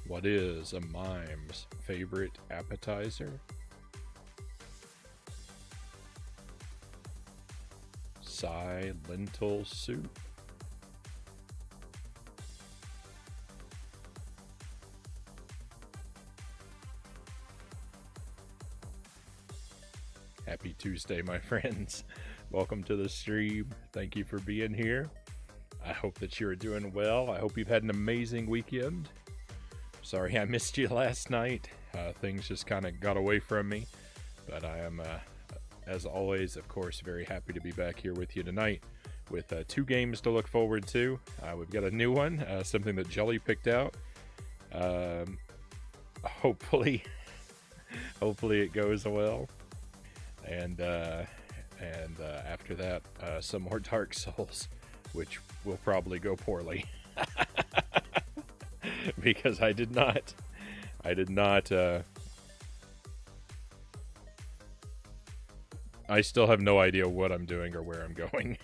What is a mime's favorite appetizer? Lentil soup. Happy Tuesday, my friends. Welcome to the stream. Thank you for being here. I hope that you're doing well. I hope you've had an amazing weekend. Sorry I missed you last night. Things just kind of got away from me. But I am, as always, of course, very happy to be back here with you tonight with 2 games to look forward to. We've got a new one, something that Jelly picked out. Hopefully it goes well. And after that, some more Dark Souls, which will probably go poorly. Because I did not, I still have no idea what I'm doing or where I'm going.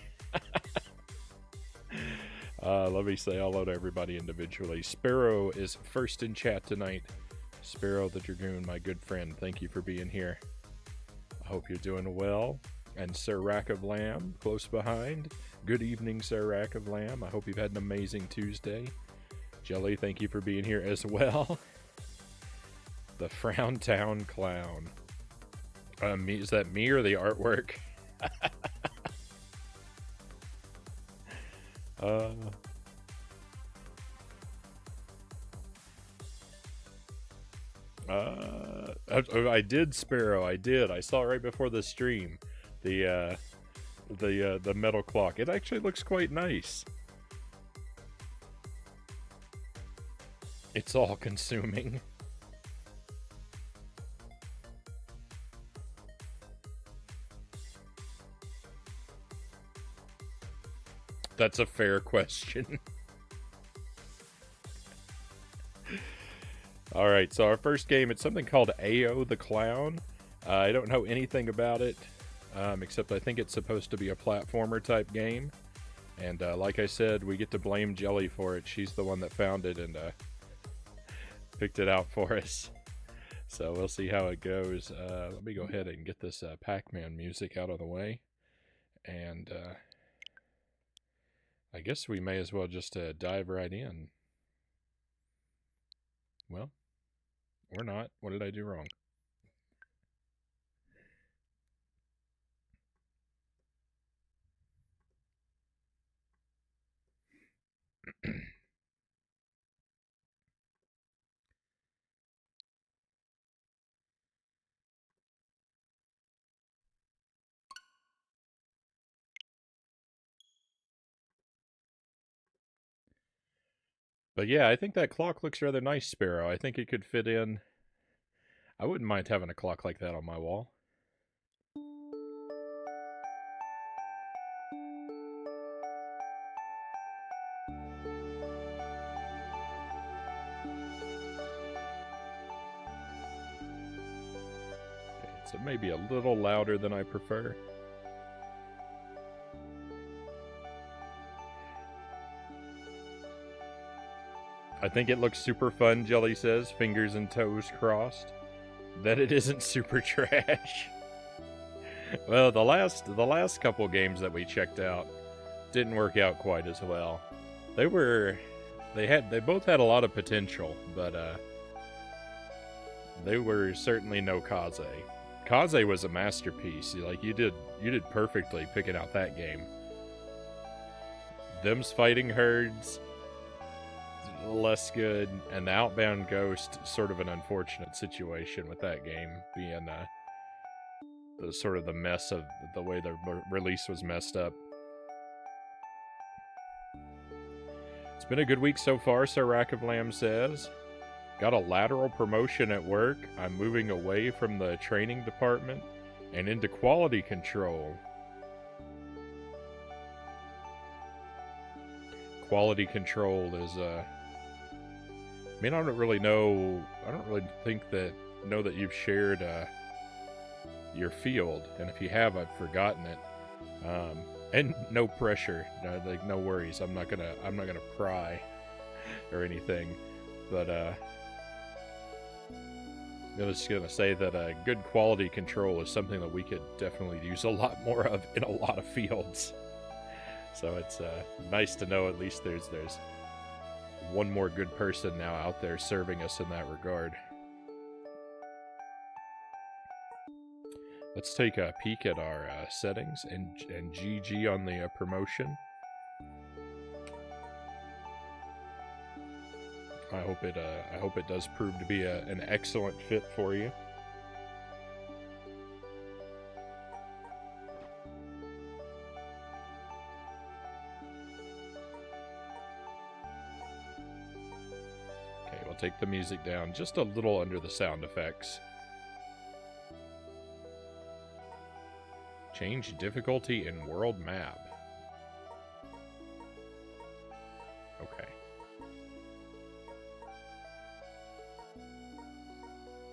Let me say hello to everybody individually. Sparrow is first in chat tonight. Sparrow the Dragoon, my good friend, thank you for being here. I hope you're doing well. And Sir Rack of Lamb, close behind. Good evening, Sir Rack of Lamb. I hope you've had an amazing Tuesday. Jelly, thank you for being here as well. The Frowntown Clown. Is that me or the artwork? I did, Sparrow. I did. I saw it right before the stream. The metal clock. It actually looks quite nice. It's all consuming. That's a fair question. Alright, so our first game, it's something called Ayo the Clown. I don't know anything about it, except I think it's supposed to be a platformer type game. And like I said, we get to blame Jelly for it. She's the one that found it and picked it out for us. So we'll see how it goes. Let me go ahead and get this Pac-Man music out of the way. And I guess we may as well just dive right in. Well, or not. What did I do wrong? But yeah, I think that clock looks rather nice, Sparrow. I think it could fit in. I wouldn't mind having a clock like that on my wall. Okay, so maybe a little louder than I prefer. I think it looks super fun, Jelly says, fingers and toes crossed. That it isn't super trash. Well, the last couple games that we checked out didn't work out quite as well. They both had a lot of potential, but they were certainly no Kaze. Kaze was a masterpiece. Like you did perfectly picking out that game. Them's fighting herds, less good, and the Outbound Ghost, sort of an unfortunate situation with that game being the sort of the mess of the way the release was messed up. It's been a good week so far, Sir Rack of Lamb says. Got a lateral promotion at work. I'm moving away from the training department and into quality control. Quality control is I mean, I don't really think that you've shared your field, and if you have, I've forgotten it. And no pressure, like no worries. I'm not gonna pry or anything, but I was going to say that good quality control is something that we could definitely use a lot more of in a lot of fields. So it's nice to know at least there's one more good person now out there serving us in that regard. Let's take a peek at our settings and GG on the promotion. I hope it does prove to be an excellent fit for you. Okay, we'll take the music down just a little under the sound effects. Change difficulty in world map. Okay.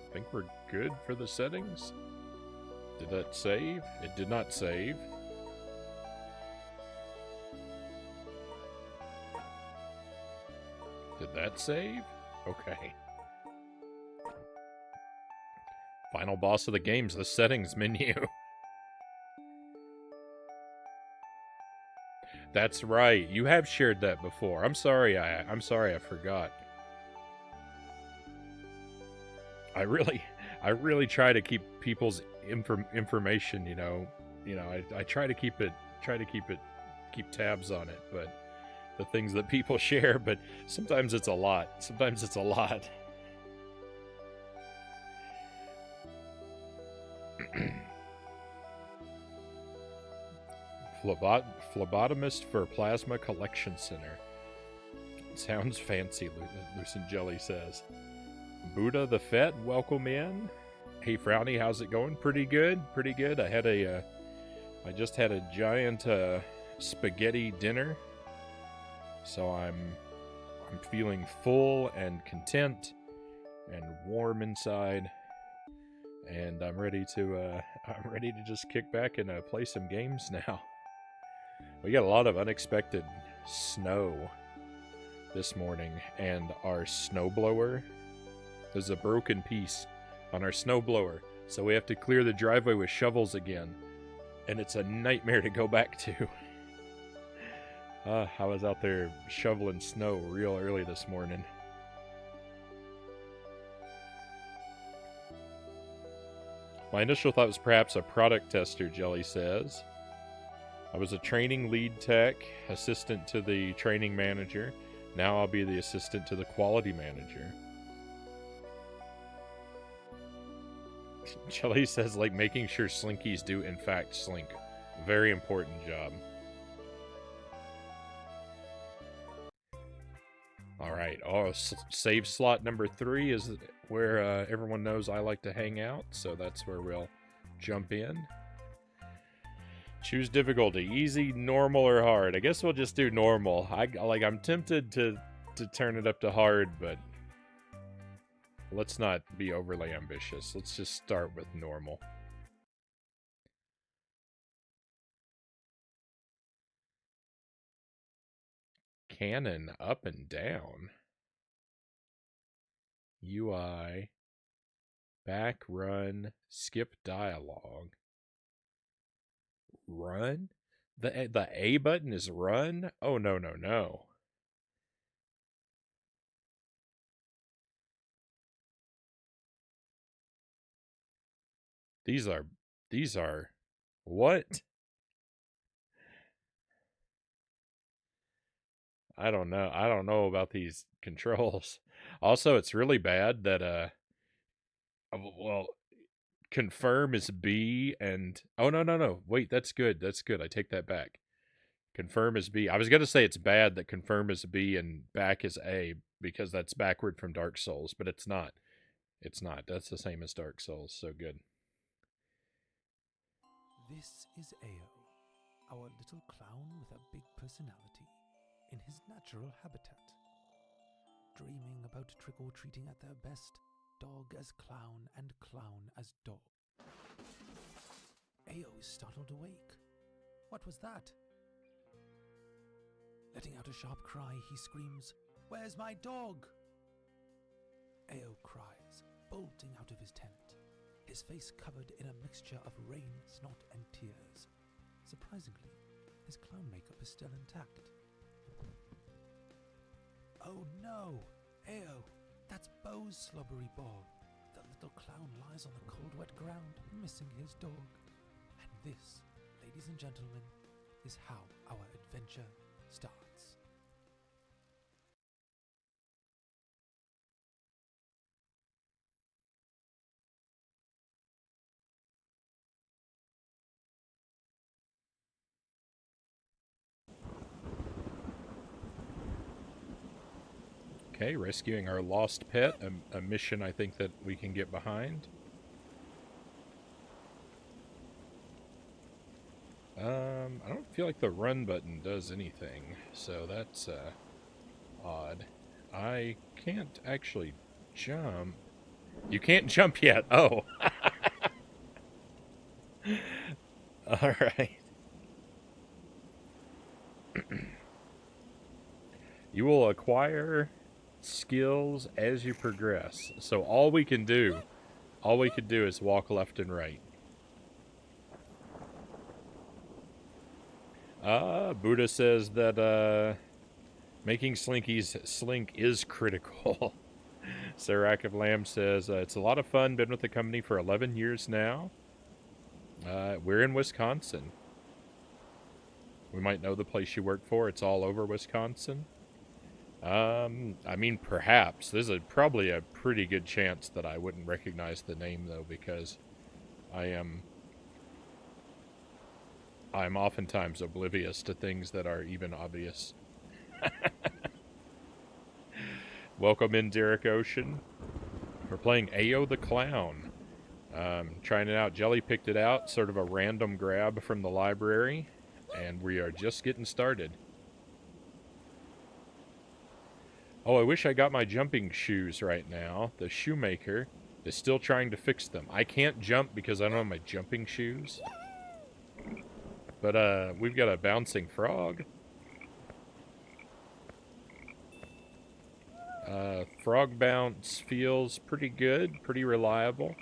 I think we're good for the settings. Did that save? It did not save. Did that save? Okay. Final boss of the game's the settings menu. That's right. You have shared that before. I'm sorry I forgot. I really try to keep people's information, you know, I try to keep tabs on it, but the things that people share, but sometimes it's a lot. Phlebotomist for Plasma Collection Center. Sounds fancy, Lucent Jelly says. Buddha the Fett, welcome in. Hey Frownie, how's it going? Pretty good. I just had a giant spaghetti dinner, so I'm feeling full and content and warm inside, and I'm ready to just kick back and play some games now. We got a lot of unexpected snow this morning, and our snowblower, there's a broken piece on our snowblower, so we have to clear the driveway with shovels again, and it's a nightmare to go back to. I was out there shoveling snow real early this morning. My initial thought was perhaps a product tester, Jelly says. I was a training lead tech, assistant to the training manager. Now I'll be the assistant to the quality manager. Jelly says, like, making sure slinkies do in fact slink. Very important job. Alright, save slot number 3 is where everyone knows I like to hang out, so that's where we'll jump in. Choose difficulty, easy, normal, or hard. I guess we'll just do normal. I'm tempted to turn it up to hard, but let's not be overly ambitious. Let's just start with normal. Cannon up and down. UI. Back, run, skip dialogue. Run? The A button is run? Oh, no. These are what? I don't know about these controls. Also, it's really bad that well, confirm is B and oh no. Wait, that's good. I take that back. Confirm is B. I was gonna say it's bad that confirm is B and back is A because that's backward from Dark Souls, but it's not. It's not. That's the same as Dark Souls. So good. This is Ayo, our little clown with a big personality, in his natural habitat. Dreaming about trick-or-treating at their best, dog as clown and clown as dog. Ayo is startled awake. What was that? Letting out a sharp cry, he screams, "Where's my dog?" Ayo cries, bolting out of his tent, his face covered in a mixture of rain, snot, and tears. Surprisingly, his clown makeup is still intact. Oh no! Ayo! That's Bo's slobbery ball. The little clown lies on the cold, wet ground, missing his dog. And this, ladies and gentlemen, is how our adventure starts. Okay, rescuing our lost pet, a mission I think that we can get behind. I don't feel like the run button does anything, so that's odd. I can't actually jump. You can't jump yet. Oh. All right. You will acquire skills as you progress. So all we can do is walk left and right. Buddha says that making Slinky's slink is critical. Sarac of Lamb says it's a lot of fun. Been with the company for 11 years now. We're in Wisconsin. We might know the place you work for. It's all over Wisconsin. I mean, perhaps. There's probably a pretty good chance that I wouldn't recognize the name, though, because I'm oftentimes oblivious to things that are even obvious. Welcome in, Derek Ocean. We're playing Ayo the Clown. Trying it out. Jelly picked it out, sort of a random grab from the library, and we are just getting started. Oh, I wish I got my jumping shoes right now. The shoemaker is still trying to fix them. I can't jump because I don't have my jumping shoes. But we've got a bouncing frog. Frog bounce feels pretty good, pretty reliable.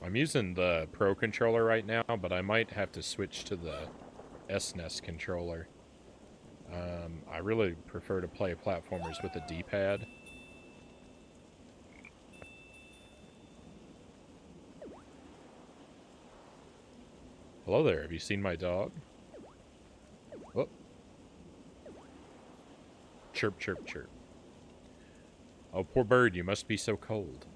I'm using the Pro controller right now, but I might have to switch to the SNES controller. I really prefer to play platformers with a D-pad. Hello there, have you seen my dog? Oh. Chirp, chirp, chirp. Oh, poor bird, you must be so cold.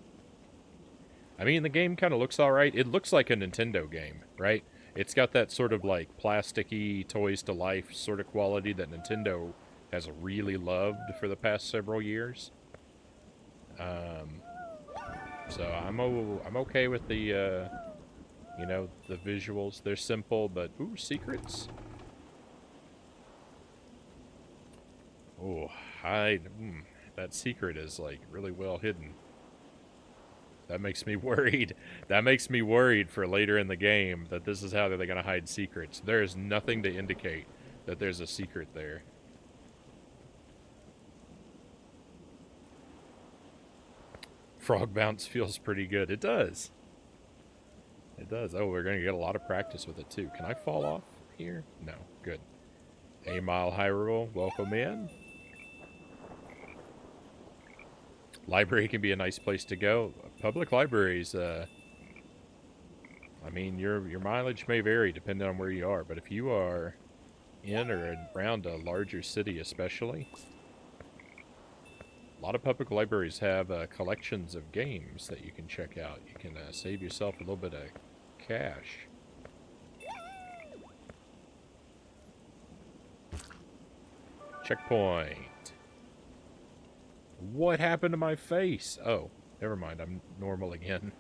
I mean, the game kind of looks alright. It looks like a Nintendo game, right? It's got that sort of like plasticky, toys to life sort of quality that Nintendo has really loved for the past several years. So I'm okay with the, you know, the visuals. They're simple, but ooh, secrets. Oh, hide. That secret is like really well hidden. That makes me worried. That makes me worried for later in the game that this is how they're going to hide secrets. There is nothing to indicate that there's a secret there. Frog bounce feels pretty good. It does. It does. Oh, we're going to get a lot of practice with it too. Can I fall off here? No. Good. A Mile Hyrule, welcome in. Library can be a nice place to go. Public libraries, I mean, your mileage may vary depending on where you are, but if you are in or around a larger city especially, a lot of public libraries have collections of games that you can check out. You can save yourself a little bit of cash. Checkpoint. What happened to my face? Oh, never mind. I'm normal again.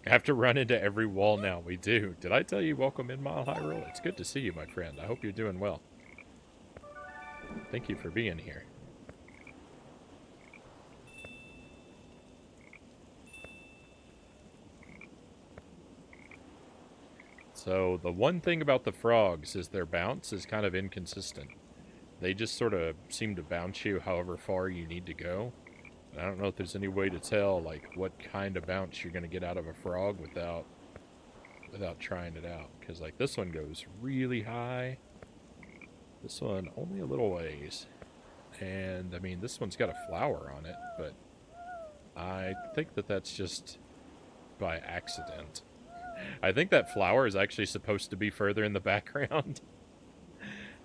I have to run into every wall now. We do. Did I tell you welcome in Mile Hyrule? It's good to see you, my friend. I hope you're doing well. Thank you for being here. So, the one thing about the frogs is their bounce is kind of inconsistent. They just sort of seem to bounce you however far you need to go. And I don't know if there's any way to tell, like, what kind of bounce you're going to get out of a frog without trying it out. Because, like, this one goes really high. This one only a little ways. And, I mean, this one's got a flower on it, but I think that that's just by accident. I think that flower is actually supposed to be further in the background.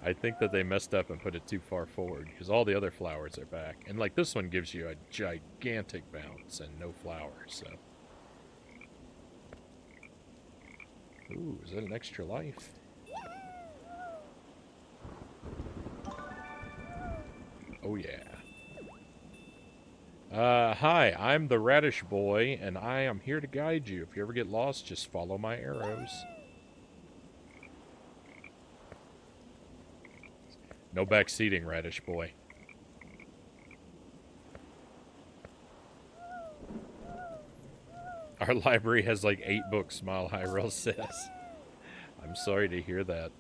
I think that they messed up and put it too far forward, because all the other flowers are back. And, like, this one gives you a gigantic bounce and no flowers, so. Ooh, is that an extra life? Oh, yeah. Hi, I'm the Radish Boy, and I am here to guide you. If you ever get lost, just follow my arrows. No backseating, Radish Boy. Our library has like 8 books, Smile High Rail says. I'm sorry to hear that.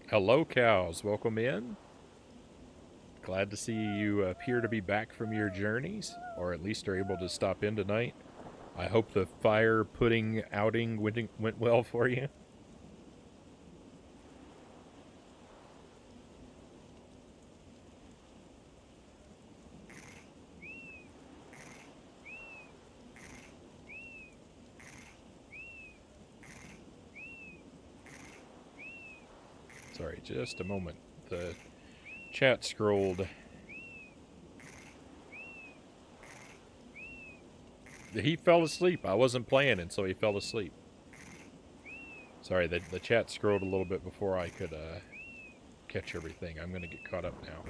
Hello, cows. Welcome in. Glad to see you appear to be back from your journeys, or at least are able to stop in tonight. I hope the fire pudding outing went well for you. Sorry, just a moment. The chat scrolled. He fell asleep. I wasn't playing, and so he fell asleep. Sorry, the chat scrolled a little bit before I could catch everything. I'm going to get caught up now.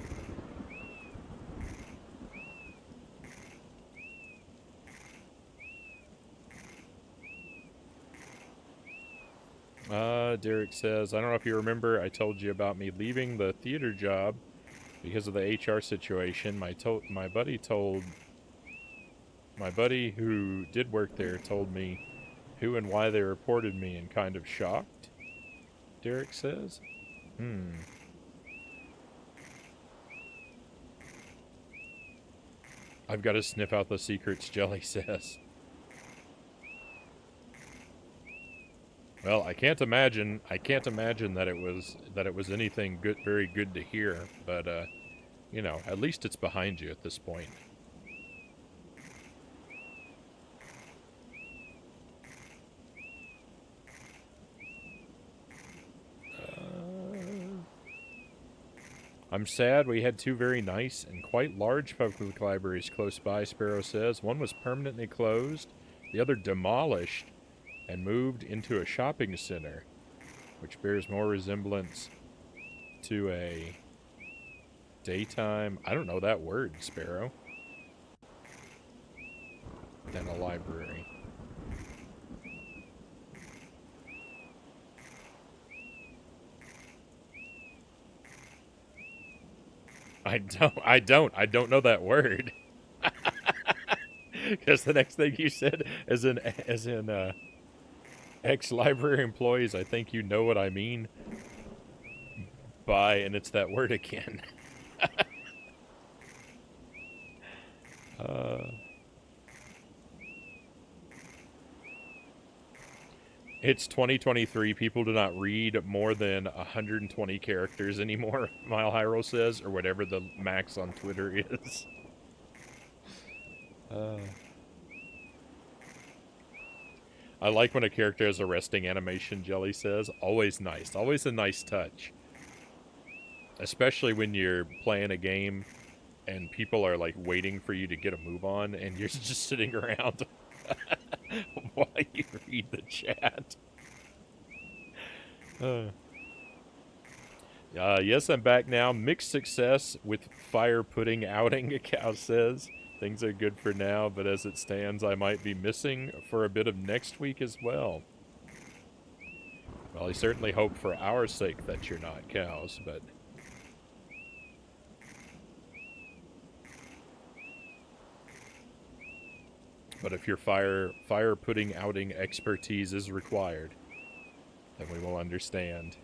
Derek says, I don't know if you remember, I told you about me leaving the theater job because of the HR situation. My buddy who did work there told me who and why they reported me, and kind of shocked, Derek says. I've got to sniff out the secrets, Jelly says. Well, I can't imagine that it was anything good, very good to hear, but you know, at least it's behind you at this point. I'm sad we had 2 very nice and quite large public libraries close by, Sparrow says. One was permanently closed, the other demolished and moved into a shopping center, which bears more resemblance to a daytime, I don't know that word, Sparrow, than a library. I don't know that word. Because the next thing you said, as in ex-library employees, I think you know what I mean by, and it's that word again. It's 2023. People do not read more than 120 characters anymore, Mile Hyrule says, or whatever the max on Twitter is. I like when a character has a resting animation, Jelly says. Always nice. Always a nice touch. Especially when you're playing a game and people are like waiting for you to get a move on and you're just sitting around while you read the chat. Yes, I'm back now. Mixed success with fire pudding outing, a cow says. Things are good for now, but as it stands, I might be missing for a bit of next week as well. Well, I certainly hope for our sake that you're not cows, but... But if your fire putting outing expertise is required, then we will understand.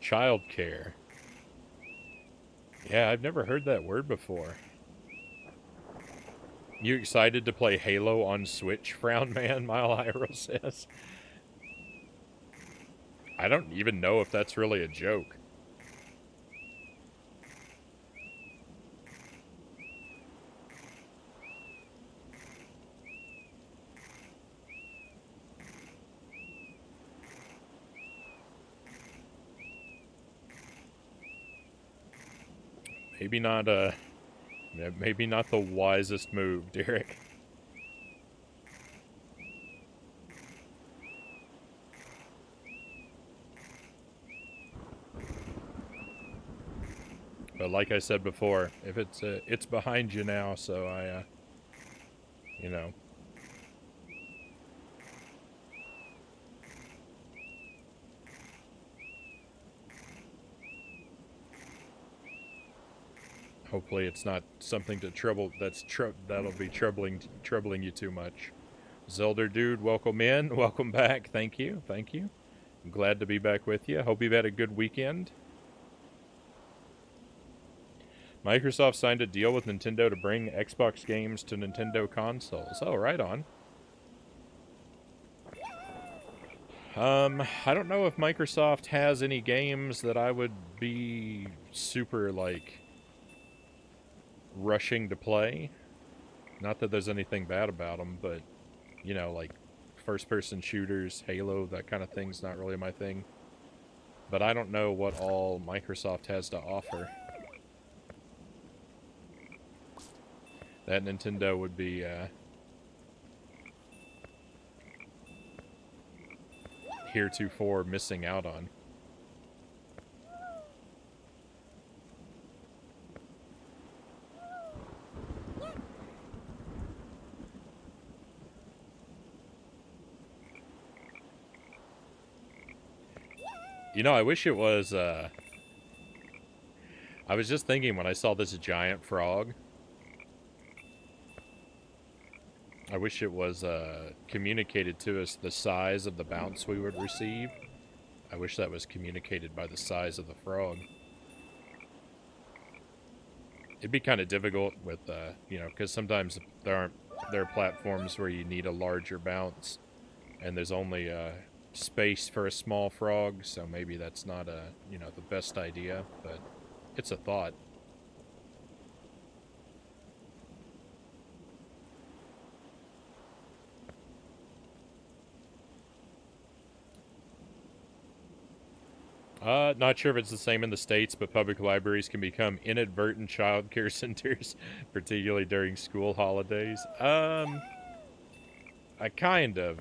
Childcare. Yeah, I've never heard that word before. You excited to play Halo on Switch, Frown Man, Mile Hyrule says? I don't even know if that's really a joke. Maybe not the wisest move, Derek. But like I said before, if it's behind you now, so I, you know. Hopefully it's not something to that'll be troubling you too much. Zelda dude, welcome in. Welcome back. Thank you. I'm glad to be back with you. Hope you've had a good weekend. Microsoft signed a deal with Nintendo to bring Xbox games to Nintendo consoles. Oh, right on. I don't know if Microsoft has any games that I would be super, like, rushing to play. Not that there's anything bad about them, but, you know, like, first-person shooters, Halo, that kind of thing's not really my thing. But I don't know what all Microsoft has to offer. That Nintendo would be, heretofore missing out on. You know, I wish it was, I was just thinking when I saw this giant frog, I wish it was, communicated to us the size of the bounce we would receive. I wish that was communicated by the size of the frog. It'd be kind of difficult with, you know, because sometimes there are platforms where you need a larger bounce, and there's only, space for a small frog, so maybe that's not you know, the best idea, but it's a thought. Not sure if it's the same in the States, but public libraries can become inadvertent child care centers, particularly during school holidays. I kind of.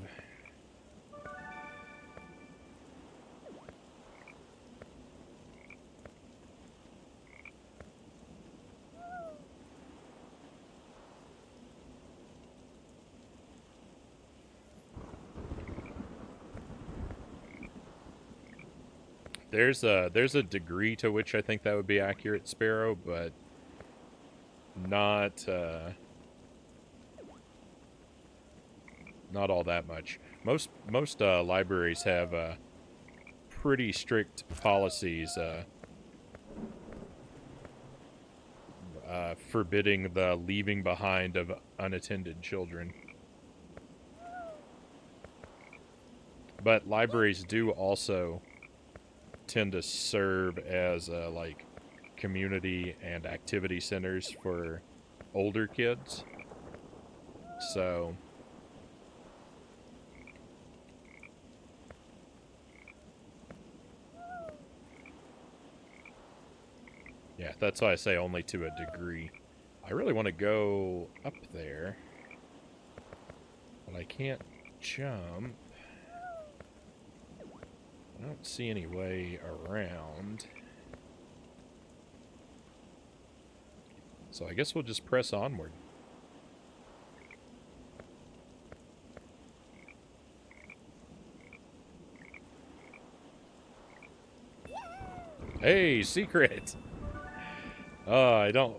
There's a degree to which I think that would be accurate, Sparrow, but not not all that much. Most libraries have pretty strict policies forbidding the leaving behind of unattended children. But libraries do also tend to serve as like community and activity centers for older kids. So yeah, that's why I say only to a degree. I really want to go up there, but I can't jump. I don't see any way around. So I guess we'll just press onward. Hey, secret! I don't...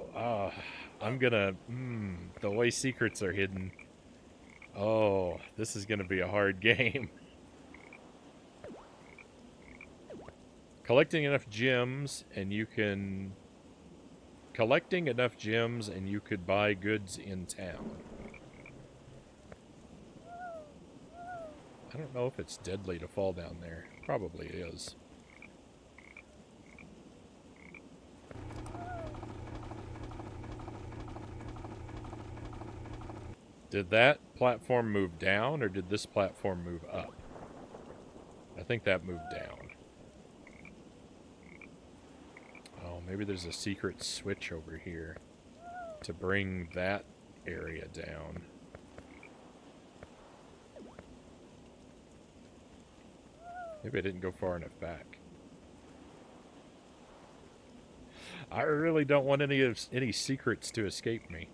I'm gonna... the way secrets are hidden. Oh, this is gonna be a hard game. Collecting enough gems and you can... Collecting enough gems and you could buy goods in town. I don't know if it's deadly to fall down there. Probably is. Did that platform move down, or did this platform move up? I think that moved down. Oh, maybe there's a secret switch over here to bring that area down. Maybe I didn't go far enough back. I really don't want any secrets to escape me.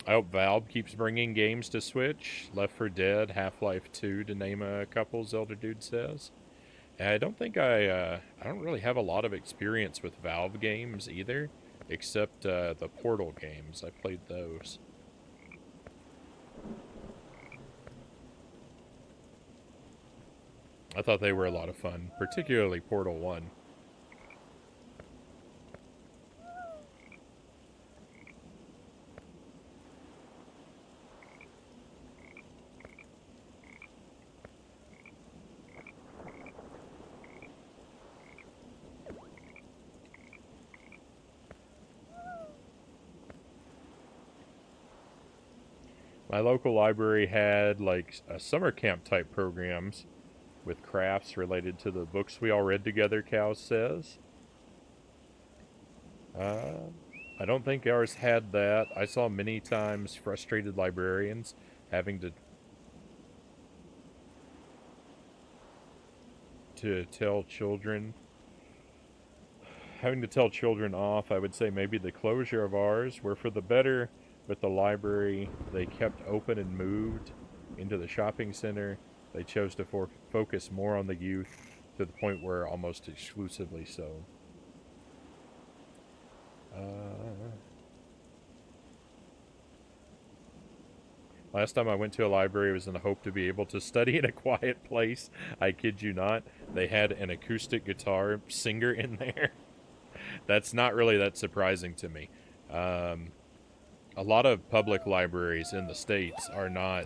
I hope Valve keeps bringing games to Switch. Left 4 Dead, Half-Life 2, to name a couple, Zelda Dude says. And I don't think I don't really have a lot of experience with Valve games either, except the Portal games. I played those. I thought they were a lot of fun, particularly Portal 1. My local library had like a summer camp type programs with crafts related to the books we all read together, Cal says. I don't think ours had that. I saw many times frustrated librarians having to tell children off. I would say maybe the closure of ours were for the better. With the library, they kept open and moved into the shopping center. They chose to focus more on the youth, to the point where almost exclusively so. Last time I went to a library, it was in the hope to be able to study in a quiet place. I kid you not. They had an acoustic guitar singer in there. That's not really that surprising to me. A lot of public libraries in the States are not,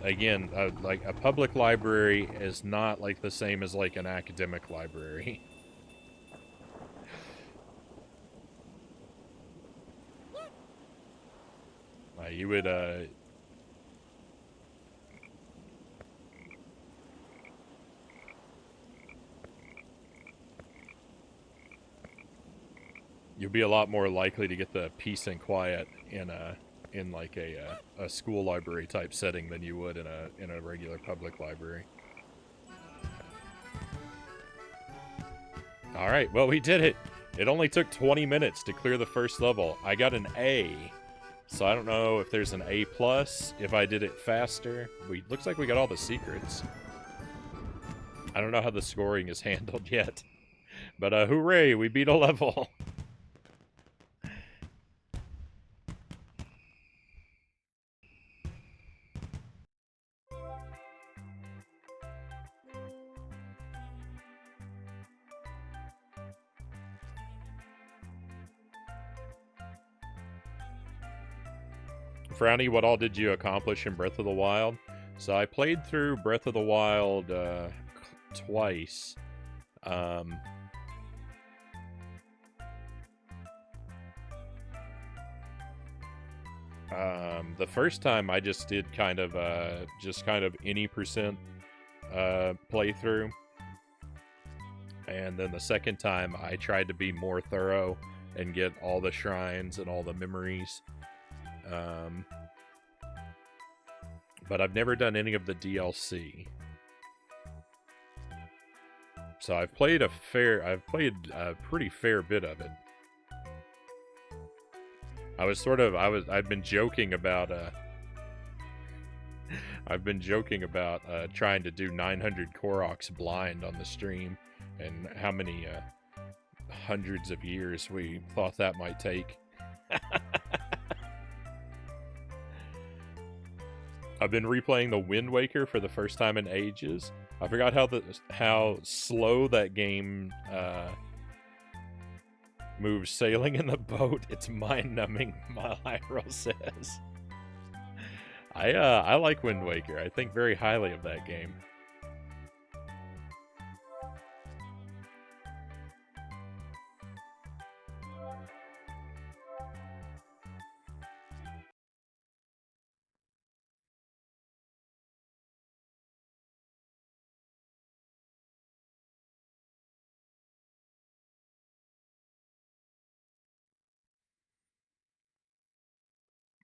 again, like a public library is not like the same as like an academic library. You would, you'll be a lot more likely to get the peace and quiet in like a school library type setting than you would in a regular public library. All right, well, we did it. It only took 20 minutes to clear the first level. I got an A, so I don't know if there's an A+, if I did it faster. Looks like we got all the secrets. I don't know how the scoring is handled yet. But hooray, we beat a level. Frownie, what all did you accomplish in Breath of the Wild? So I played through Breath of the Wild twice. The first time I just did kind of any percent playthrough, and then the second time I tried to be more thorough and get all the shrines and all the memories. But I've never done any of the DLC. So I've played a pretty fair bit of it. I've been joking about trying to do 900 Koroks blind on the stream, and how many hundreds of years we thought that might take. I've been replaying the Wind Waker for the first time in ages. I forgot how slow that game moves sailing in the boat. It's mind-numbing, Myro says. I like Wind Waker. I think very highly of that game.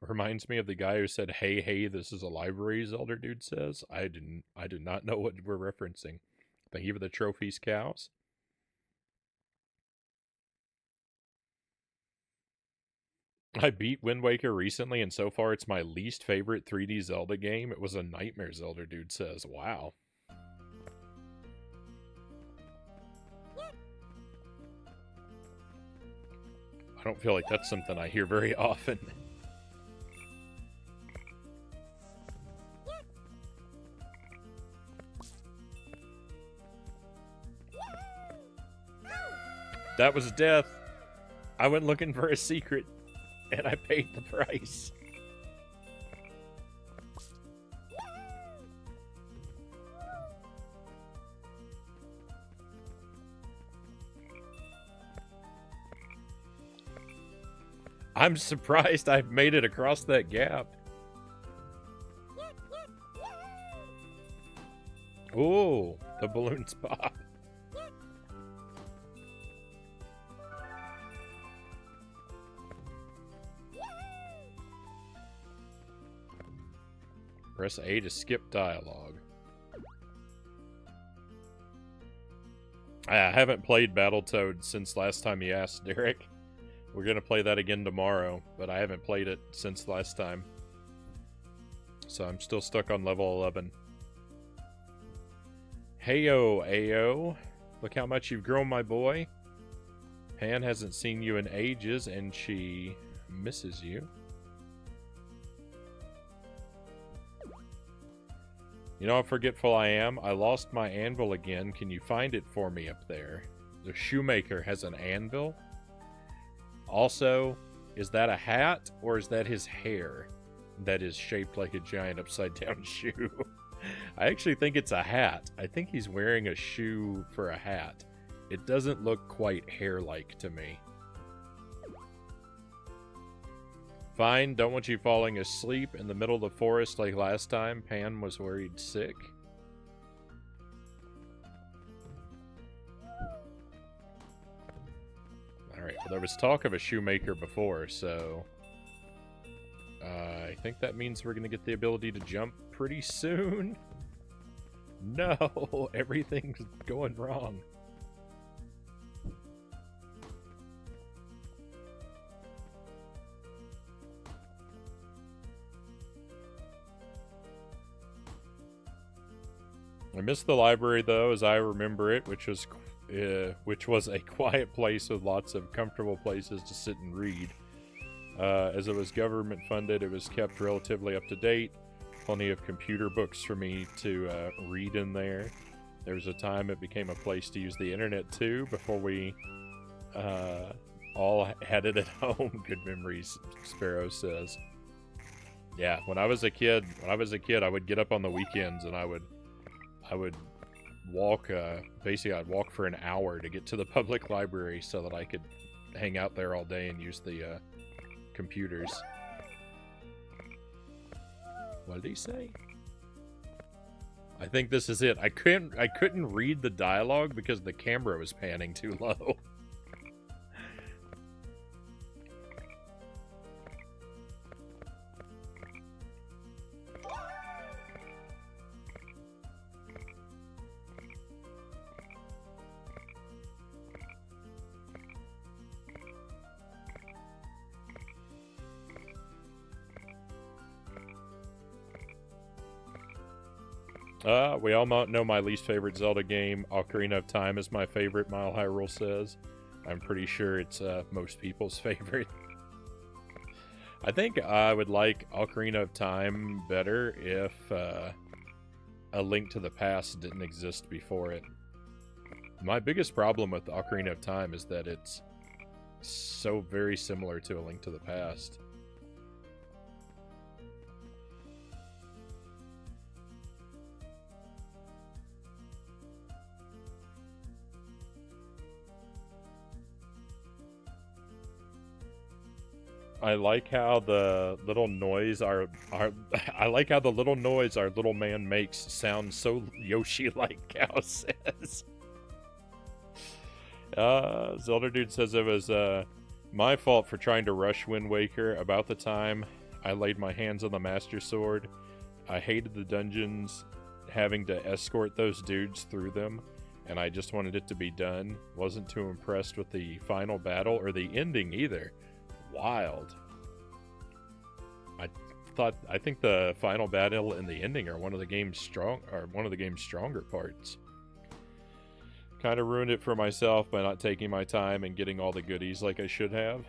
Reminds me of the guy who said, hey, this is a library, Zelda dude says. I did not know what we're referencing. Thank you for the trophies, cows. I beat Wind Waker recently, and so far it's my least favorite 3D Zelda game. It was a nightmare, Zelda dude says. Wow. I don't feel like that's something I hear very often. That was death. I went looking for a secret, and I paid the price. I'm surprised I've made it across that gap. Ooh, the balloons pop. Press A to skip dialogue. I haven't played Battletoads since last time you asked, Derek. We're going to play that again tomorrow, but I haven't played it since last time. So I'm still stuck on level 11. Heyo, Ayo. Look how much you've grown, my boy. Pan hasn't seen you in ages, and she misses you. You know how forgetful I am? I lost my anvil again. Can you find it for me up there? The shoemaker has an anvil? Also, is that a hat, or is that his hair that is shaped like a giant upside-down shoe? I actually think it's a hat. I think he's wearing a shoe for a hat. It doesn't look quite hair-like to me. Fine, don't want you falling asleep in the middle of the forest like last time. Pan was worried sick. Alright, well, there was talk of a shoemaker before, so... I think that means we're going to get the ability to jump pretty soon. No, everything's going wrong. I miss the library, though, as I remember it, which was a quiet place with lots of comfortable places to sit and read. As it was government funded, it was kept relatively up to date. Plenty of computer books for me to read in there. There was a time it became a place to use the internet, too, before we all had it at home. Good memories, Sparrow says. Yeah, when I was a kid, I would get up on the weekends and I would walk, basically I'd walk for an hour to get to the public library so that I could hang out there all day and use the computers. What did he say? I think this is it. I couldn't read the dialogue because the camera was panning too low. We all know my least favorite Zelda game. Ocarina of Time is my favorite, Mile High Rule says. I'm pretty sure it's most people's favorite. I think I would like Ocarina of Time better if A Link to the Past didn't exist before it. My biggest problem with Ocarina of Time is that it's so very similar to A Link to the Past. I like how the little noise our I like how the little noise our little man makes sounds so Yoshi-like, Cow says. Zelda Dude says it was my fault for trying to rush Wind Waker about the time I laid my hands on the Master Sword. I hated the dungeons, having to escort those dudes through them, and I just wanted it to be done. Wasn't too impressed with the final battle or the ending either. Wild. I think the final battle and the ending are one of the game's stronger parts. Kind of ruined it for myself by not taking my time and getting all the goodies like I should have.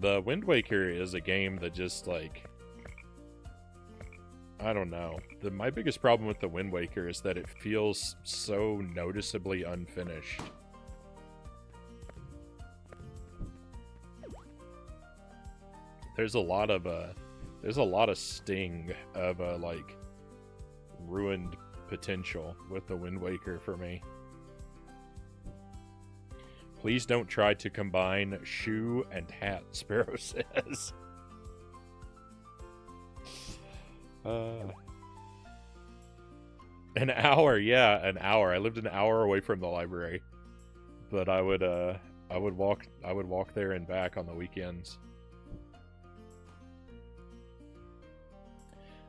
The Wind Waker is a game that just, like, I don't know. My biggest problem with the Wind Waker is that it feels so noticeably unfinished. There's a lot of sting of like ruined potential with the Wind Waker for me. Please don't try to combine shoe and hat, Sparrow says. An hour, yeah, an hour. I lived an hour away from the library, but I would walk there and back on the weekends.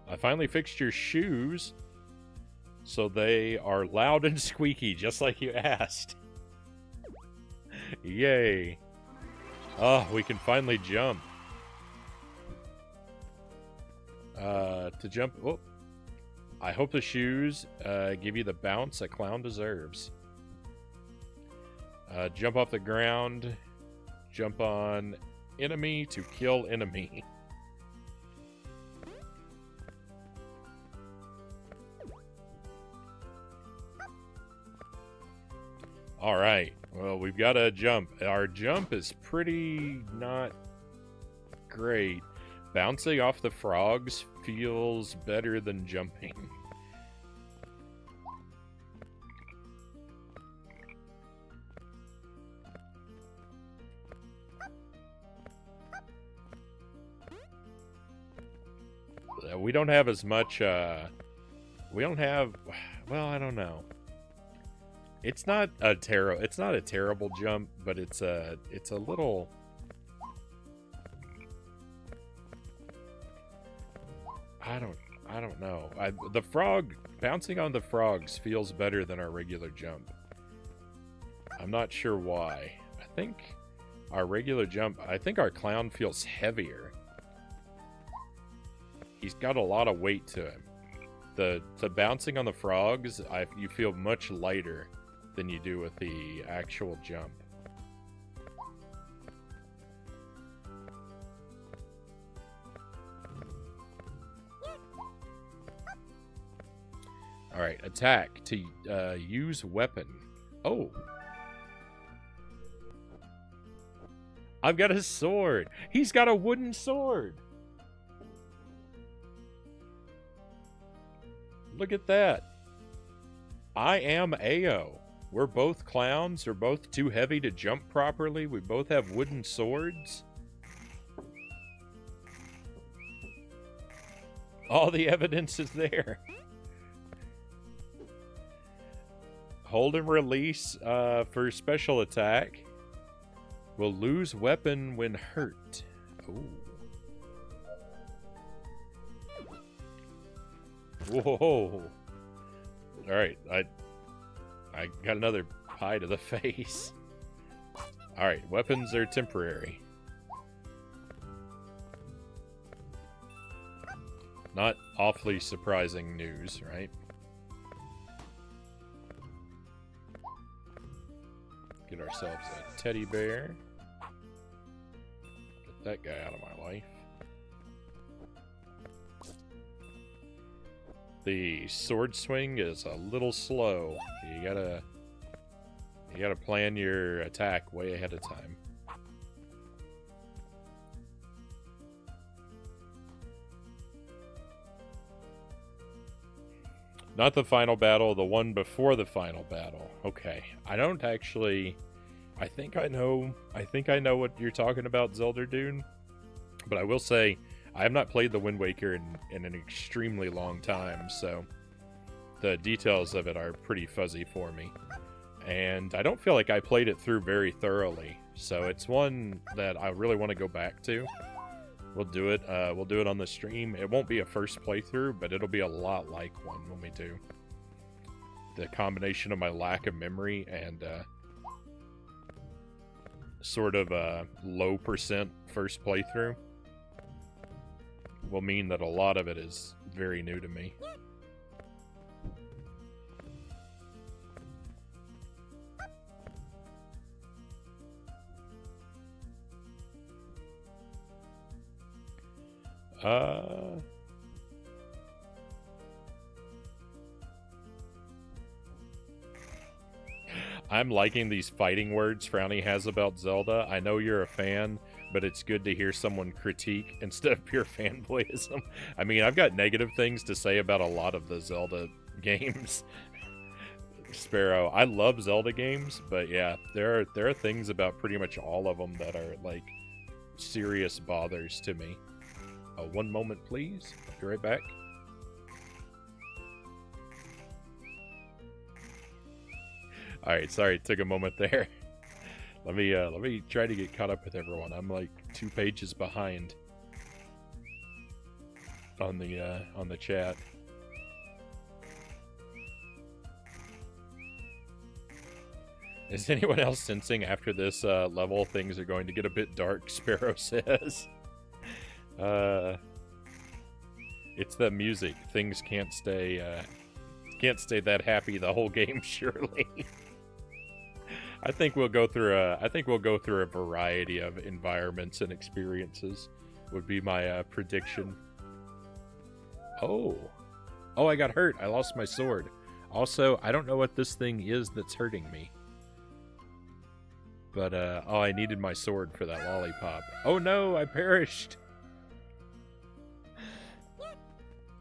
I finally fixed your shoes, so they are loud and squeaky, just like you asked. Yay. Oh, we can finally jump. To jump... Oh. I hope the shoes give you the bounce a clown deserves. Jump off the ground. Jump on enemy to kill enemy. Alright. Well, we've got to jump. Our jump is pretty not great. Bouncing off the frogs feels better than jumping. We don't have as much, we don't have, well, I don't know. It's not a terrible jump, but it's a little... I don't know. The frog, bouncing on the frogs feels better than our regular jump. I'm not sure why. I think our clown feels heavier. He's got a lot of weight to him. The bouncing on the frogs, you feel much lighter than you do with the actual jump. Alright, attack to use weapon. Oh. I've got a sword. He's got a wooden sword. Look at that. I am Ayo. We're both clowns. We're both too heavy to jump properly. We both have wooden swords. All the evidence is there. Hold and release for special attack. Will lose weapon when hurt. Ooh. Whoa. Alright, I got another pie to the face. Alright, weapons are temporary. Not awfully surprising news, right? Get ourselves a teddy bear. Get that guy out of my life. The sword swing is a little slow. You gotta plan your attack way ahead of time. Not the final battle, the one before the final battle. Okay. I don't actually... I think I know what you're talking about, Zelda Dune. But I will say, I have not played the Wind Waker in an extremely long time, so the details of it are pretty fuzzy for me. And I don't feel like I played it through very thoroughly, so it's one that I really want to go back to. We'll do it on the stream. It won't be a first playthrough, but it'll be a lot like one when we do. The combination of my lack of memory and sort of a low percent first playthrough will mean that a lot of it is very new to me. I'm liking these fighting words Frownie has about Zelda. I know you're a fan, but it's good to hear someone critique instead of pure fanboyism. I mean, I've got negative things to say about a lot of the Zelda games. Sparrow, I love Zelda games, but yeah, there are things about pretty much all of them that are like serious bothers to me. One moment, please. I'll be right back. All right, sorry, it took a moment there. Let me try to get caught up with everyone. I'm like 2 pages behind on the chat. Is anyone else sensing after this level things are going to get a bit dark? Sparrow says. It's the music. Things can't stay that happy the whole game, surely. I think we'll go through a variety of environments and experiences. Would be my prediction. Oh, I got hurt. I lost my sword. Also, I don't know what this thing is that's hurting me. But I needed my sword for that lollipop. Oh no, I perished.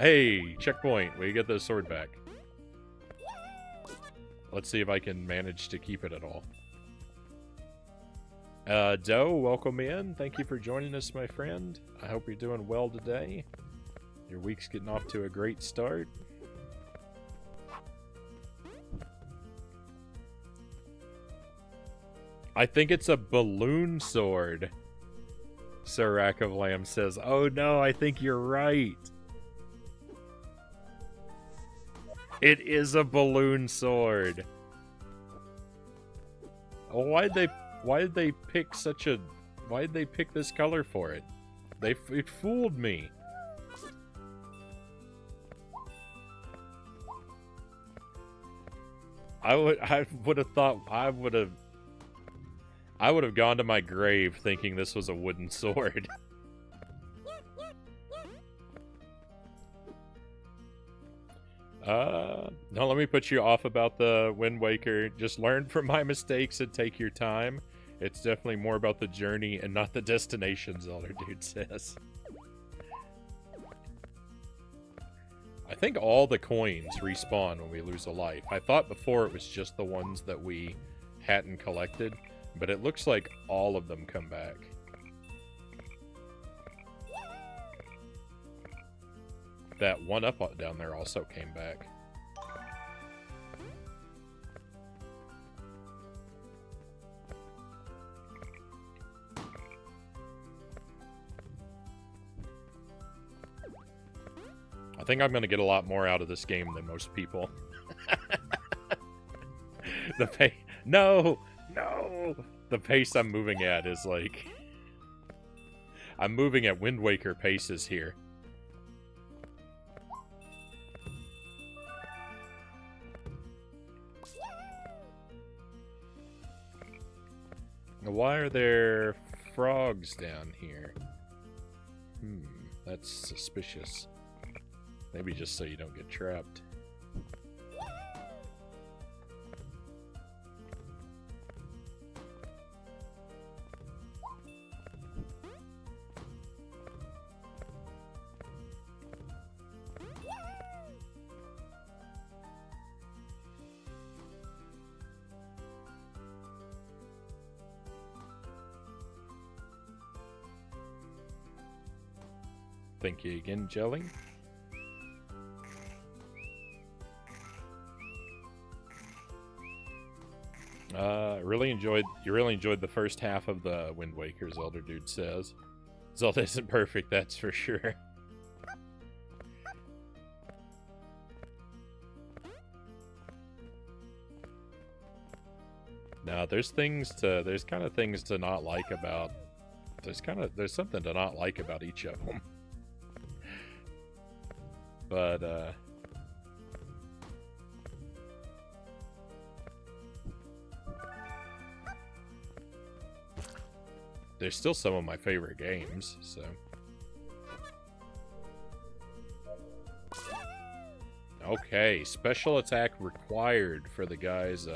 Hey, checkpoint. We get the sword back. Let's see if I can manage to keep it at all. Doe, welcome in. Thank you for joining us, my friend. I hope you're doing well today. Your week's getting off to a great start. I think it's a balloon sword. Sirac of Lamb says, oh no, I think you're right. It is a balloon sword. Oh, why did they pick this color for it? It fooled me. I would have thought I would have gone to my grave thinking this was a wooden sword. No, let me put you off about the Wind Waker. Just learn from my mistakes and take your time. It's definitely more about the journey and not the destination, Zelda Dude says. I think all the coins respawn when we lose a life. I thought before it was just the ones that we hadn't collected, but it looks like all of them come back. That one up down there also came back. I think I'm going to get a lot more out of this game than most people. No! The pace I'm moving at is like... I'm moving at Wind Waker paces here. Why are there frogs down here? That's suspicious. Maybe just so you don't get trapped. Thank you again, Jelly. You really enjoyed the first half of the Wind Waker, Zelda Dude says. Zelda isn't perfect, that's for sure. Now, there's kind of things to not like about... There's something to not like about each of them. But, there's still some of my favorite games, so... Okay, special attack required for the guys,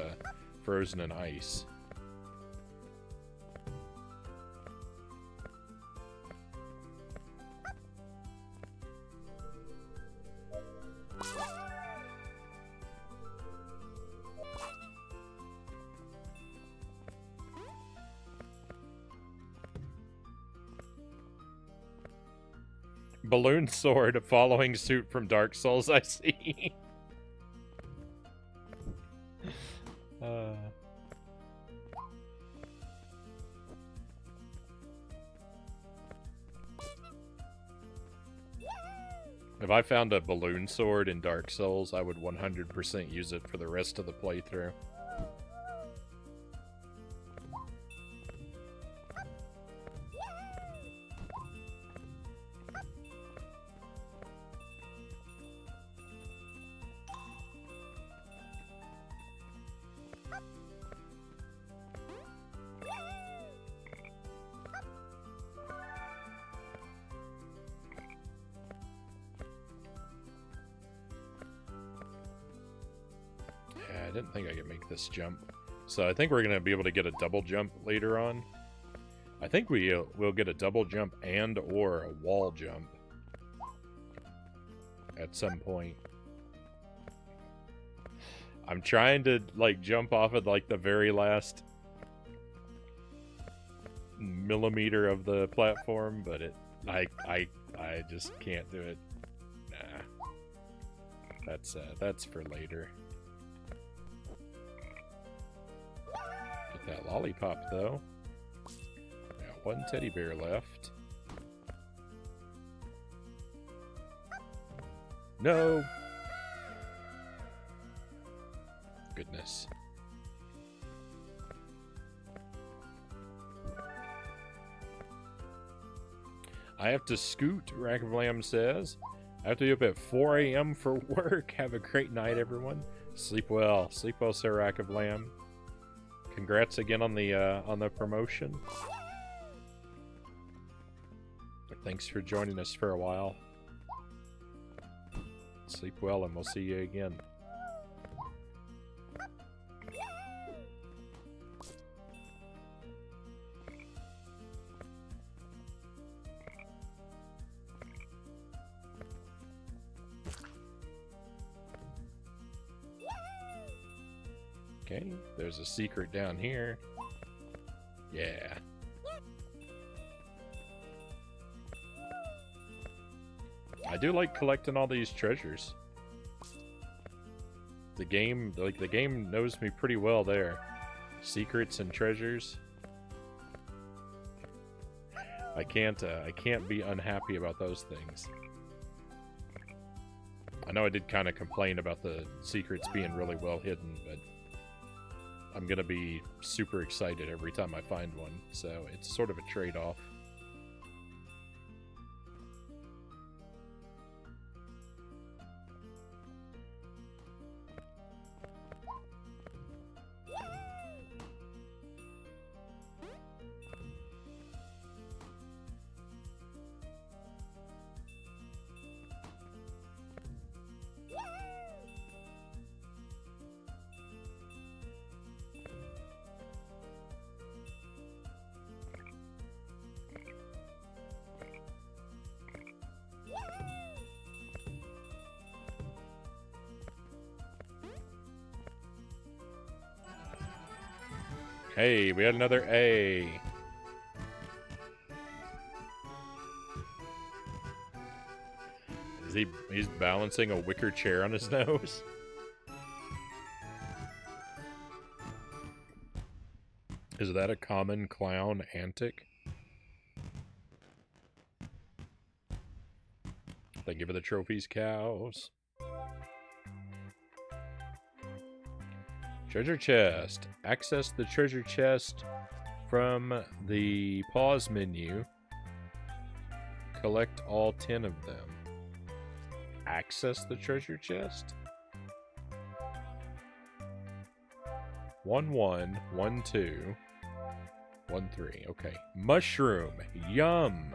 frozen in ice. Balloon sword following suit from Dark Souls, I see. If I found a balloon sword in Dark Souls, I would 100% use it for the rest of the playthrough. I didn't think I could make this jump. So I think we're going to be able to get a double jump later on. I think we'll get a double jump and or a wall jump at some point. I'm trying to like jump off of like the very last millimeter of the platform, but I just can't do it. Nah. That's for later. That lollipop, though. Got one teddy bear left. No! Goodness. I have to scoot, Rack of Lamb says. I have to be up at 4 a.m. for work. Have a great night, everyone. Sleep well. Sleep well, Sir Rack of Lamb. Congrats again on the promotion. Thanks for joining us for a while. Sleep well, and we'll see you again. Okay, there's a secret down here. Yeah. I do like collecting all these treasures. The game knows me pretty well there. Secrets and treasures. I can't be unhappy about those things. I know I did kind of complain about the secrets being really well hidden, but I'm gonna be super excited every time I find one, so it's sort of a trade-off. Hey, we had another A. He's balancing a wicker chair on his nose? Is that a common clown antic? Thank you for the trophies, cows. Treasure chest. Access the treasure chest from the pause menu. Collect all 10 of them. Access the treasure chest? 1 1 1 2 1 3. Okay. Mushroom. Yum.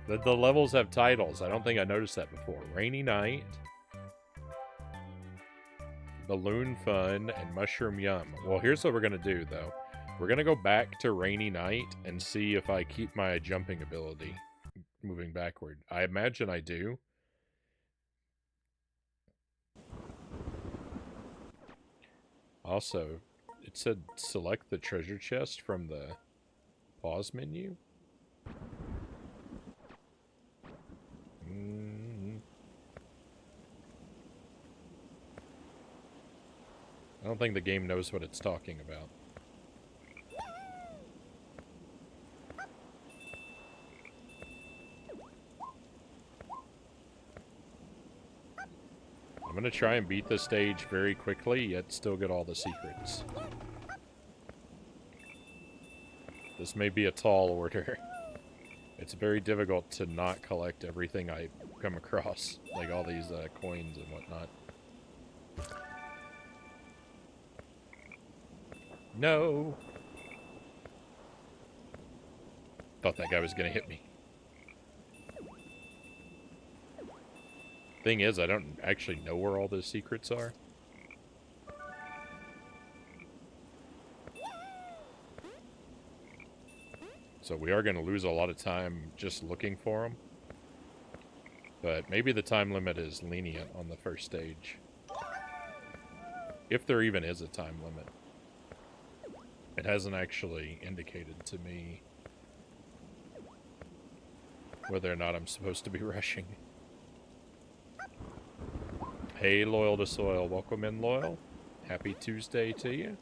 The levels have titles. I don't think I noticed that before. Rainy Night, Balloon Fun, and Mushroom Yum. Well, here's what we're going to do, though. We're going to go back to Rainy Night and see if I keep my jumping ability moving backward. I imagine I do. Also, it said select the treasure chest from the pause menu. I don't think the game knows what it's talking about. I'm gonna try and beat the stage very quickly, yet still get all the secrets. This may be a tall order. It's very difficult to not collect everything I come across, like all these coins and whatnot. No! Thought that guy was gonna hit me. Thing is, I don't actually know where all the secrets are. So we are going to lose a lot of time just looking for them. But maybe the time limit is lenient on the first stage. If there even is a time limit. It hasn't actually indicated to me whether or not I'm supposed to be rushing. Hey, Loyal to Soil. Welcome in, Loyal. Happy Tuesday to you.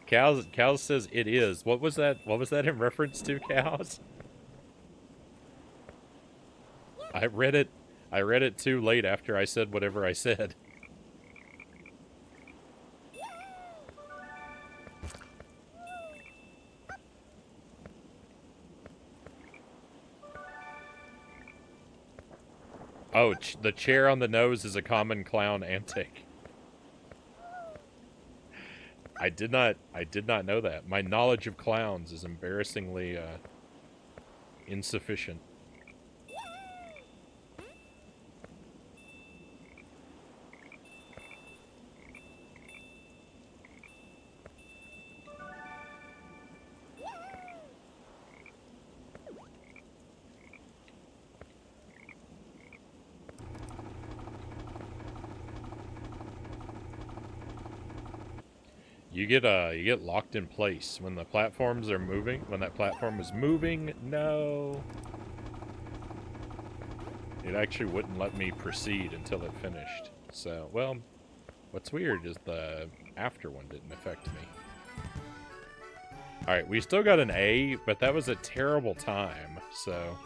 Cows says it is. What was that? What was that in reference to, Cows? I read it too late after I said whatever I said. Oh, the chair on the nose is a common clown antic. I did not know that. My knowledge of clowns is embarrassingly insufficient. You get locked in place when the platforms are moving. When that platform was moving, no. It actually wouldn't let me proceed until it finished. So, well, what's weird is the after one didn't affect me. Alright, we still got an A, but that was a terrible time, so...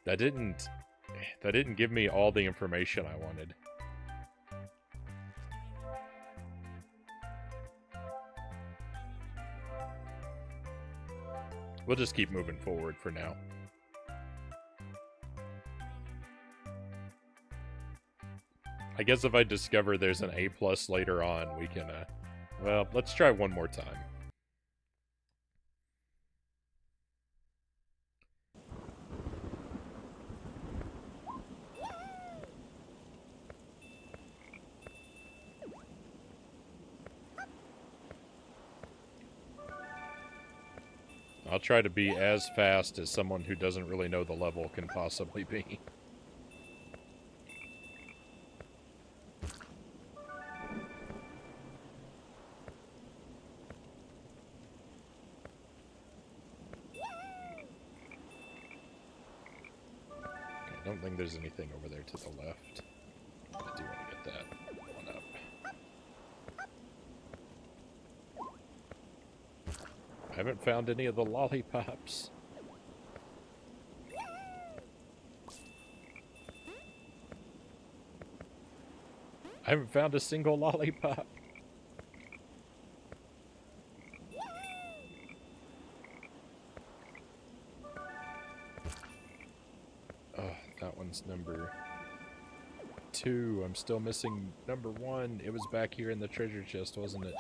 That didn't give me all the information I wanted. We'll just keep moving forward for now. I guess if I discover there's an A+ later on, we can, well, let's try one more time. I'll try to be as fast as someone who doesn't really know the level can possibly be. I don't think there's anything over there to the left. I do want to get that one up. I haven't found any of the lollipops. I haven't found a single lollipop. Oh, that one's number 2. I'm still missing number 1. It was back here in the treasure chest, wasn't it?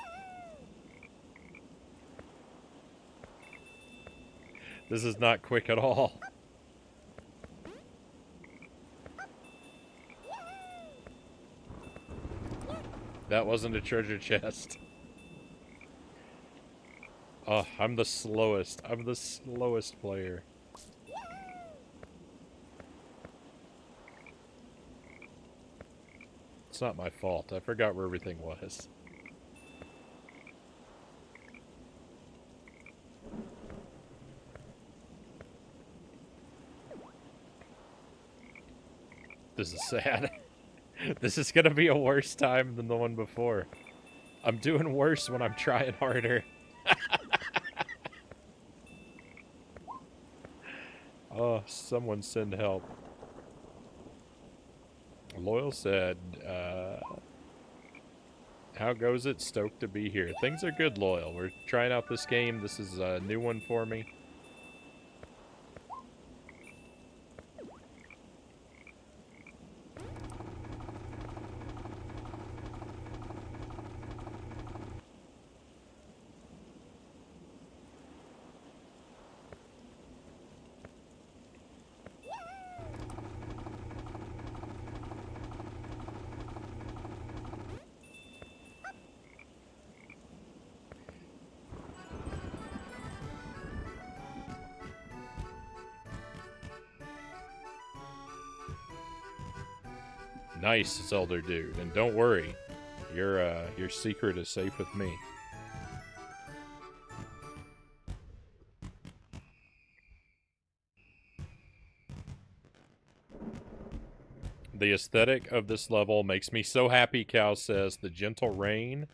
This is not quick at all. That wasn't a treasure chest. Oh, I'm the slowest. I'm the slowest player. It's not my fault. I forgot where everything was. This is sad. This is gonna be a worse time than the one before. I'm doing worse when I'm trying harder. Oh, someone send help. Loyal said, how goes it? Stoked to be here. Things are good, Loyal. We're trying out this game. This is a new one for me. Nice, Zelda dude, and don't worry, your secret is safe with me. The aesthetic of this level makes me so happy, Cal says. The gentle rain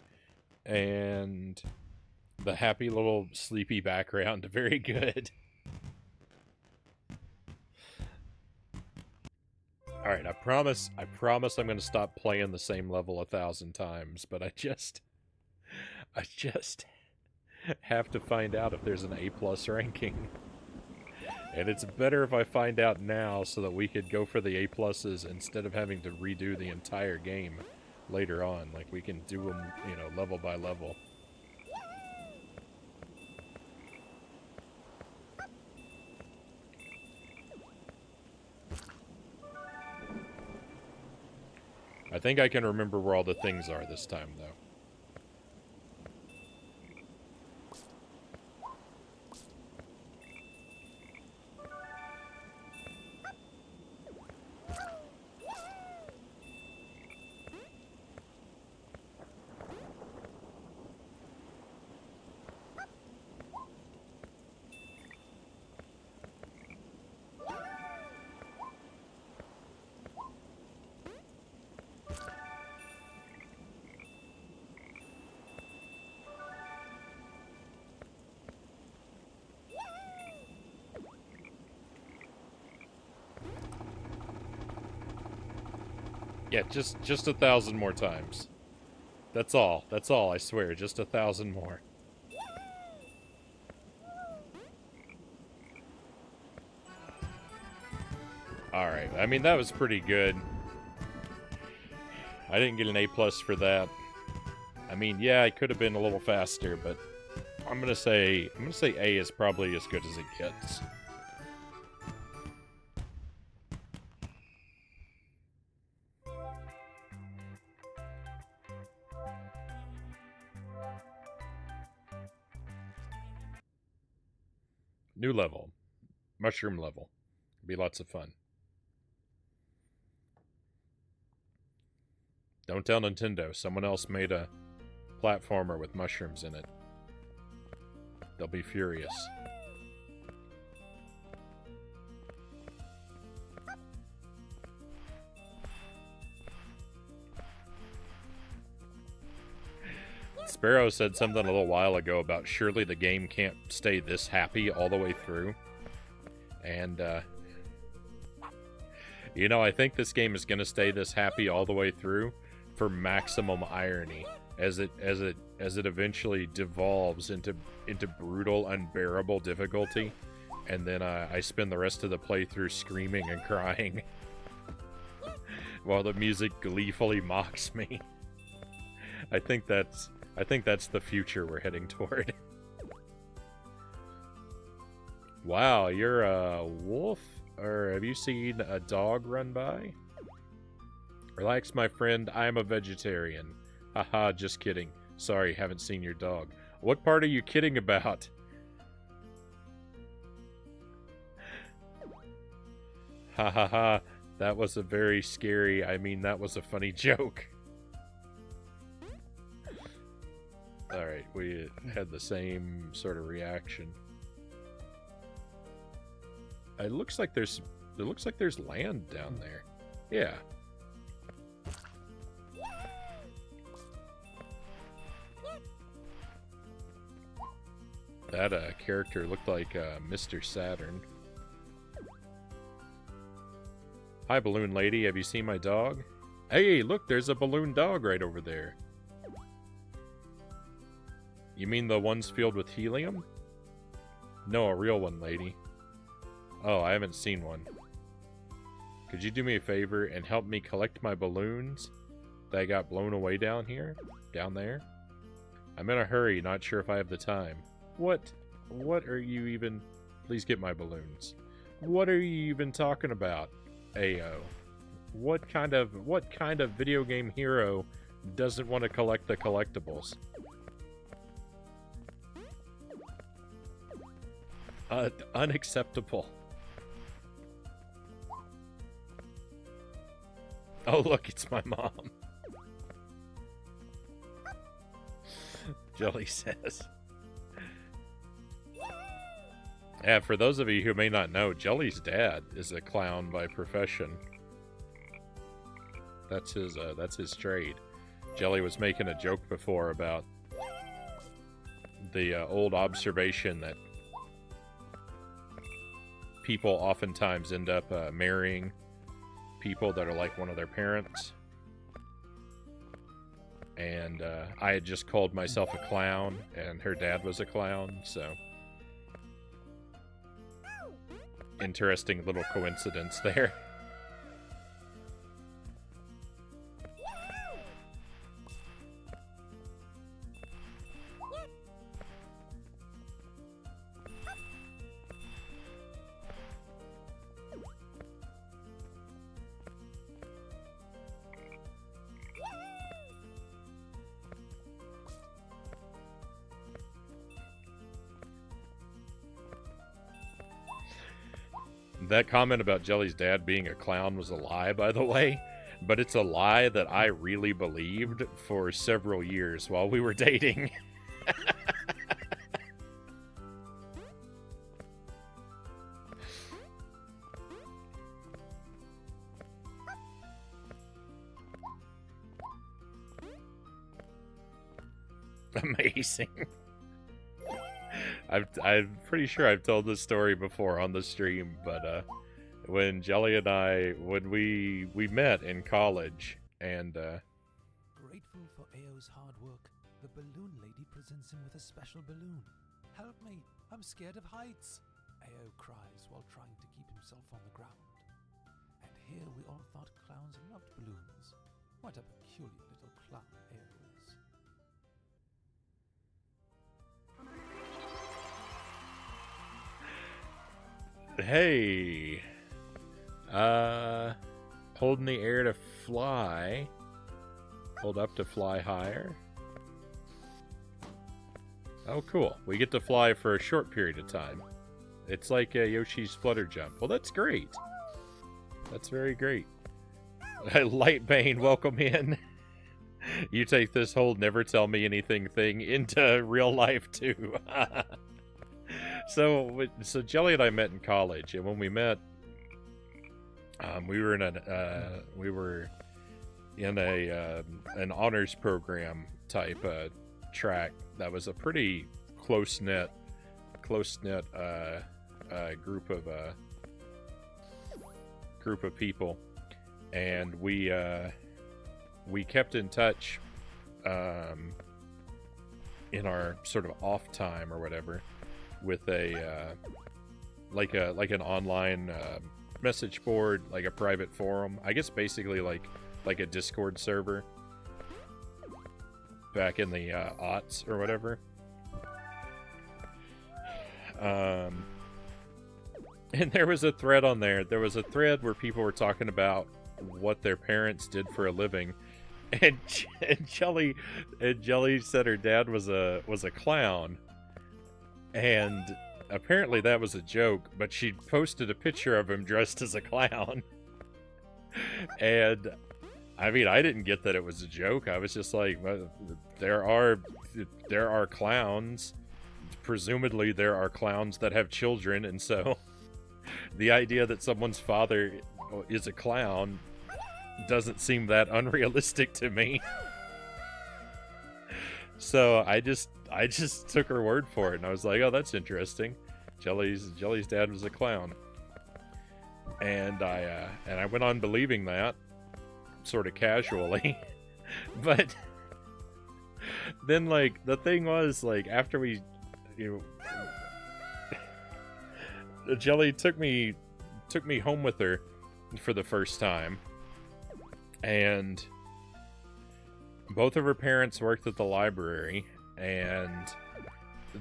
and the happy little sleepy background, very good. Alright, I promise I'm going to stop playing the same level 1,000 times, but I just have to find out if there's an A+ ranking. And it's better if I find out now so that we could go for the A+s instead of having to redo the entire game later on. Like, we can do them, you know, level by level. I think I can remember where all the things are this time, though. Yeah, just 1,000 more times. That's all. That's all, I swear. Just 1,000 more. Alright, I mean, that was pretty good. I didn't get an A+ for that. I mean, yeah, I could have been a little faster, but I'm gonna say A is probably as good as it gets. New level. Mushroom level. Be lots of fun. Don't tell Nintendo. Someone else made a platformer with mushrooms in it. They'll be furious. Sparrow said something a little while ago about surely the game can't stay this happy all the way through. And, you know, I think this game is going to stay this happy all the way through for maximum irony as it eventually devolves into brutal, unbearable difficulty. And then I spend the rest of the playthrough screaming and crying while the music gleefully mocks me. I think that's the future we're heading toward. Wow, you're a wolf? Or have you seen a dog run by? Relax, my friend, I'm a vegetarian. Haha, just kidding. Sorry, haven't seen your dog. What part are you kidding about? Ha ha ha, that was a very scary, that was a funny joke. Alright, we had the same sort of reaction. It looks like there's land down there. Yeah. That character looked like Mr. Saturn. Hi, balloon lady. Have you seen my dog? Hey, look, there's a balloon dog right over there. You mean the ones filled with helium? No, a real one, lady. Oh, I haven't seen one. Could you do me a favor and help me collect my balloons that got blown away down here? Down there? I'm in a hurry, not sure if I have the time. What? What are you even... Please get my balloons. What are you even talking about, Ayo? What kind of video game hero doesn't want to collect the collectibles? Unacceptable. Oh, look, it's my mom. Jelly says. Yeah, for those of you who may not know, Jelly's dad is a clown by profession. That's his trade. Jelly was making a joke before about the old observation that people oftentimes end up marrying people that are like one of their parents. And I had just called myself a clown, and her dad was a clown, so... Interesting little coincidence there. That comment about Jelly's dad being a clown was a lie, by the way, but it's a lie that I really believed for several years while we were dating. Amazing. I'm pretty sure I've told this story before on the stream, but when Jelly and I, when we met in college, and Grateful for Ayo's hard work, the balloon lady presents him with a special balloon. Help me, I'm scared of heights, Ayo cries while trying to keep himself on the ground. And here we all thought clowns loved balloons. What a peculiar little clown Ayo is. hey, holding the air to fly. Hold up to fly higher. Oh, cool. We get to fly for a short period of time. It's like Yoshi's Flutter Jump. Well, that's great. That's very great. Lightbane, welcome in. You take this whole never tell me anything thing into real life, too. So Jelly and I met in college, and when we met, we were in an honors program type track that was a pretty close-knit group of people, and we kept in touch in our sort of off time or whatever with a like an online message board, like a private forum, I guess, basically like a Discord server back in the aughts or whatever. And there was a thread on there. There was a thread where people were talking about what their parents did for a living, and Jelly said her dad was a clown, and apparently that was a joke. But she posted a picture of him dressed as a clown, and I mean, I didn't get that it was a joke. I was just like, well, there are clowns. Presumably, there are clowns that have children, and so the idea that someone's father is a clown doesn't seem that unrealistic to me. So I just took her word for it, and I was like, oh, that's interesting. Jelly's dad was a clown, and I went on believing that, sort of casually. But then, like, the thing was, like, after we, Jelly took me home with her for the first time, and both of her parents worked at the library, and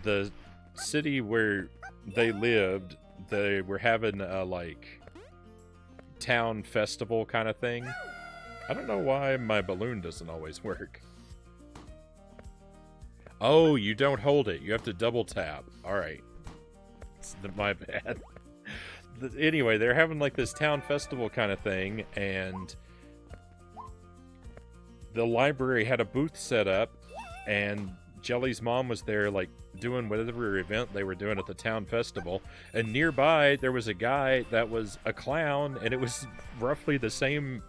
the city where they lived, they were having a like town festival kind of thing. I don't know why my balloon doesn't always work. Oh, you don't hold it. You have to double tap. Alright. My bad. Anyway, they're having like this town festival kind of thing, and the library had a booth set up, and Jelly's mom was there, like, doing whatever event they were doing at the town festival, and nearby there was a guy that was a clown, and it was roughly the same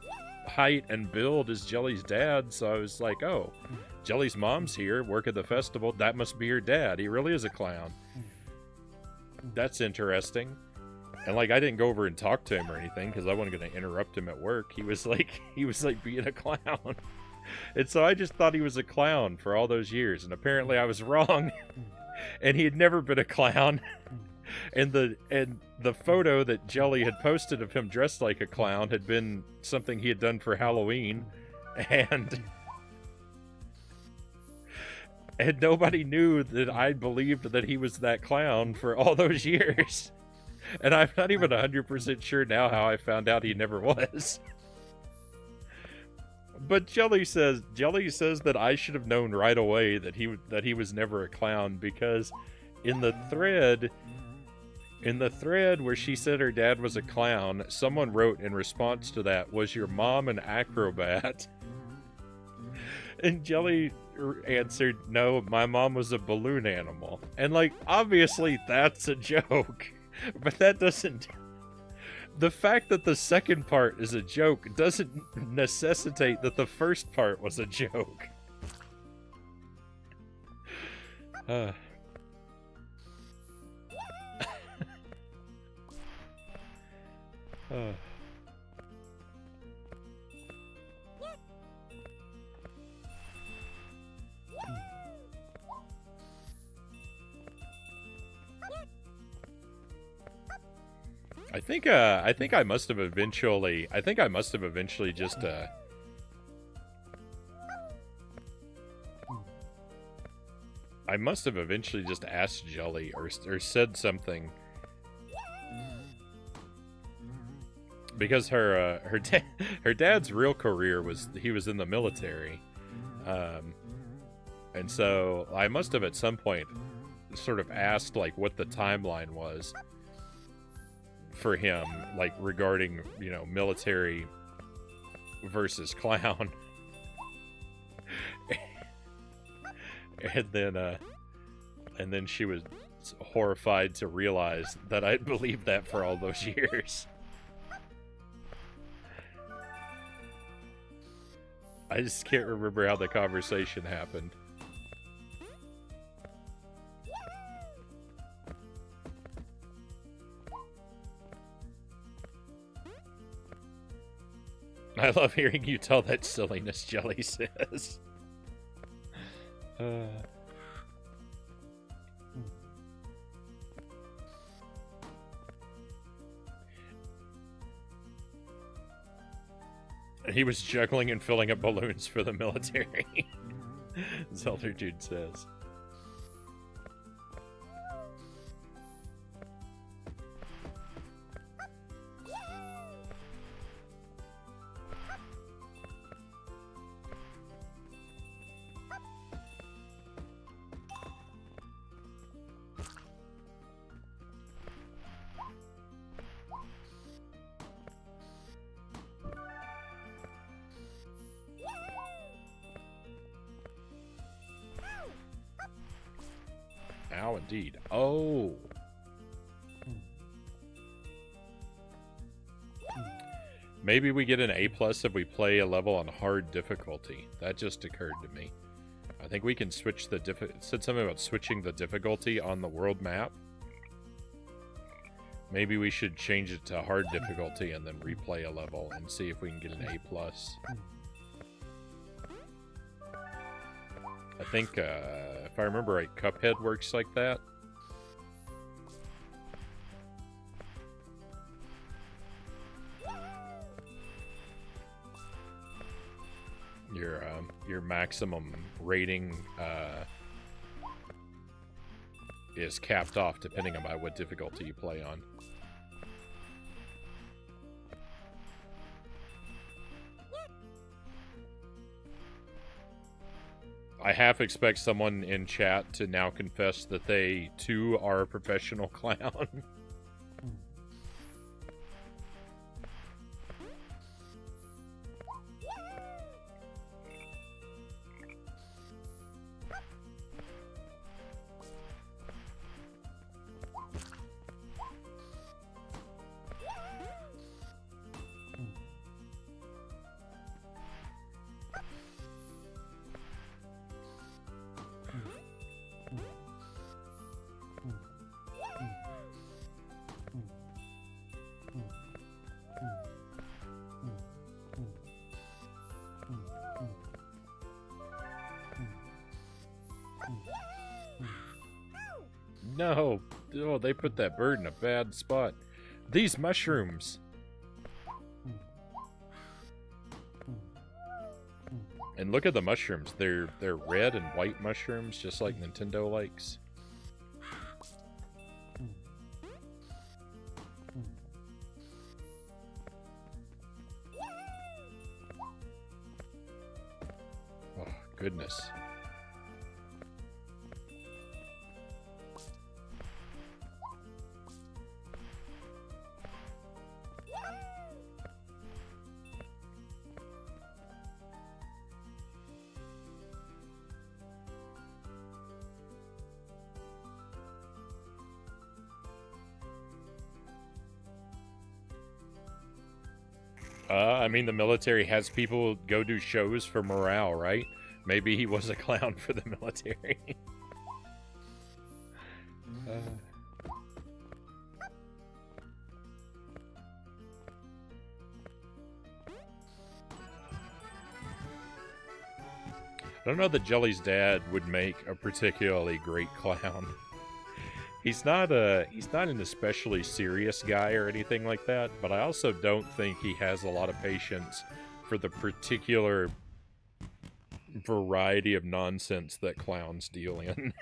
height and build as Jelly's dad. So I was like, oh, Jelly's mom's here, work at the festival, that must be her dad. He really is a clown. That's interesting. And like, I didn't go over and talk to him or anything because I wasn't going to interrupt him at work. He was like being a clown. And so I just thought he was a clown for all those years, and apparently I was wrong. And he had never been a clown. And the photo that Jelly had posted of him dressed like a clown had been something he had done for Halloween, and nobody knew that I believed that he was that clown for all those years. And I'm not even 100% sure now how I found out he never was. But Jelly says that I should have known right away that he was never a clown, because in the thread where she said her dad was a clown, someone wrote in response to that, "Was your mom an acrobat?" And Jelly answered, "No, my mom was a balloon animal." And like, obviously that's a joke, but that doesn't... The fact that the second part is a joke doesn't necessitate that the first part was a joke. I think I must have eventually just I must have eventually just asked Jelly or said something, because her dad's real career was he was in the military, and so I must have at some point sort of asked like what the timeline was for him, like regarding, you know, military versus clown. And then she was horrified to realize that I'd believed that for all those years. I just can't remember how the conversation happened. I love hearing you tell that silliness, Jelly says. He was juggling and filling up balloons for the military. Zelda Dude says. Ow, indeed. Oh. Maybe we get an A+ if we play a level on hard difficulty. That just occurred to me. I think we can switch the it said something about switching the difficulty on the world map. Maybe we should change it to hard difficulty and then replay a level and see if we can get an A+. I think, if I remember right, Cuphead works like that. Your maximum rating is capped off depending on by what difficulty you play on. I half expect someone in chat to now confess that they too are a professional clown. No. Oh, they put that bird in a bad spot. These mushrooms. And look at the mushrooms. They're red and white mushrooms, just like Nintendo likes. Oh, goodness. I mean, the military has people go do shows for morale, right? Maybe he was a clown for the military. don't know that Jelly's dad would make a particularly great clown. He's not an especially serious guy or anything like that, but I also don't think he has a lot of patience for the particular variety of nonsense that clowns deal in.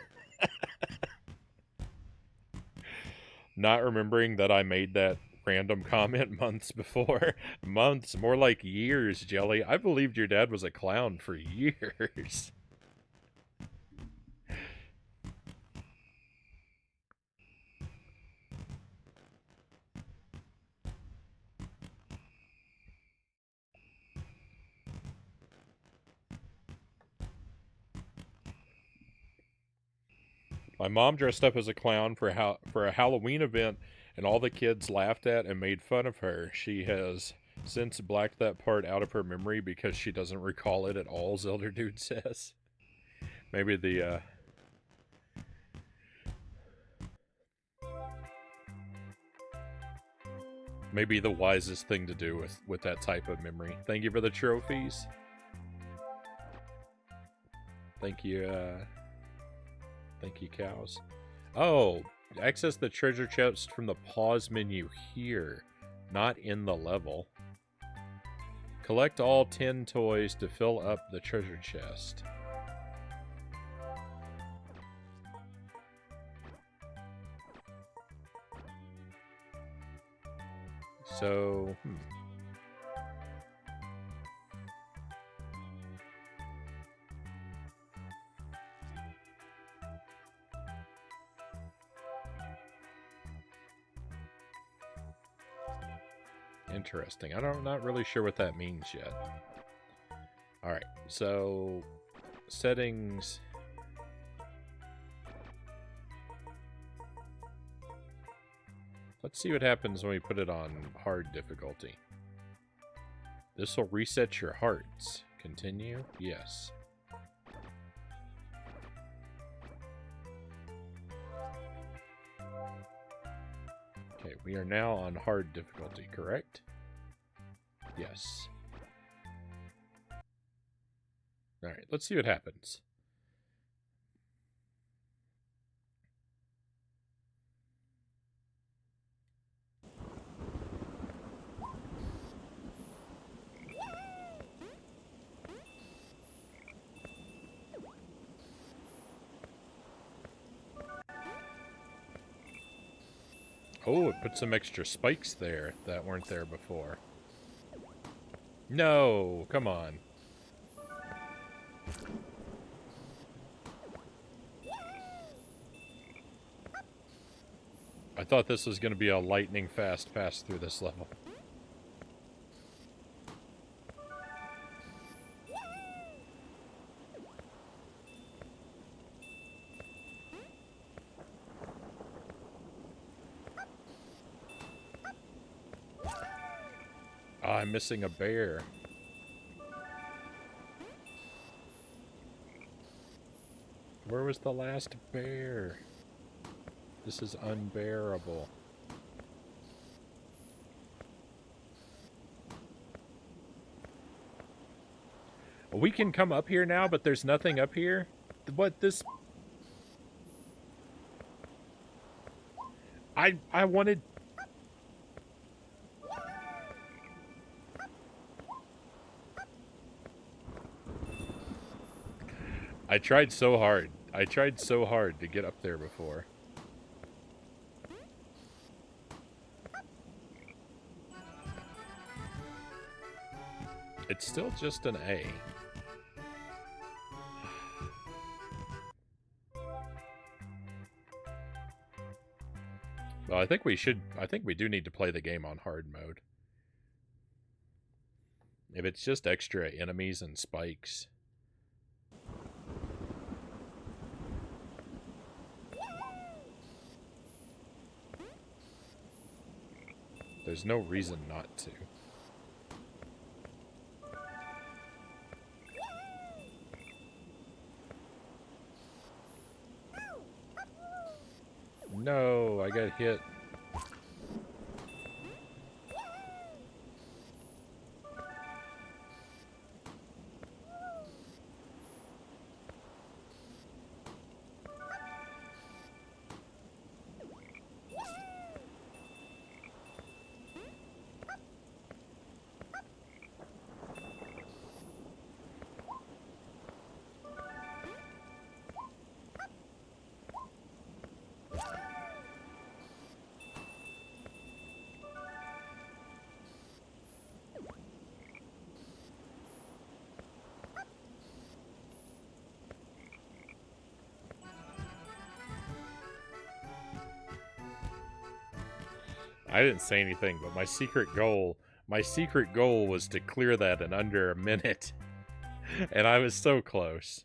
Not remembering that I made that random comment months before. Months, more like years, Jelly. I believed your dad was a clown for years. My mom dressed up as a clown for a Halloween event, and all the kids laughed at and made fun of her. She has since blacked that part out of her memory because she doesn't recall it at all, Zelda Dude says. Maybe the wisest thing to do with that type of memory. Thank you for the trophies. Thank you, cows. Oh, access the treasure chest from the pause menu here, not in the level. Collect all 10 toys to fill up the treasure chest. So, Interesting. I'm not really sure what that means yet. Alright, so settings. Let's see what happens when we put it on hard difficulty. This will reset your hearts. Continue? Yes. Okay, we are now on hard difficulty, correct? Yes. Alright, let's see what happens. Oh, it put some extra spikes there that weren't there before. No, come on. I thought this was going to be a lightning fast pass through this level. Oh, I'm missing a bear. Where was the last bear? This is unbearable. We can come up here now, but there's nothing up here? What, this... I wanted... I tried so hard. I tried so hard to get up there before. It's still just an A. Well, I think we do need to play the game on hard mode. If it's just extra enemies and spikes. There's no reason not to. No, I got hit. I didn't say anything, but my secret goal was to clear that in under a minute. And I was so close.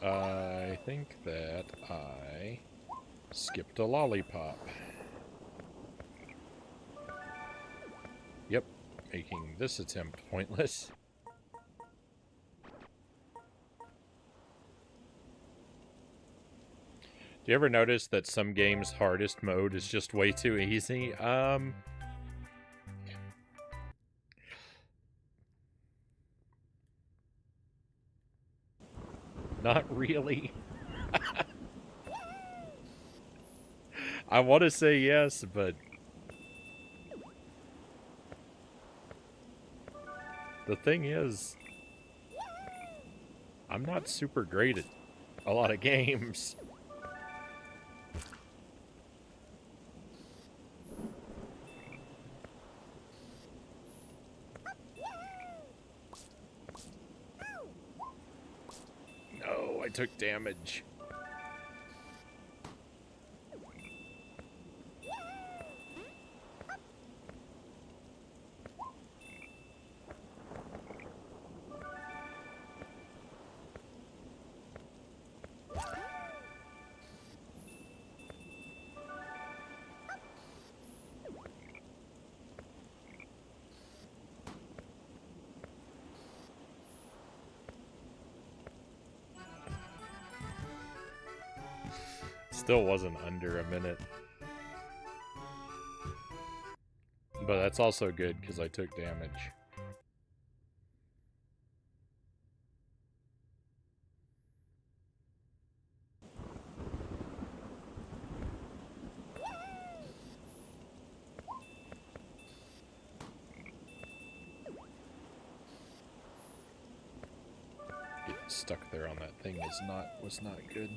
I think that I skipped a lollipop. Yep, making this attempt pointless. Do you ever notice that some games' hardest mode is just way too easy? Not really. I want to say yes, but the thing is, I'm not super great at a lot of games. No, I took damage. Still wasn't under a minute. But that's also good because I took damage. Getting stuck there on that thing was not good.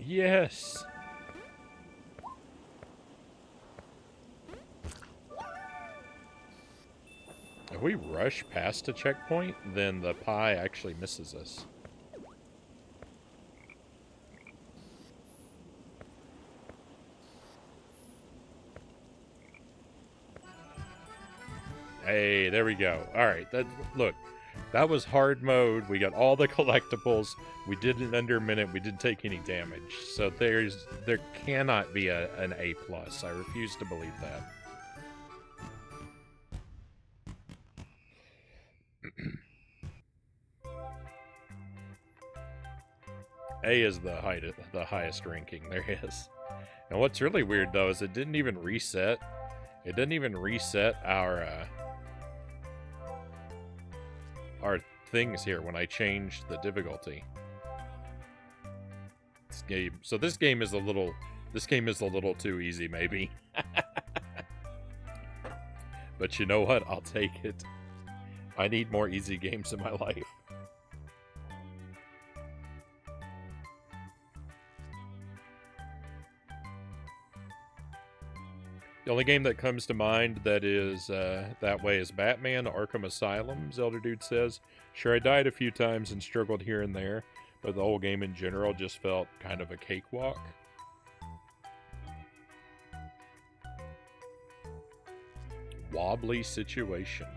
Yes! If we rush past a checkpoint, then the pie actually misses us. Hey, there we go. Alright, look. That was hard mode. We got all the collectibles. We did it under a minute. We didn't take any damage. So there cannot be an A+. I refuse to believe that. A is the highest ranking there is. And what's really weird though is it didn't even reset. It didn't even reset our things here when I changed the difficulty. This game is a little too easy, maybe. But you know what? I'll take it. I need more easy games in my life. The only game that comes to mind that is that way is Batman Arkham Asylum, Zelda Dude says. Sure, I died a few times and struggled here and there, but the whole game in general just felt kind of a cakewalk. Wobbly situation.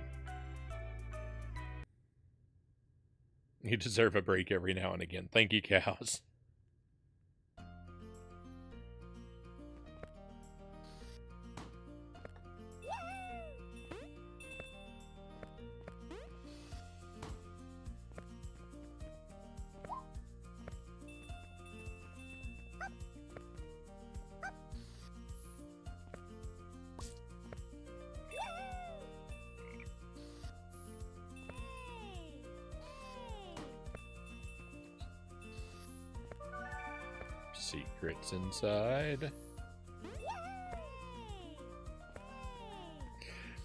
You deserve a break every now and again. Thank you, cows. secrets inside.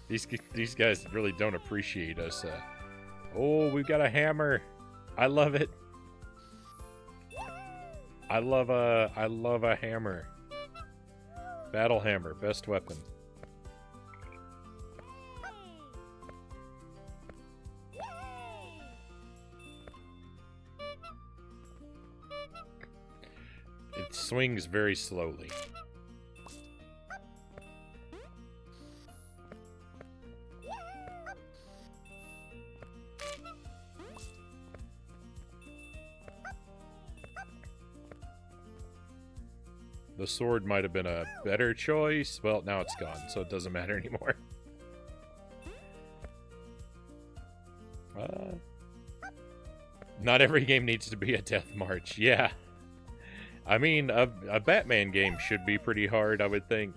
These guys really don't appreciate us. Oh, we've got a hammer. I love it. I love a hammer. Battle hammer, best weapon. It swings very slowly. The sword might have been a better choice. Well, now it's gone, so it doesn't matter anymore. Not every game needs to be a death march. Yeah. I mean, a Batman game should be pretty hard, I would think.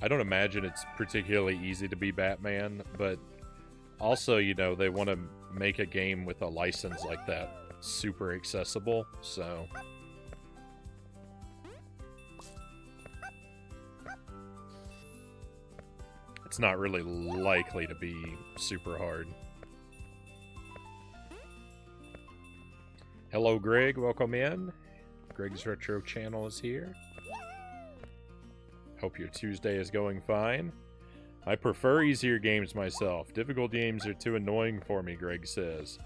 I don't imagine it's particularly easy to be Batman, but also, you know, they want to make a game with a license like that super accessible, so... It's not really likely to be super hard. Hello, Greg. Welcome in. Greg's Retro Channel is here. Hope your Tuesday is going fine. I prefer easier games myself. Difficult games are too annoying for me, Greg says.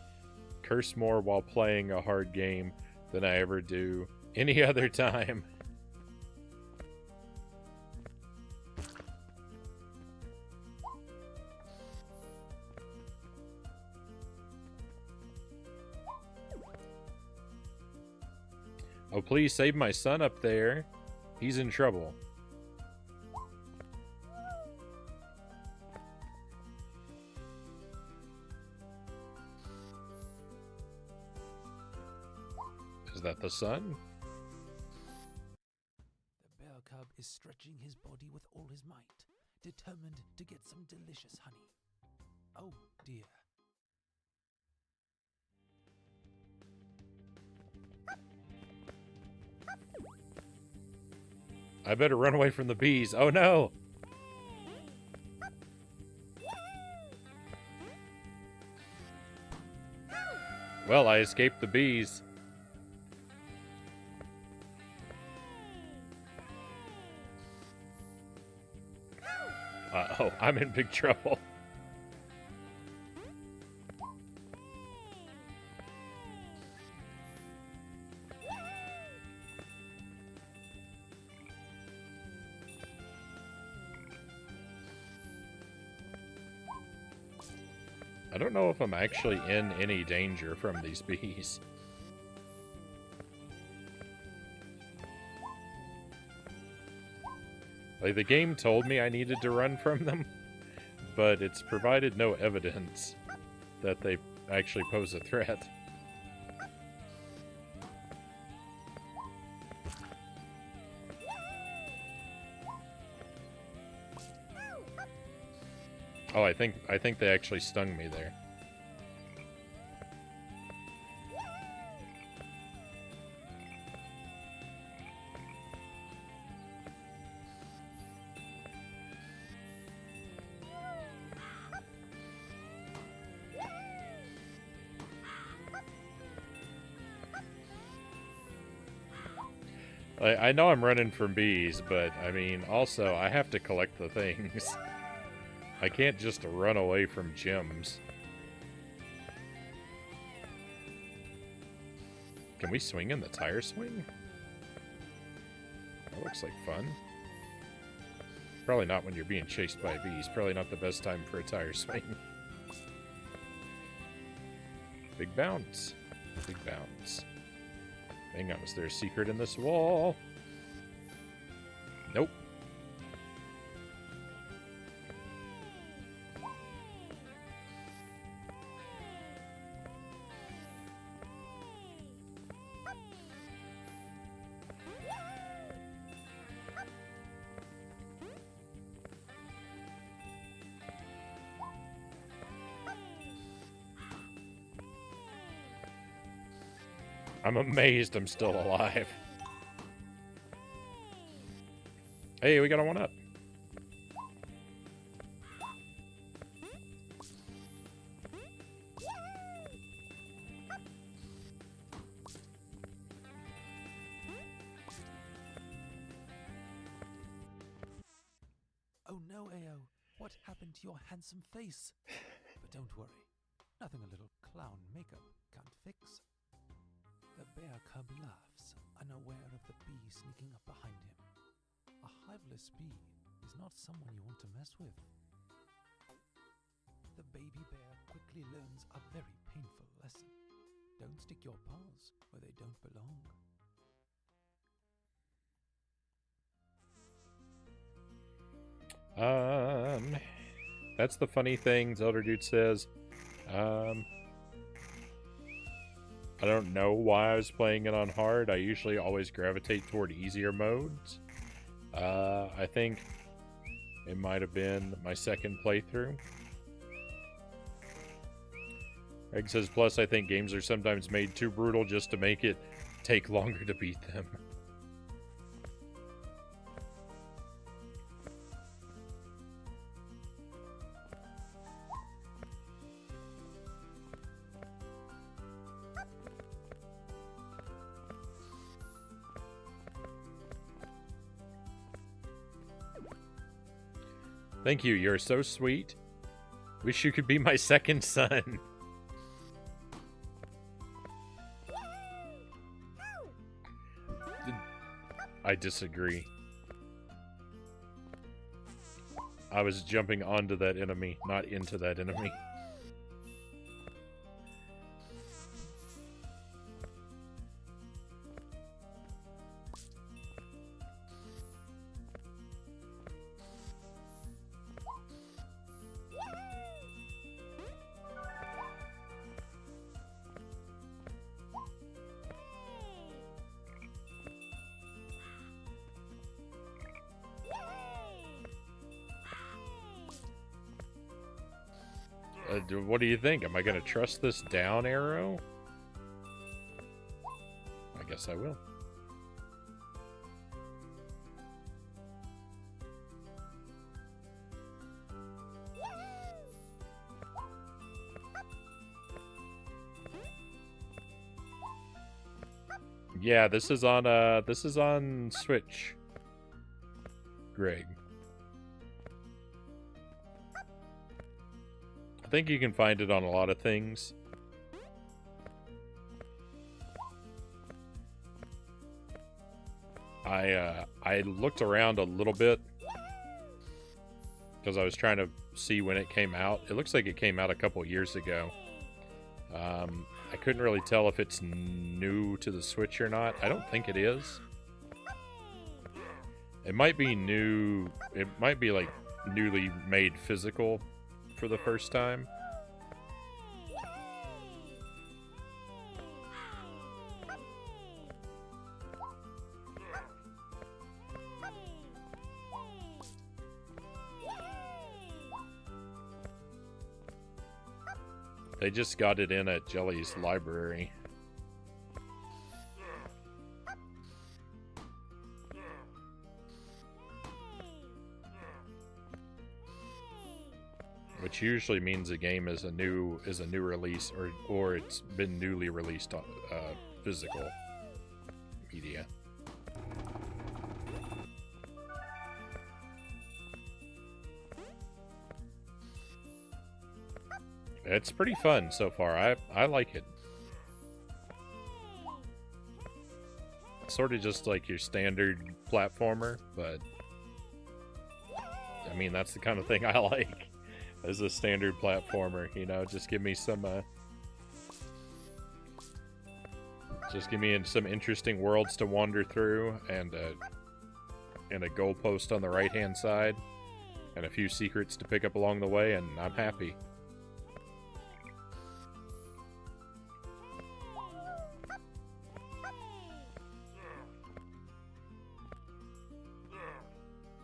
Curse more while playing a hard game than I ever do any other time. Oh, please save my son up there. He's in trouble. Is that the sun? The bear cub is stretching his body with all his might, determined to get some delicious honey. Oh dear. I better run away from the bees. Oh no! Well, I escaped the bees. Uh-oh, I'm in big trouble. I don't know if I'm actually in any danger from these bees. Like, the game told me I needed to run from them, but it's provided no evidence that they actually pose a threat. Oh, I think they actually stung me there. I know I'm running from bees, but I mean, also, I have to collect the things. I can't just run away from gems. Can we swing in the tire swing? That looks like fun. Probably not when you're being chased by bees. Probably not the best time for a tire swing. Big bounce. Big bounce. Hang on, is there a secret in this wall? Nope. I'm amazed I'm still alive. Hey, we got a 1-up. Oh no, Ayo. What happened to your handsome face? But don't worry. Nothing a little clown makeup can't fix. The bear cub laughs, unaware of the bee sneaking up behind him. A hiveless bee is not someone you want to mess with. The baby bear quickly learns a very painful lesson. Don't stick your paws where they don't belong. That's the funny thing, Zelda Dude says. I don't know why I was playing it on hard. I usually always gravitate toward easier modes. I think it might have been my second playthrough. Greg says, plus I think games are sometimes made too brutal just to make it take longer to beat them. Thank you, you're so sweet. Wish you could be my second son. I disagree. I was jumping onto that enemy, not into that enemy. What do you think? Am I going to trust this down arrow? I guess I will. Yeah, this is on Switch. Greg. I think you can find it on a lot of things. I looked around a little bit because I was trying to see when it came out. It looks like it came out a couple years ago. I couldn't really tell if it's new to the Switch or not. I don't think it is. It might be new. It might be like newly made physical for the first time. They just got it in at Jelly's library. Which usually means a game is a new release, or it's been newly released on physical media. It's pretty fun so far. I like it. It's sort of just like your standard platformer, but I mean that's the kind of thing I like. As a standard platformer, you know, just give me some some interesting worlds to wander through, and a goalpost on the right hand side, and a few secrets to pick up along the way, and I'm happy.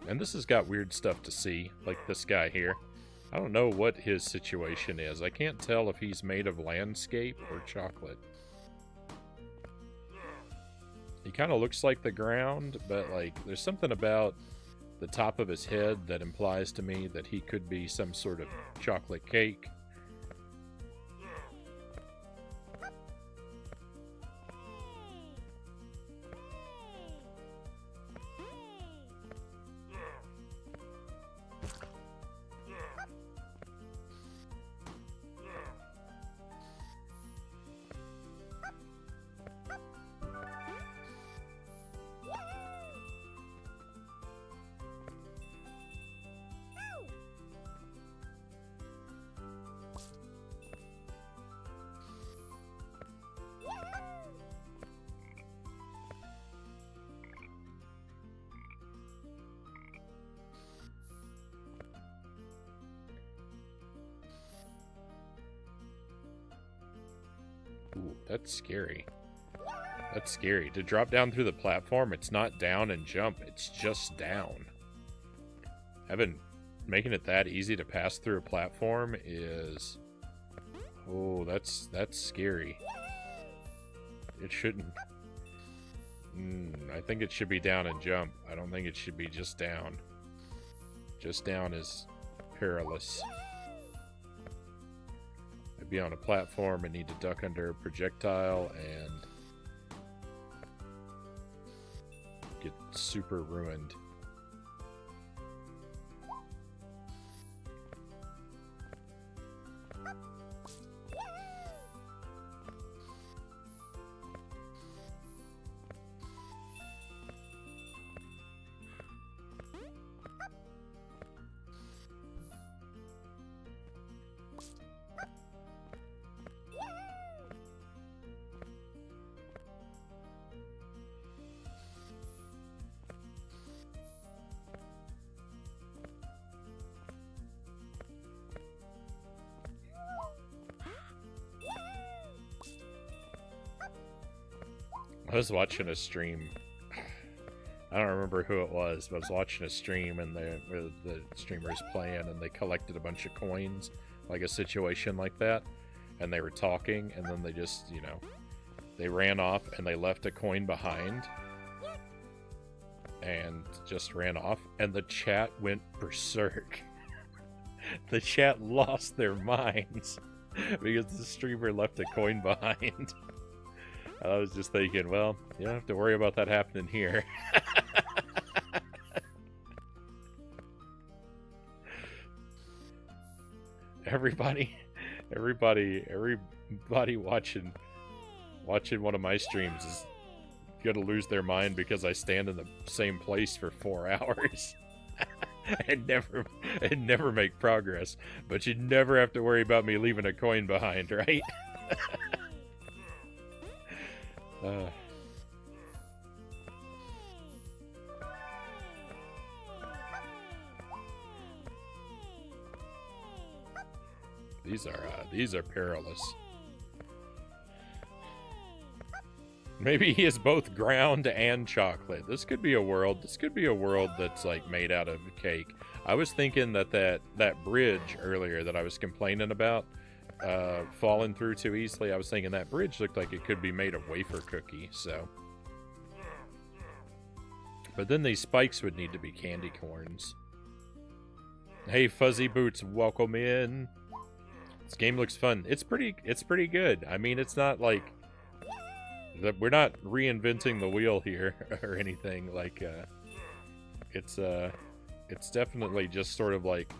And this has got weird stuff to see, like this guy here. I don't know what his situation is. I can't tell if he's made of landscape or chocolate. He kind of looks like the ground, but like there's something about the top of his head that implies to me that he could be some sort of chocolate cake. Ooh, that's scary. That's scary. To drop down through the platform, it's not down and jump, it's just down. Making it that easy to pass through a platform is... Oh, that's scary. It shouldn't... I think it should be down and jump. I don't think it should be just down. Just down is perilous. I'd be on a platform and need to duck under a projectile and get super ruined. I was watching a stream. I don't remember who it was, but I was watching a stream and the streamer's playing and they collected a bunch of coins, like a situation like that, and they were talking and then they just, you know, they ran off and they left a coin behind and just ran off, and the chat went berserk. The chat lost their minds because the streamer left a coin behind. I was just thinking, well, you don't have to worry about that happening here. Everybody watching one of my streams is gonna lose their mind because I stand in the same place for 4 hours and never make progress. But you never have to worry about me leaving a coin behind, right? These are perilous. Maybe he is both ground and chocolate. This could be a world that's like made out of cake. I was thinking that bridge earlier that I was complaining about falling through too easily. I was thinking that bridge looked like it could be made of wafer cookie, so. But then these spikes would need to be candy corns. Hey, Fuzzy Boots, welcome in. This game looks fun. It's pretty good. I mean, it's not like we're not reinventing the wheel here or anything. Like, it's definitely just sort of like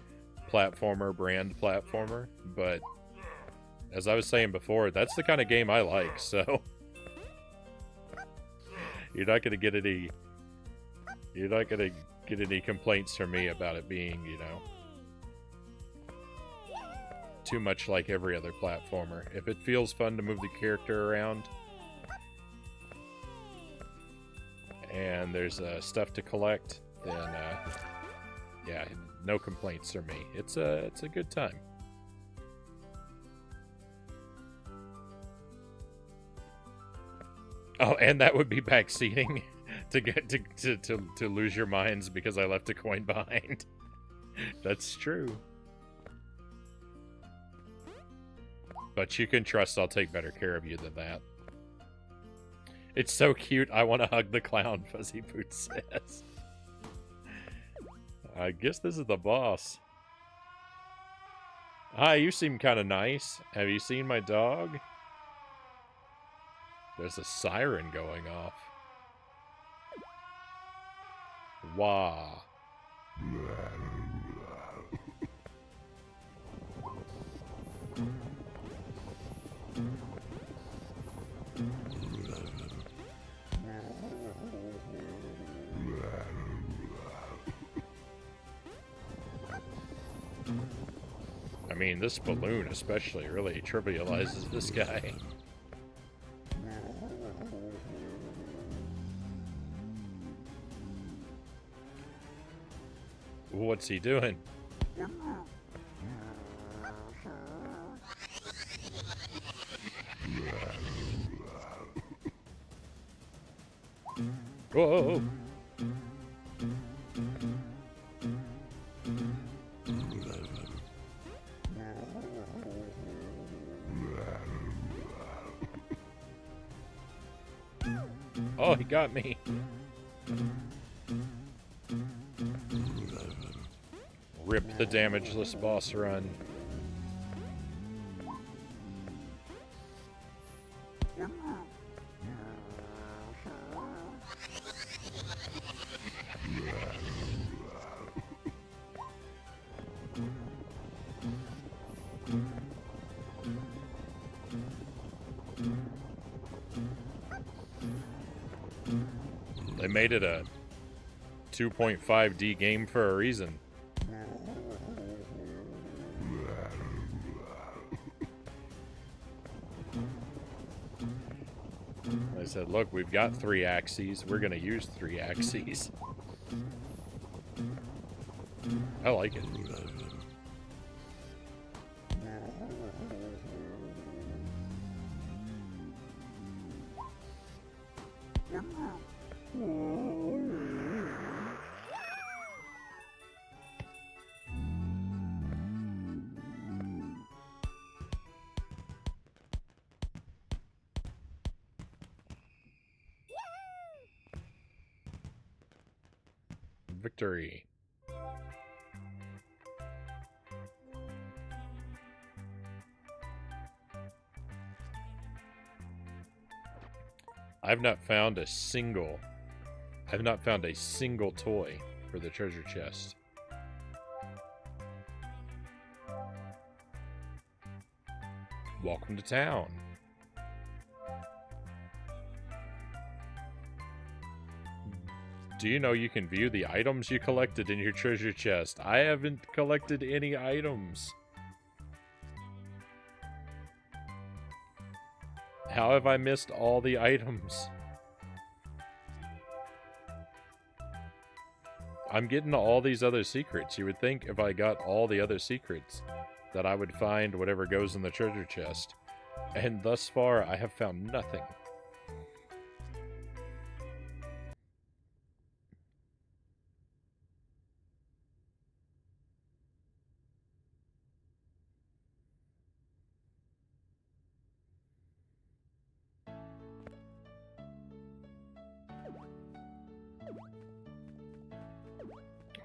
brand platformer. But as I was saying before, that's the kind of game I like. So you're not gonna get any complaints from me about it being, you know, too much like every other platformer. If it feels fun to move the character around and there's stuff to collect, then yeah, no complaints from me. It's a good time. Oh, and that would be backseating to get to lose your minds because I left a coin behind. That's true. But you can trust I'll take better care of you than that. It's so cute. I want to hug the clown, Fuzzy Boots says. I guess this is the boss. Hi, you seem kind of nice. Have you seen my dog? There's a siren going off. Wah. I mean, this balloon especially really trivializes this guy. What's he doing? Whoa! Oh, he got me. Rip the damageless boss run. They made it a 2.5D game for a reason. They said, look, we've got 3 axes. We're going to use 3 axes. I like it. Victory. I've not found a single toy for the treasure chest. Welcome to town. Do you know you can view the items you collected in your treasure chest? I haven't collected any items. How have I missed all the items? I'm getting all these other secrets. You would think if I got all the other secrets that I would find whatever goes in the treasure chest. And thus far, I have found nothing.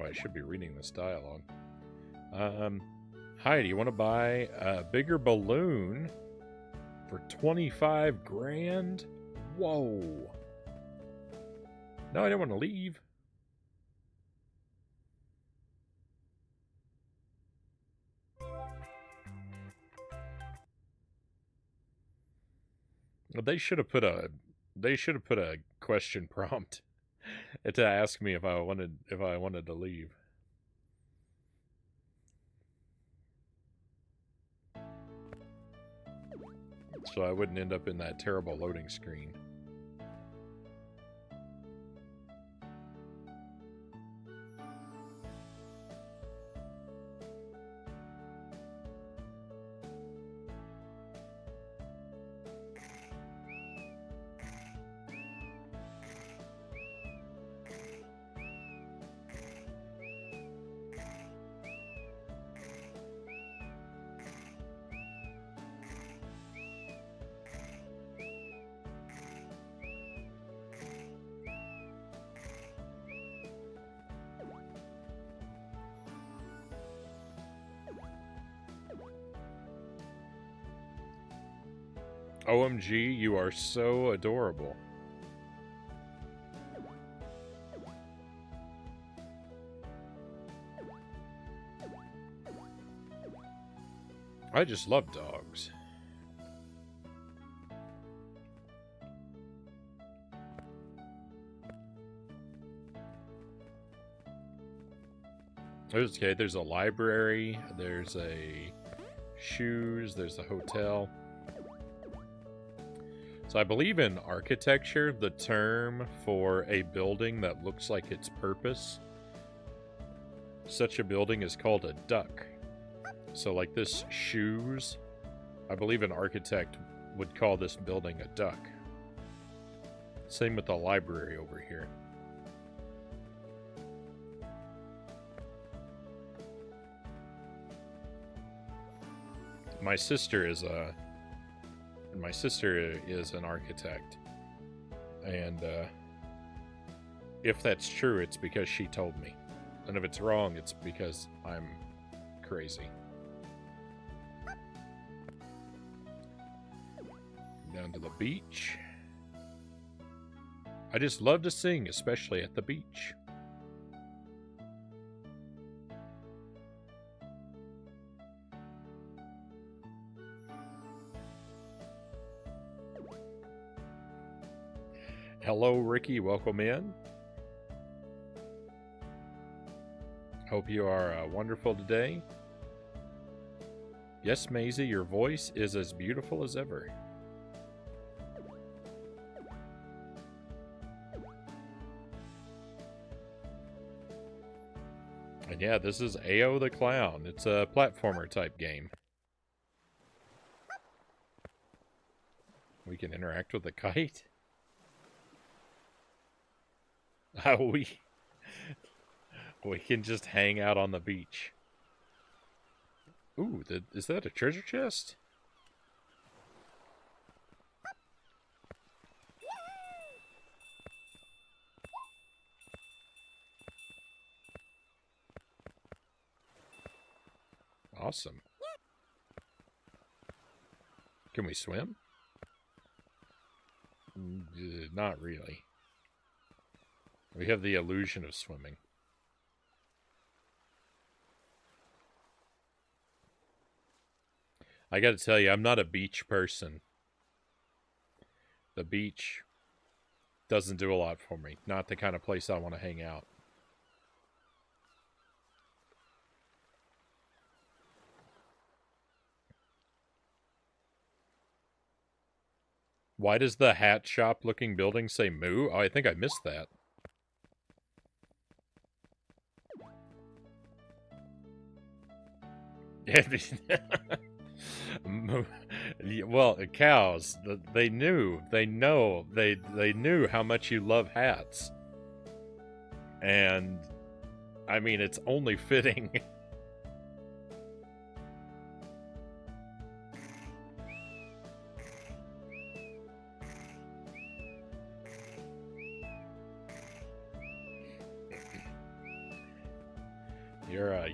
Oh, I should be reading this dialogue. Hi, do you want to buy a bigger balloon for 25 grand? Whoa. No, I don't want to leave. They should have put a question prompt to ask me if I wanted to leave. So I wouldn't end up in that terrible loading screen. OMG, you are so adorable. I just love dogs. Okay, there's a library, there's a shoes, there's a hotel. So I believe in architecture, the term for a building that looks like its purpose, such a building is called a duck. So like this shoes, I believe an architect would call this building a duck. Same with the library over here. My sister is an architect, and if that's true, it's because she told me, and if it's wrong, it's because I'm crazy. Down to the beach. I just love to sing, especially at the beach. Hello, Ricky. Welcome in. Hope you are wonderful today. Yes, Maisie, your voice is as beautiful as ever. And yeah, this is Ayo the Clown. It's a platformer type game. We can interact with the kite. We can just hang out on the beach. Ooh, is that a treasure chest? Awesome. Can we swim? Not really. We have the illusion of swimming. I gotta tell you, I'm not a beach person. The beach doesn't do a lot for me. Not the kind of place I want to hang out. Why does the hat shop looking building say moo? Oh, I think I missed that. Well, cows, they knew how much you love hats. And, I mean, it's only fitting.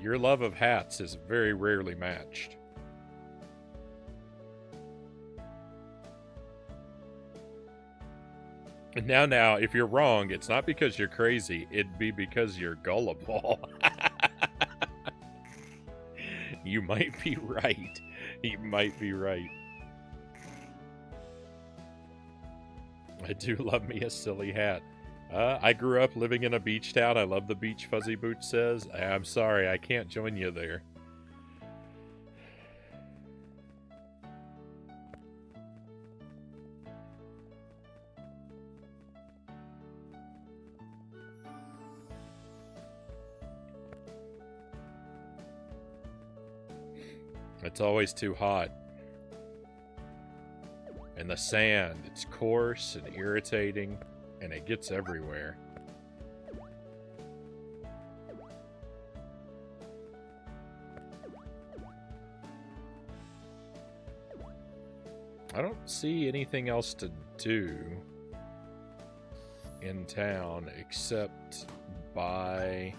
Your love of hats is very rarely matched. And now, if you're wrong, it's not because you're crazy. It'd be because you're gullible. You might be right. You might be right. I do love me a silly hat. I grew up living in a beach town. I love the beach, Fuzzy Boots says. I'm sorry, I can't join you there. It's always too hot. And the sand, it's coarse and irritating, and it gets everywhere. I don't see anything else to do in town except buy...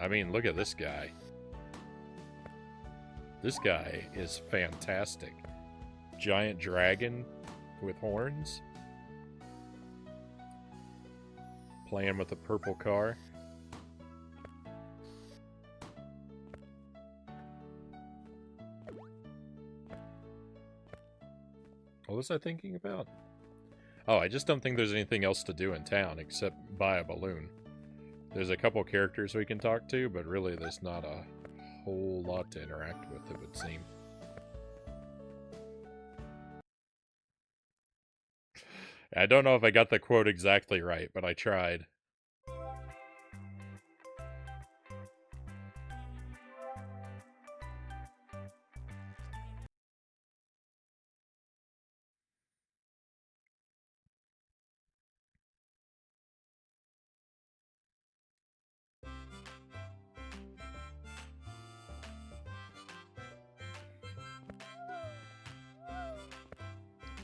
I mean, look at this guy. This guy is fantastic. Giant dragon with horns. Playing with a purple car. What was I thinking about? Oh, I just don't think there's anything else to do in town except buy a balloon. There's a couple characters we can talk to, but really there's not a whole lot to interact with, it would seem. I don't know if I got the quote exactly right, but I tried.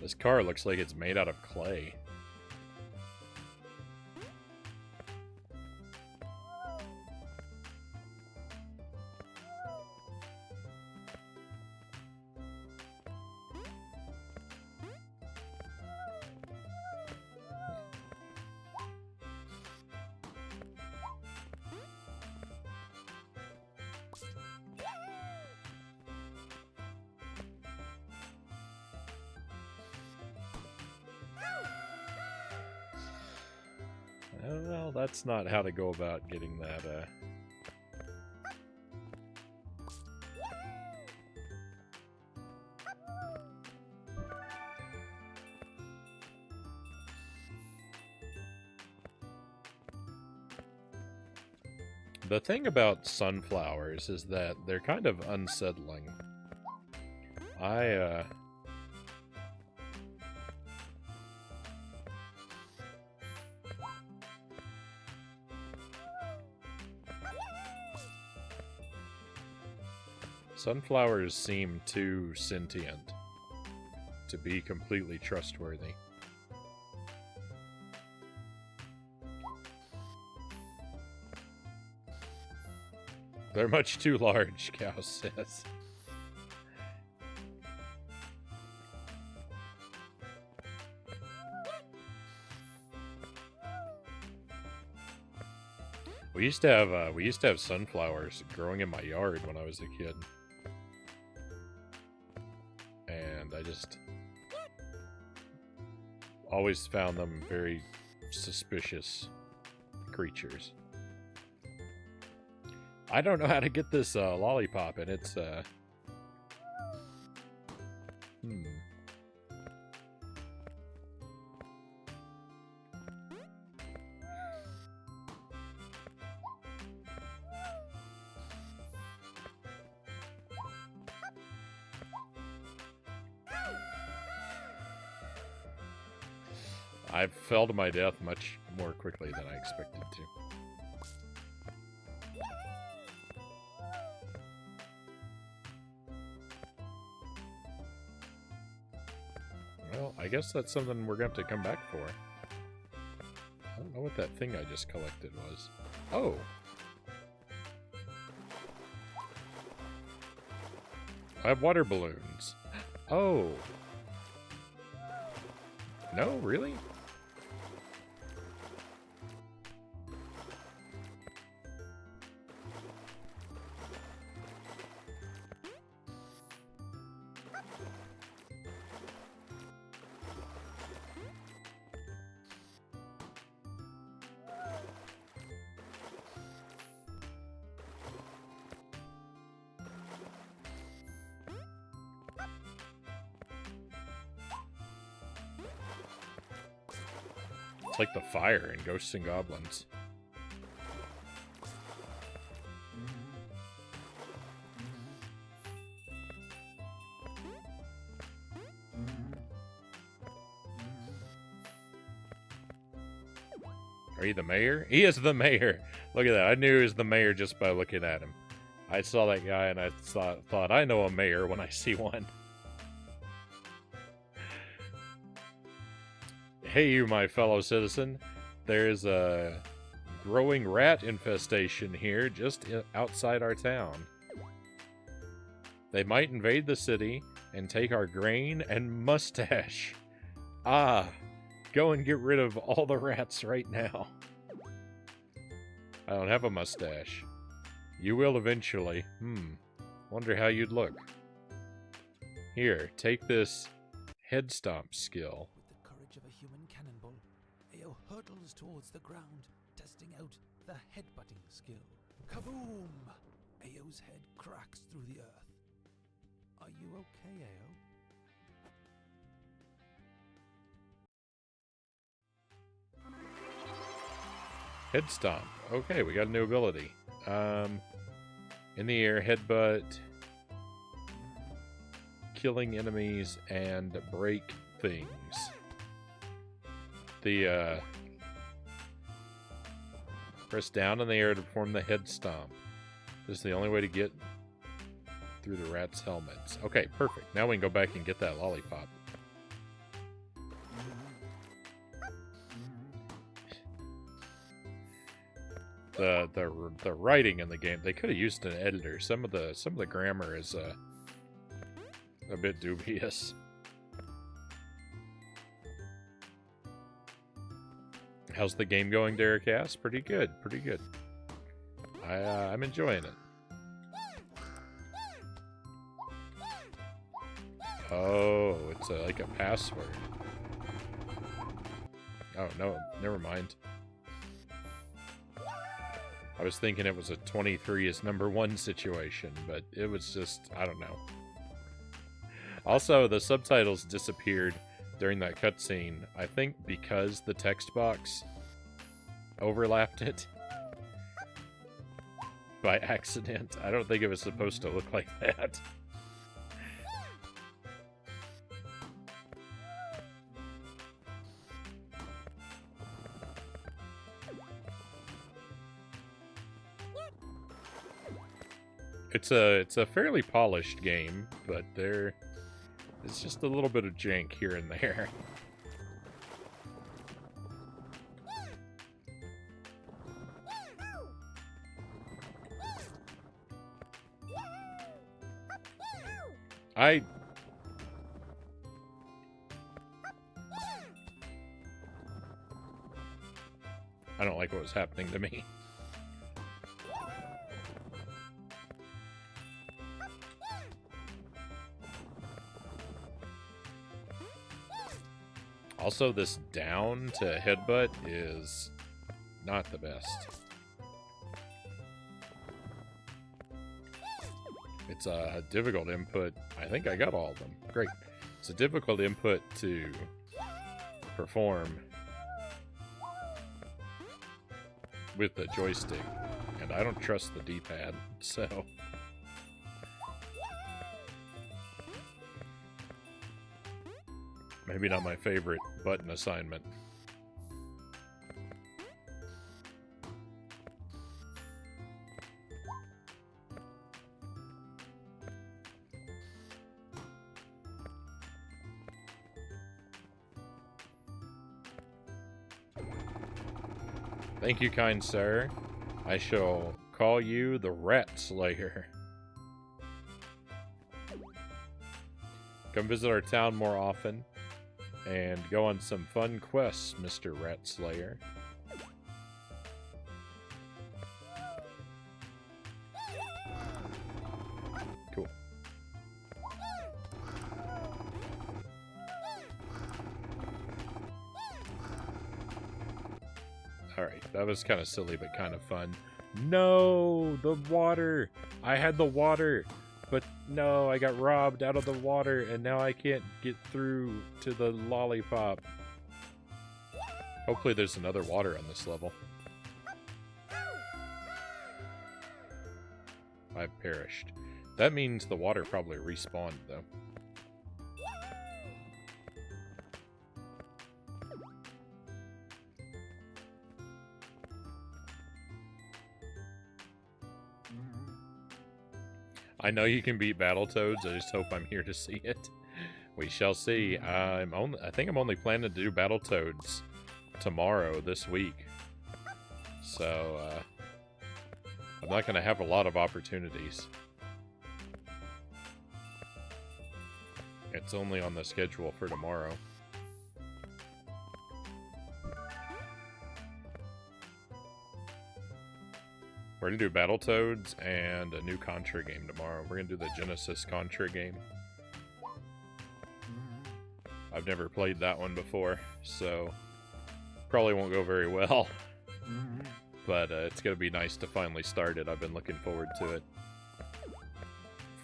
This car looks like it's made out of clay. Well, that's not how to go about getting that, The thing about sunflowers is that they're kind of unsettling. Sunflowers seem too sentient to be completely trustworthy. They're much too large, Cow says. We used to have sunflowers growing in my yard when I was a kid. And I just always found them very suspicious creatures. I don't know how to get this lollipop, and it's I fell to my death much more quickly than I expected to. Well, I guess that's something we're going to have to come back for. I don't know what that thing I just collected was. Oh! I have water balloons. Oh! No, really? It's like the fire in Ghosts and Goblins. Are you the mayor? He is the mayor. Look at that. I knew he was the mayor just by looking at him. I saw that guy and I thought I know a mayor when I see one. Hey, you, my fellow citizen. There's a growing rat infestation here just outside our town. They might invade the city and take our grain and mustache. Ah, go and get rid of all the rats right now. I don't have a mustache. You will eventually. Wonder how you'd look. Here, take this head stomp skill. With the courage of a human cannonball, Ayo hurtles towards the ground, testing out the headbutting skill. Kaboom! Ayo's head cracks through the earth. Are you okay, Ayo? Head stomp. Okay, we got a new ability. In the air, headbutt, killing enemies, and break things. Press down in the air to perform the head stomp. This is the only way to get through the rats' helmets. Okay, perfect. Now we can go back and get that lollipop. The writing in the game, they could have used an editor. Some of the grammar is a bit dubious. How's the game going, Derek asks? Pretty good, pretty good. I'm enjoying it. Oh, it's like a password. Oh no, never mind. I was thinking it was a 23 is number 1 situation, but it was just, I don't know. Also, the subtitles disappeared during that cutscene, I think because the text box overlapped it by accident. I don't think it was supposed to look like that. It's a fairly polished game, but it's just a little bit of jank here and there. I don't like what was happening to me. Also, this down to headbutt is not the best. It's a difficult input. I think I got all of them. Great. It's a difficult input to perform with the joystick, and I don't trust the D-pad, so... Maybe not my favorite button assignment. Thank you, kind sir. I shall call you the Rat Slayer. Come visit our town more often. And go on some fun quests, Mr. Rat Slayer. Cool. Alright, that was kind of silly, but kind of fun. No! The water! I had the water! But no, I got robbed out of the water, and now I can't get through to the lollipop. Hopefully there's another water on this level. I've perished. That means the water probably respawned, though. I know you can beat Battletoads, I just hope I'm here to see it. We shall see. I think I'm only planning to do Battletoads tomorrow, this week. So, I'm not going to have a lot of opportunities. It's only on the schedule for tomorrow. We're gonna do Battletoads and a new Contra game tomorrow. We're gonna do the Genesis Contra game. I've never played that one before, so probably won't go very well. But it's gonna be nice to finally start it. I've been looking forward to it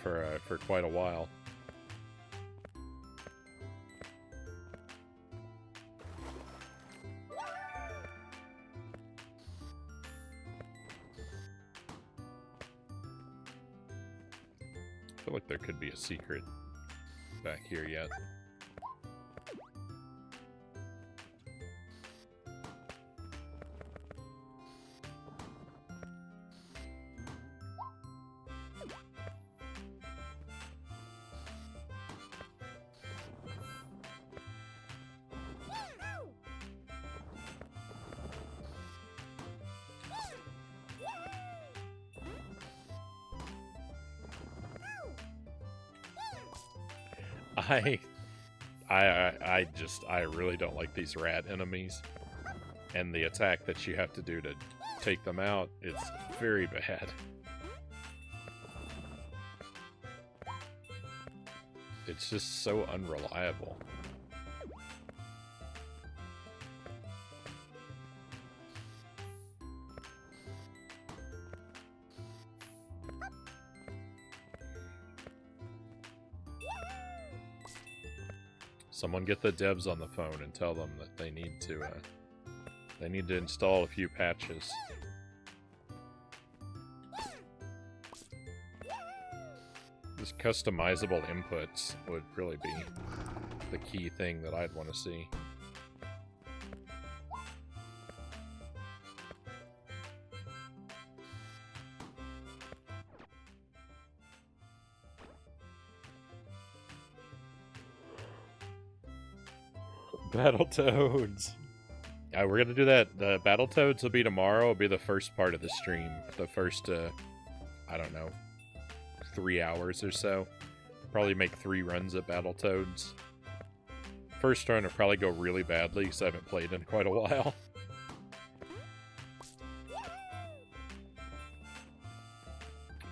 for quite a while. I feel like there could be a secret back here yet. I really don't like these rat enemies, and the attack that you have to do to take them out is very bad. It's just so unreliable. Someone get the devs on the phone and tell them that they need to install a few patches. This customizable inputs would really be the key thing that I'd want to see. Battletoads. Yeah, we're gonna do that. The Battletoads will be tomorrow. It'll be the first part of the stream. The first, I don't know, 3 hours or so. Probably make 3 runs at Battletoads. First run will probably go really badly because I haven't played in quite a while.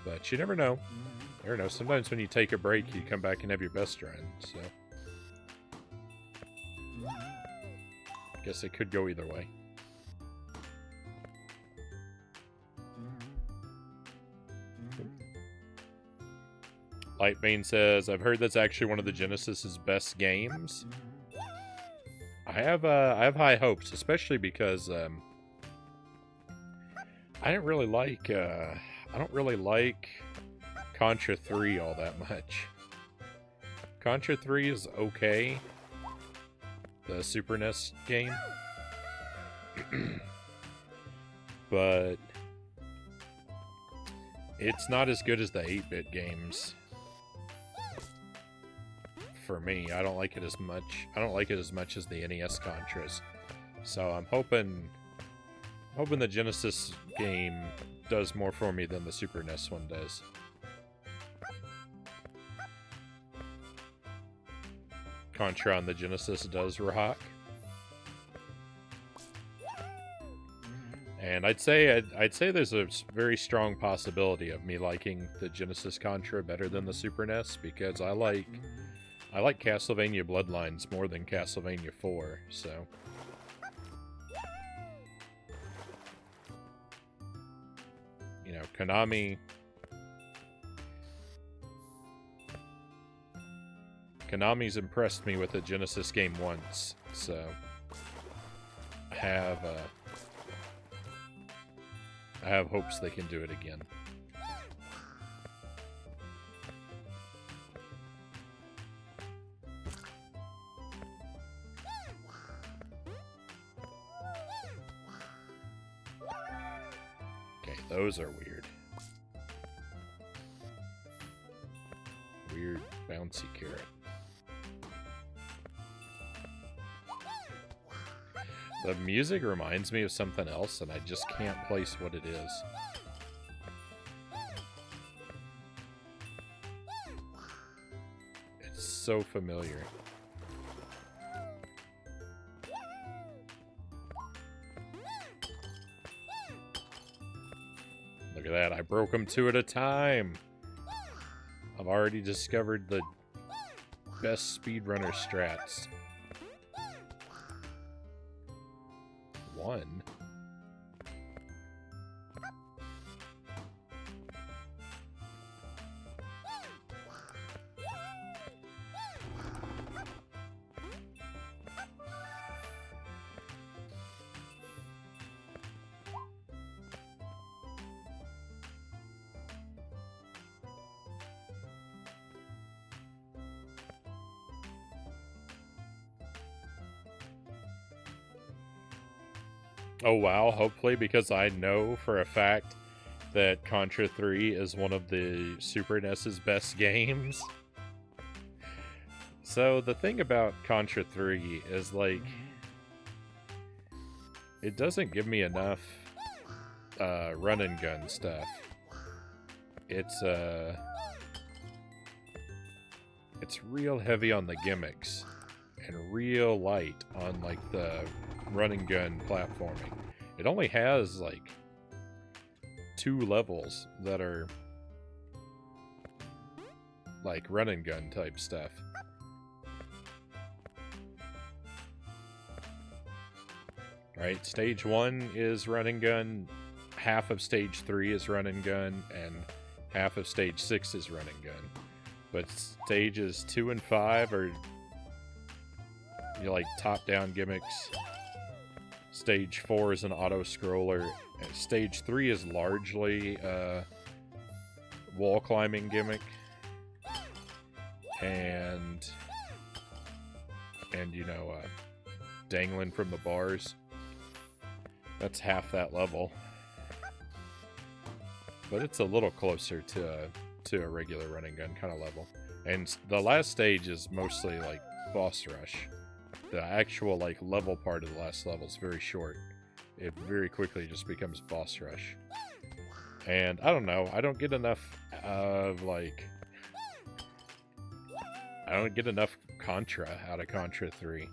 But you never know. I don't know. Sometimes when you take a break, you come back and have your best run. So. Guess it could go either way. Lightbane says, I've heard that's actually one of the Genesis's best games. I have high hopes, especially because I don't really like Contra 3 all that much. Contra 3 is okay. The Super NES game. But it's not as good as the 8-bit games. For me, I don't like it as much. I don't like it as much as the NES Contras. So I'm hoping the Genesis game does more for me than the Super NES one does. Contra on the Genesis does rock. And I'd say there's a very strong possibility of me liking the Genesis Contra better than the Super NES because I like Castlevania Bloodlines more than Castlevania 4, so you know, Konami's impressed me with the Genesis game once, so I have hopes they can do it again. Okay, those are weird. Weird bouncy carrot. The music reminds me of something else, and I just can't place what it is. It's so familiar. Look at that, I broke them 2 at a time. I've already discovered the best speedrunner strats. 1. Oh wow, hopefully, because I know for a fact that Contra 3 is one of the Super NES's best games. So the thing about Contra 3 is, like, it doesn't give me enough run and gun stuff. It's real heavy on the gimmicks and real light on, like, the run and gun platforming. It only has like 2 levels that are like run and gun type stuff. Right, stage 1 is run and gun, half of stage 3 is run and gun, and half of stage 6 is run and gun. But stages 2 and 5 are like top-down gimmicks. Stage 4 is an auto-scroller, and stage 3 is largely wall climbing gimmick, and you know, dangling from the bars. That's half that level, but it's a little closer to a regular run and gun kind of level. And the last stage is mostly like boss rush. The actual like level part of the last level is very short. It very quickly just becomes boss rush. And I don't know, I don't get enough of like, I don't get enough Contra out of Contra 3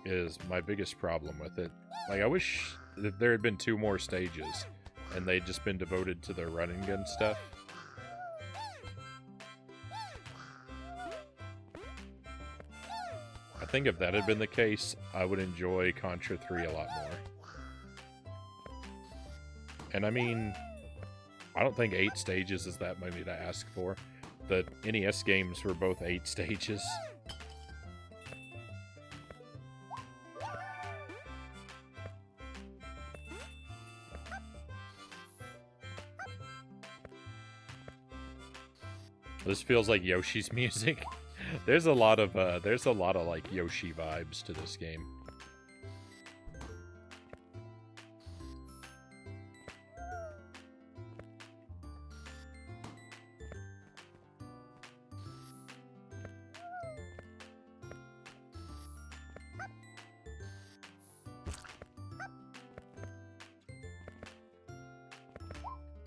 is my biggest problem with it. Like, I wish that there had been 2 more stages and they'd just been devoted to the run and gun stuff. I think if that had been the case, I would enjoy Contra 3 a lot more. And I mean, I don't think 8 stages is that many to ask for. The NES games were both 8 stages. This feels like Yoshi's music. There's a lot of like Yoshi vibes to this game.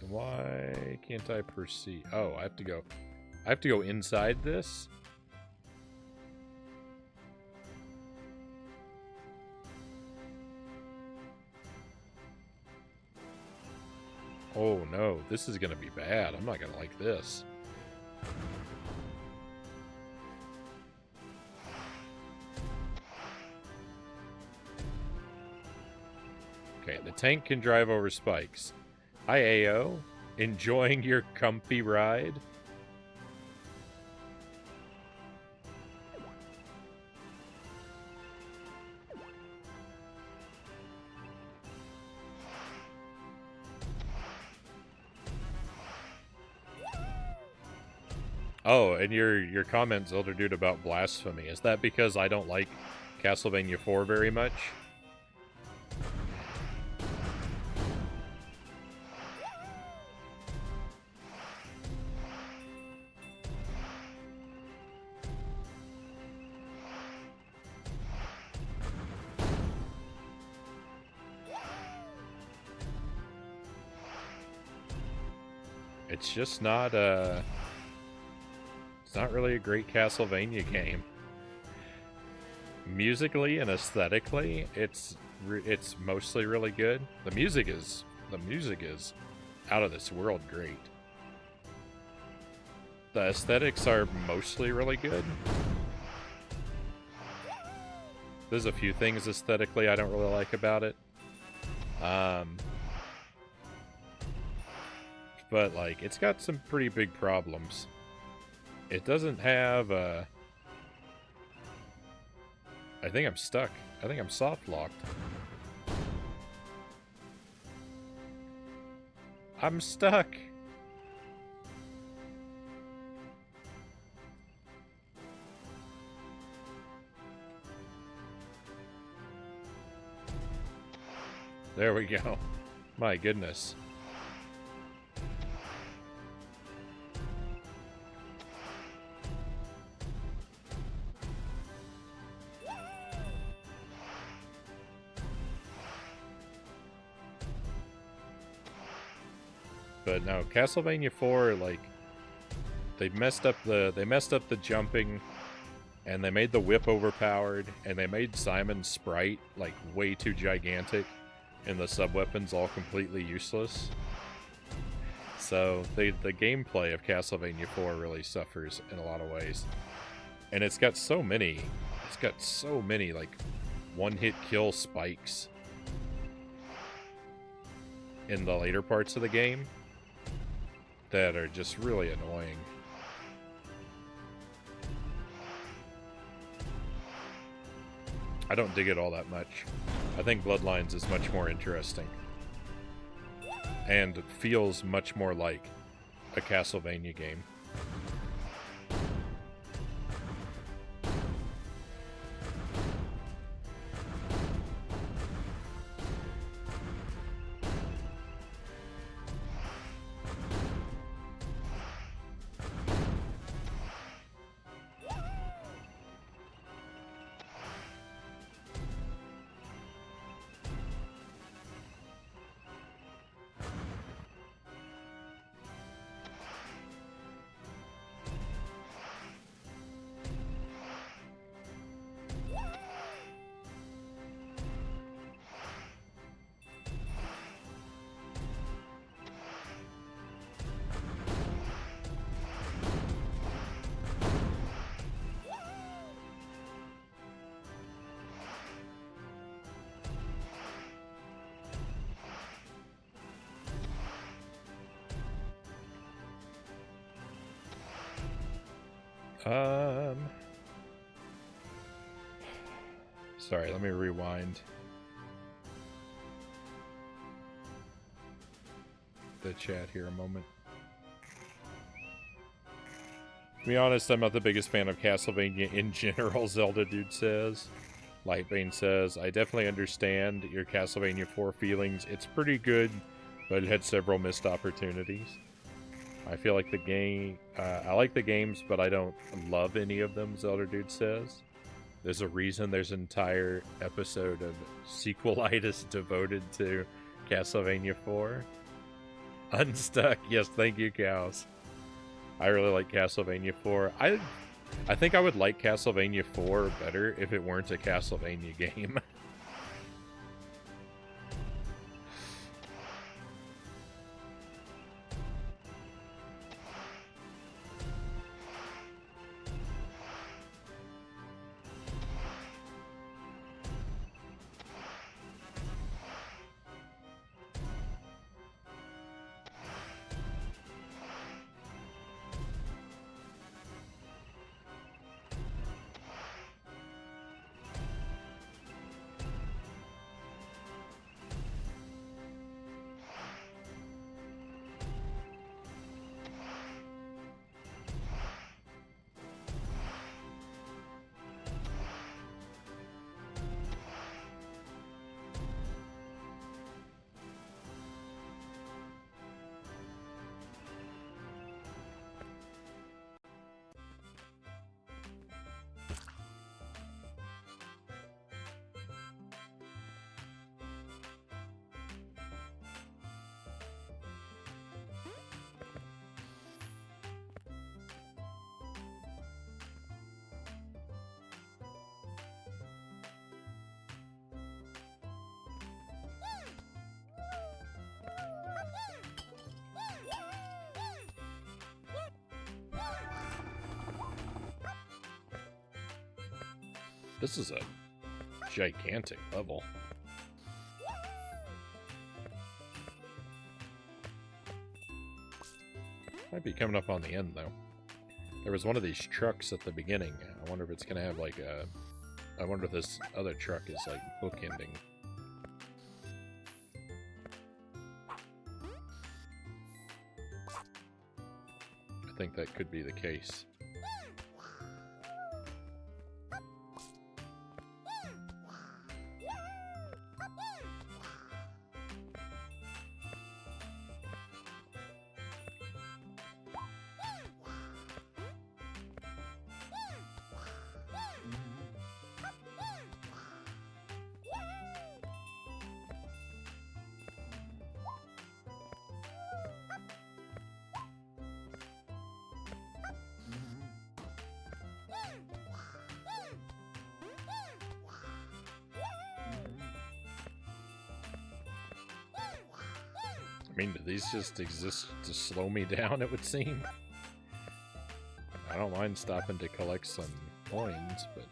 Why can't I proceed? Oh, I have to go inside this? Oh no, this is gonna be bad. I'm not gonna like this. Okay, the tank can drive over spikes. Hi, Ayo. Enjoying your comfy ride? Oh, and your comment, Zelda Dude, about blasphemy. Is that because I don't like Castlevania 4 very much? It's just not It's not really a great Castlevania game. Musically and aesthetically, it's mostly really good. The music is out of this world great. The aesthetics are mostly really good. There's a few things aesthetically I don't really like about it. But like, it's got some pretty big problems. It doesn't have I think I'm stuck. I think I'm soft locked. I'm stuck. There we go. My goodness. But no, Castlevania 4, like, they messed up the jumping, and they made the whip overpowered, and they made Simon's sprite like way too gigantic, and the sub-weapons all completely useless. So the gameplay of Castlevania 4 really suffers in a lot of ways. And it's got so many like one-hit kill spikes in the later parts of the game that are just really annoying. I don't dig it all that much. I think Bloodlines is much more interesting. And feels much more like a Castlevania game. Sorry, let me rewind the chat here a moment. To be honest, I'm not the biggest fan of Castlevania in general, Zelda Dude says. Lightbane says, I definitely understand your Castlevania 4 feelings. It's pretty good, but it had several missed opportunities. I feel like the game... I like the games, but I don't love any of them, Zelda Dude says. There's a reason there's an entire episode of Sequelitis devoted to Castlevania 4. Unstuck. Yes, thank you, Cows. I really like Castlevania 4. I think I would like Castlevania 4 better if it weren't a Castlevania game. This is a gigantic level. Might be coming up on the end, though. There was one of these trucks at the beginning. I wonder if it's going to have, like, a... I wonder if this other truck is, like, bookending. I think that could be the case. I mean, do these just exist to slow me down, it would seem? I don't mind stopping to collect some coins, but...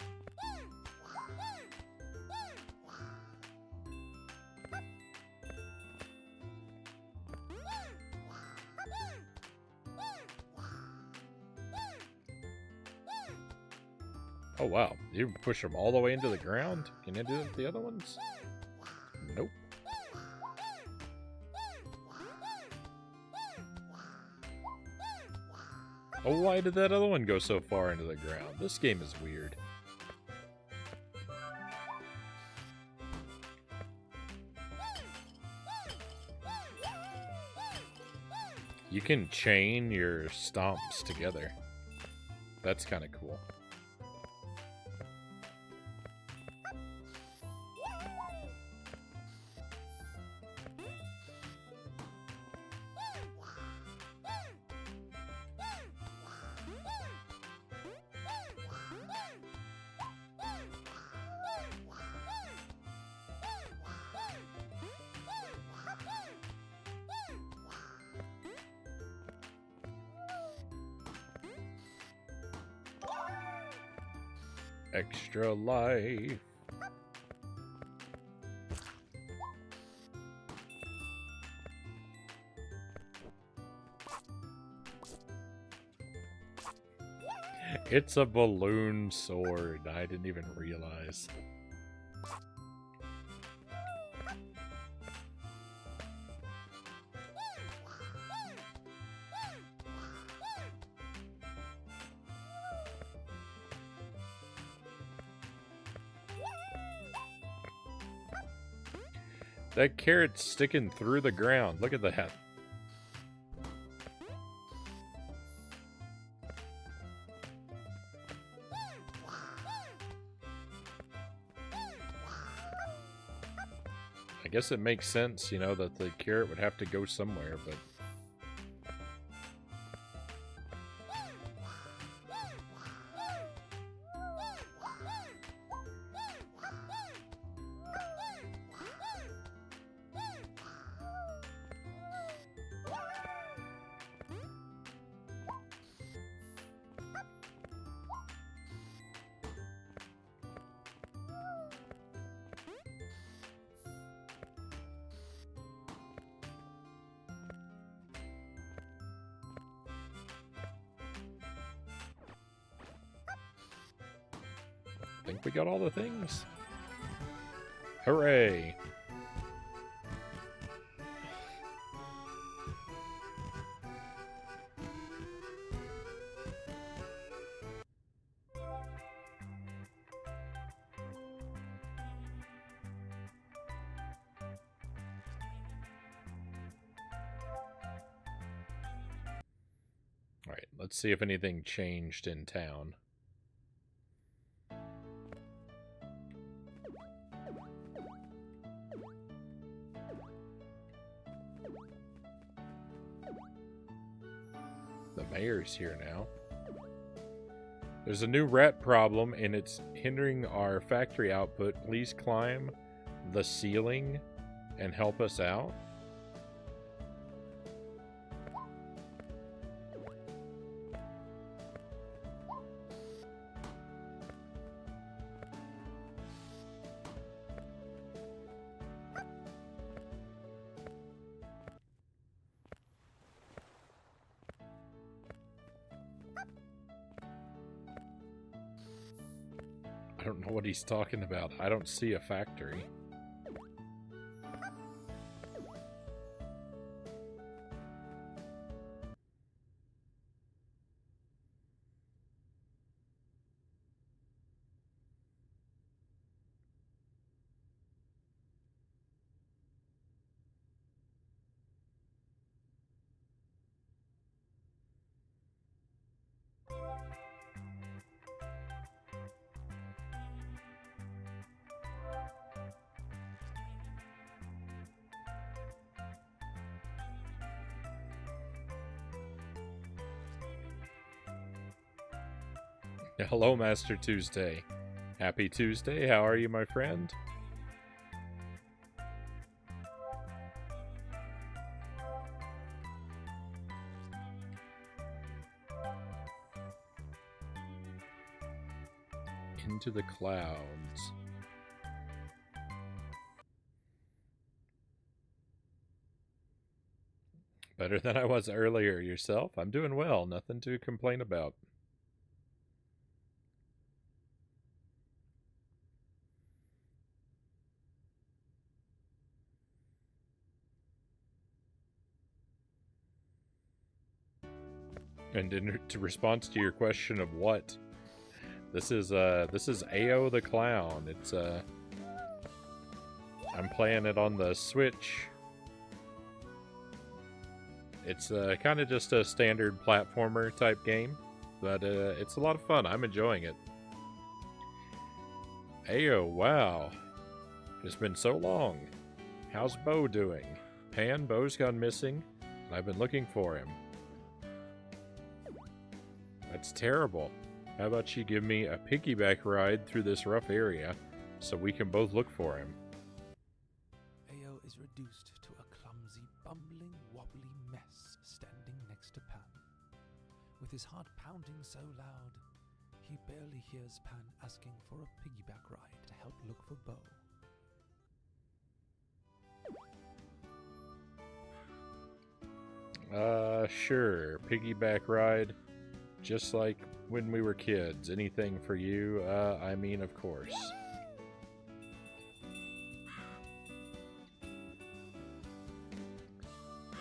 Oh wow, you push them all the way into the ground? Can you do that with the other ones? Nope. Oh, why did that other one go so far into the ground? This game is weird. You can chain your stomps together. That's kind of cool. Extra life. It's a balloon sword. I didn't even realize. That carrot's sticking through the ground. Look at that. I guess it makes sense, you know, that the carrot would have to go somewhere, but... I think we got all the things. Hooray! Alright, let's see if anything changed in town. The mayor's here now. There's a new rat problem and it's hindering our factory output. Please climb the ceiling and help us out. don't know what he's talking about. I don't see a factory. Hello, Master Tuesday. Happy Tuesday. How are you, my friend? Into the clouds. Better than I was earlier. Yourself? I'm doing well. Nothing to complain about. And in response to your question of what, this is Ayo the Clown. It's I'm playing it on the Switch. It's kind of just a standard platformer type game, but it's a lot of fun. I'm enjoying it. Ayo, wow. It's been so long. How's Bo doing? Bo's gone missing, and I've been looking for him. That's terrible. How about you give me a piggyback ride through this rough area so we can both look for him? Ayo is reduced to a clumsy, bumbling, wobbly mess standing next to Pan. With his heart pounding so loud, he barely hears Pan asking for a piggyback ride to help look for Bo. Sure. Piggyback ride. Just like when we were kids. Anything for you? I mean, of course.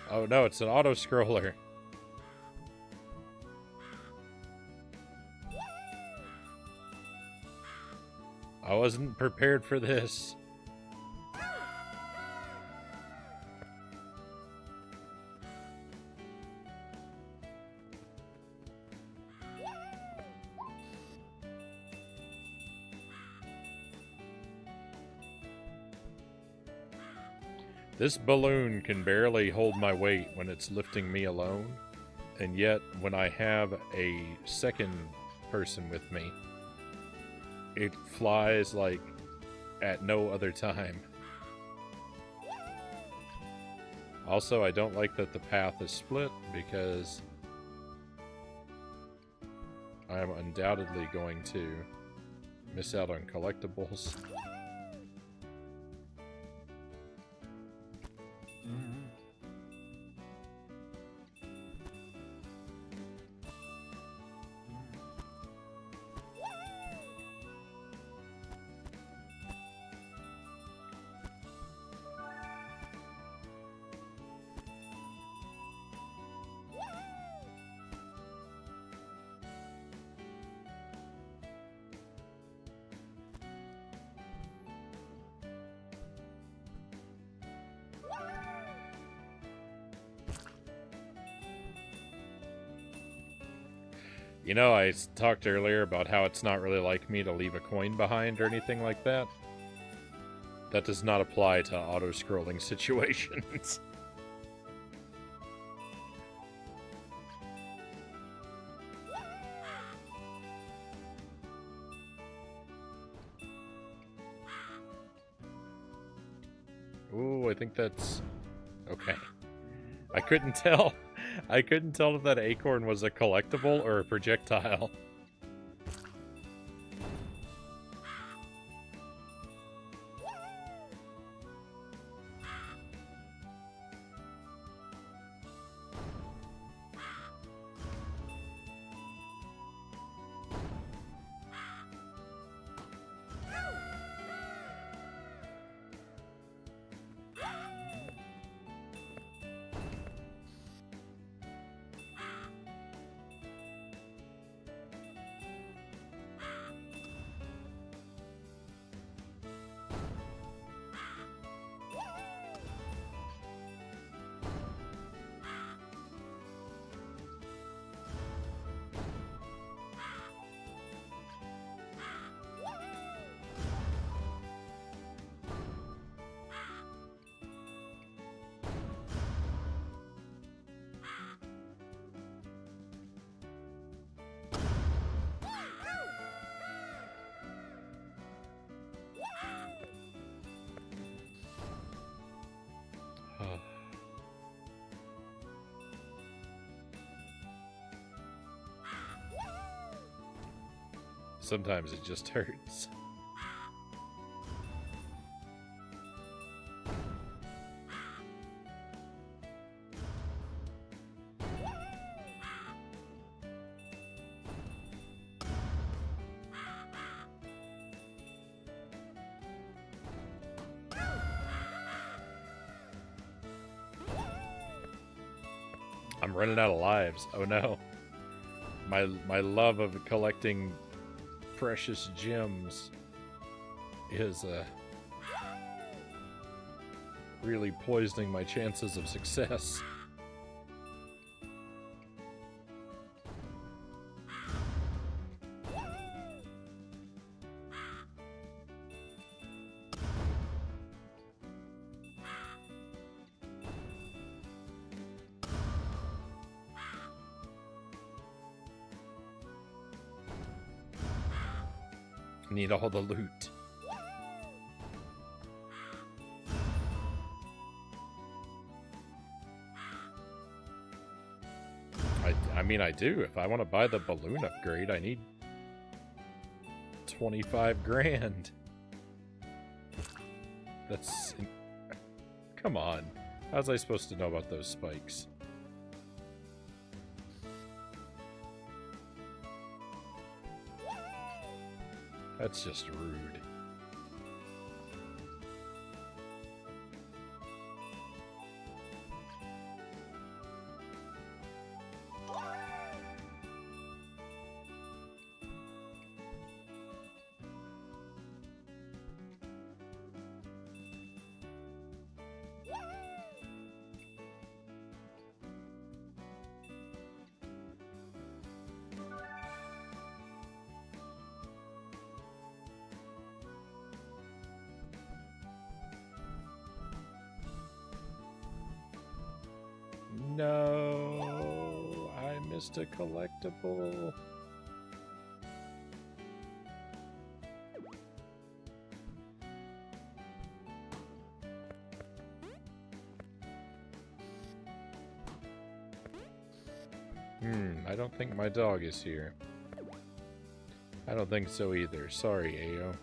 Oh no, it's an auto-scroller. I wasn't prepared for this. This balloon can barely hold my weight when it's lifting me alone, and yet when I have a second person with me, it flies like at no other time. Also, I don't like that the path is split because I am undoubtedly going to miss out on collectibles. You know, I talked earlier about how it's not really like me to leave a coin behind or anything like that. That does not apply to auto-scrolling situations. Ooh, I think that's... okay. I couldn't tell. I couldn't tell if that acorn was a collectible or a projectile. Sometimes it just hurts. I'm running out of lives. Oh no. My love of collecting precious gems is really poisoning my chances of success. Need all the loot. I mean, I do. If I want to buy the balloon upgrade, I need 25 grand. That's... Come on. How was I supposed to know about those spikes? That's just rude. No, I missed a collectible. I don't think my dog is here. I don't think so either. Sorry, Ayo.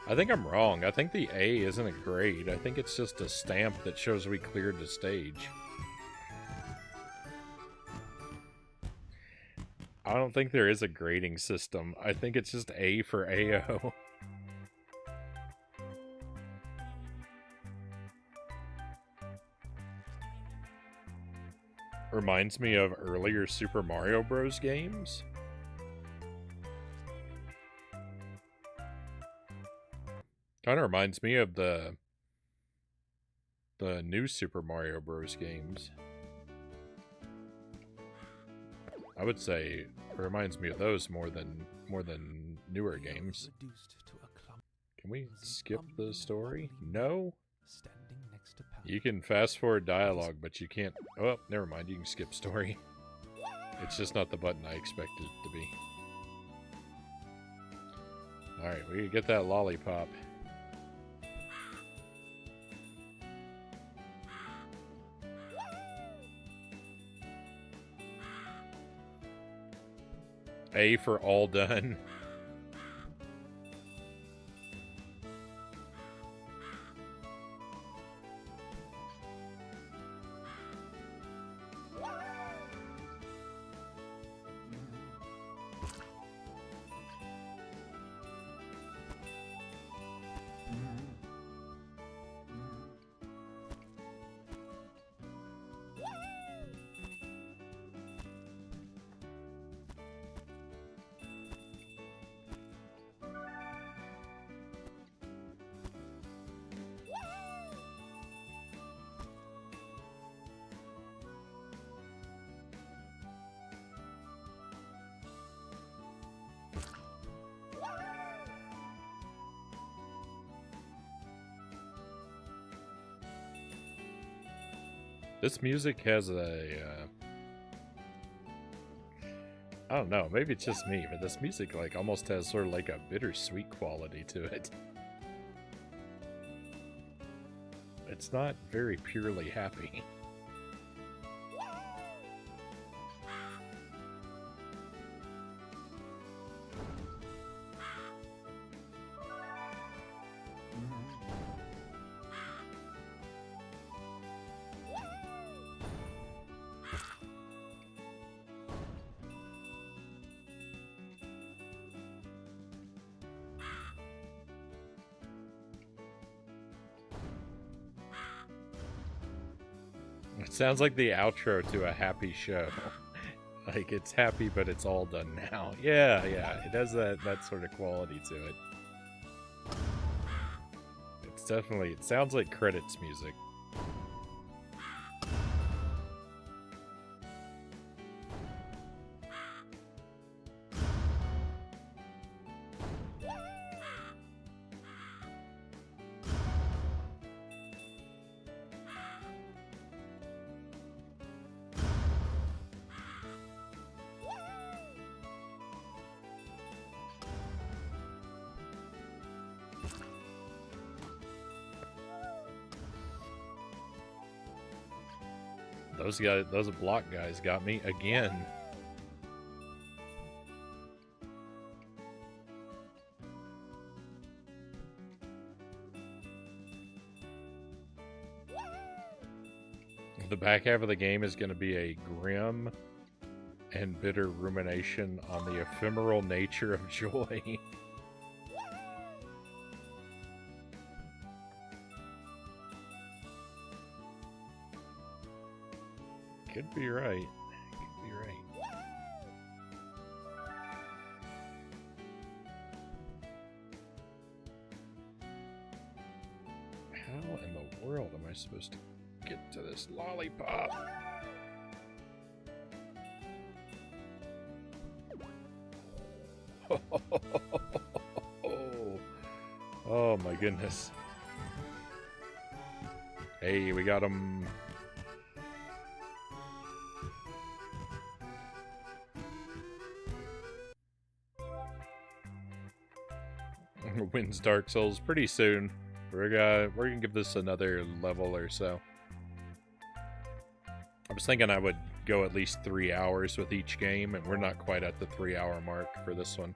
I think I'm wrong. I think the A isn't a grade. I think it's just a stamp that shows we cleared the stage. I don't think there is a grading system. I think it's just A for Ayo. Reminds me of earlier Super Mario Bros. Games. Kind of reminds me of the new Super Mario Bros. Games. I would say it reminds me of those more than newer games. Can we skip the story? No? You can fast forward dialogue, but you can't... Oh, never mind. You can skip story. It's just not the button I expected it to be. Alright, we get that lollipop. A for all done. This music has a I don't know, maybe it's just me, but this music like almost has sort of like a bittersweet quality to it. It's not very purely happy. It sounds like the outro to a happy show. Like, it's happy, but it's all done now. Yeah, it has that sort of quality to it. It's definitely, it sounds like credits music. Those block guys got me again. The back half of the game is going to be a grim and bitter rumination on the ephemeral nature of joy. Could be right. Could be right. How in the world am I supposed to get to this lollipop? Oh my goodness. Hey, we got him. Wins Dark Souls pretty soon. We're gonna give this another level or so. I was thinking I would go at least 3 hours with each game, and we're not quite at the 3-hour mark for this one.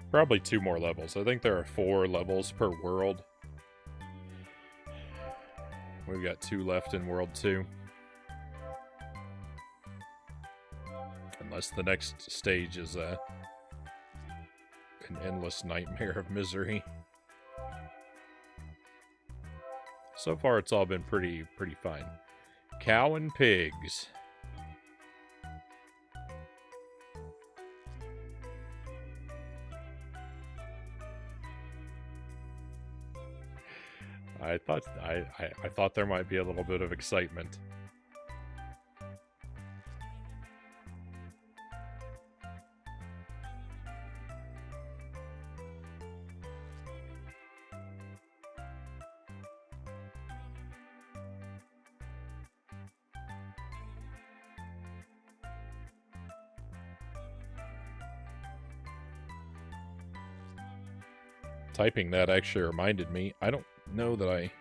Probably 2 more levels. I think there are 4 levels per world. We've got 2 left in World 2. Unless the next stage is an endless nightmare of misery. So far, it's all been pretty fine. Cow and pigs. I thought there might be a little bit of excitement. Typing that actually reminded me, I don't know that I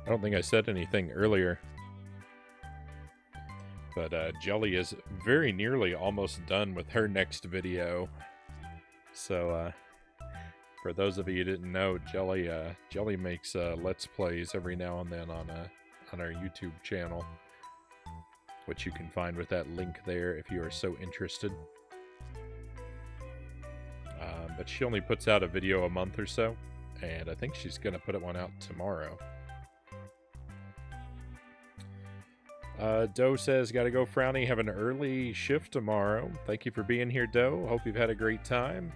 don't think I said anything earlier, but Jelly is very nearly almost done with her next video. So for those of you who didn't know, Jelly makes Let's Plays every now and then on our YouTube channel, which you can find with that link there if you are so interested. But she only puts out a video a month or so, and I think she's going to put one out tomorrow. Doe says, gotta go, Frownie. Have an early shift tomorrow. Thank you for being here, Doe. Hope you've had a great time.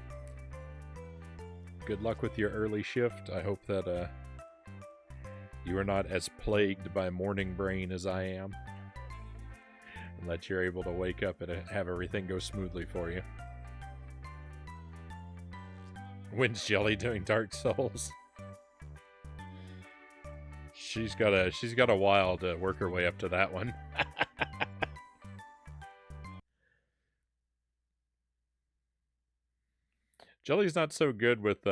Good luck with your early shift. I hope that you are not as plagued by morning brain as I am, and that you're able to wake up and have everything go smoothly for you. When's Jelly doing Dark Souls? She's got a while to work her way up to that one. Jelly's not so good with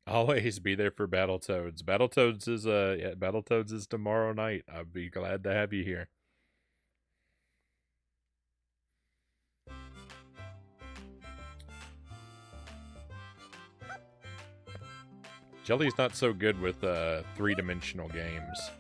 always be there for Battletoads. Battletoads is tomorrow night. I'd be glad to have you here. Jelly's not so good with three-dimensional games.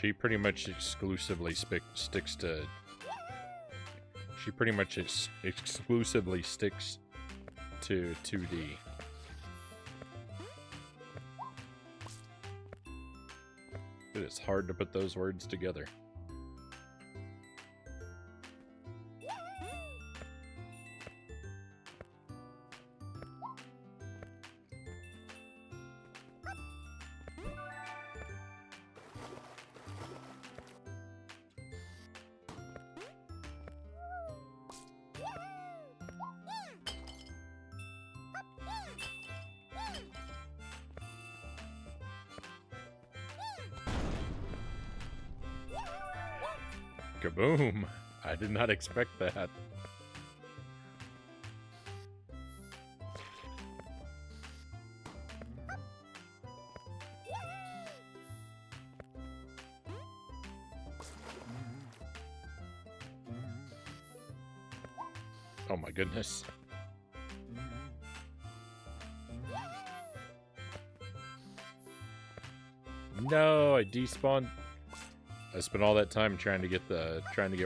She pretty much exclusively sticks to... She pretty much exclusively sticks to 2D. It is hard to put those words together. Kaboom! I did not expect that. Oh my goodness. No, I despawned. I spent all that time trying to get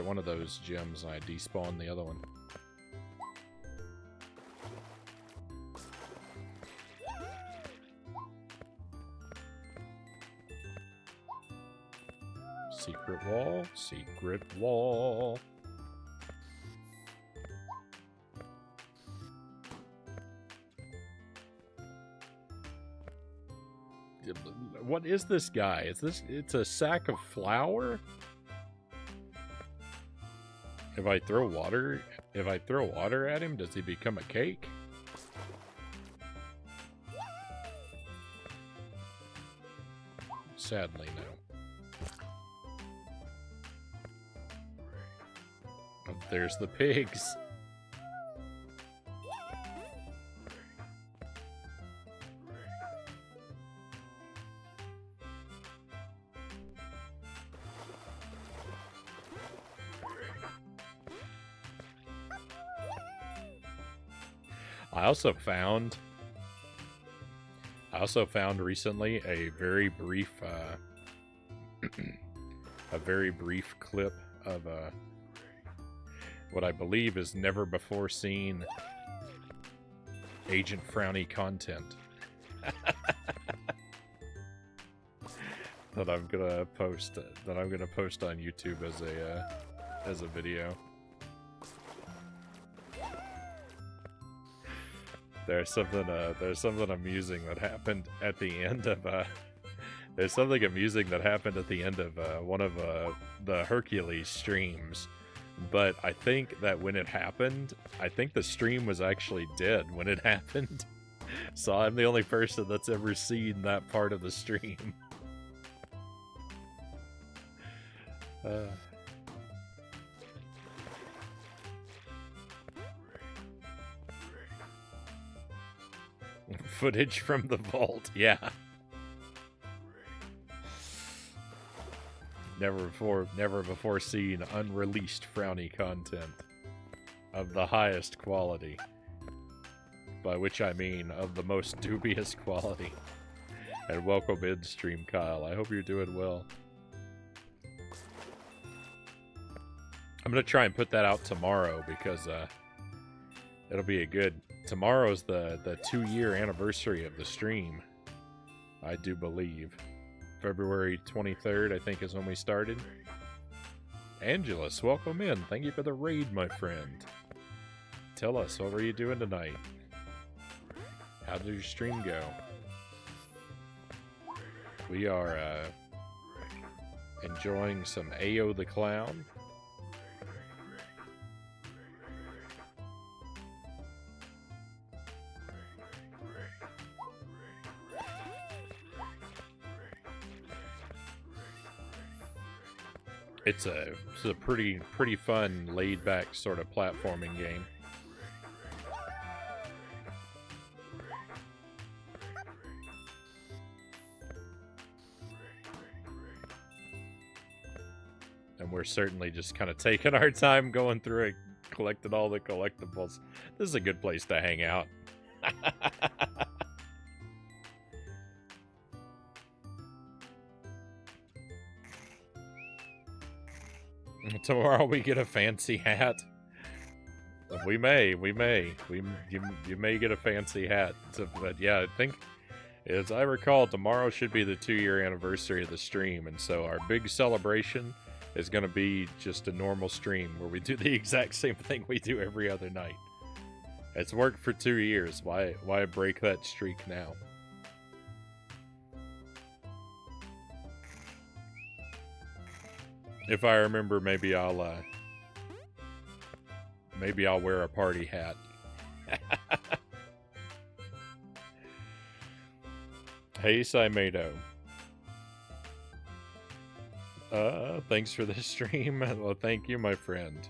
one of those gems, and I despawned the other one. Secret wall, secret wall. What is this guy? It's a sack of flour? If I throw water at him, does he become a cake? Sadly, no. Oh, there's the pigs. I also found recently a very brief clip of what I believe is never before seen Agent Frownie content that I'm gonna post on YouTube as a video. There's something amusing that happened at the end of one of the Hercules streams, but I think that when it happened, I think the stream was actually dead when it happened. So I'm the only person that's ever seen that part of the stream. Footage from the vault, yeah. Never before seen unreleased Frownie content of the highest quality. By which I mean of the most dubious quality. And welcome in, Stream Kyle. I hope you're doing well. I'm gonna try and put that out tomorrow because it'll be a good... Tomorrow's the 2-year anniversary of the stream, I do believe. February 23rd, I think, is when we started. Angelus, welcome in. Thank you for the raid, my friend. Tell us, what were you doing tonight? How did your stream go? We are enjoying some Ayo the Clown. It's a pretty fun, laid back sort of platforming game. And we're certainly just kind of taking our time going through it, collecting all the collectibles. This is a good place to hang out. Tomorrow we get a fancy hat. We may. You may get a fancy hat. But yeah, I think, as I recall, tomorrow should be the 2-year anniversary of the stream, and so our big celebration is going to be just a normal stream where we do the exact same thing we do every other night. It's worked for 2 years. Why break that streak now? If I remember, maybe I'll wear a party hat. Hey, Saimedo. Thanks for the stream. Well, thank you, my friend.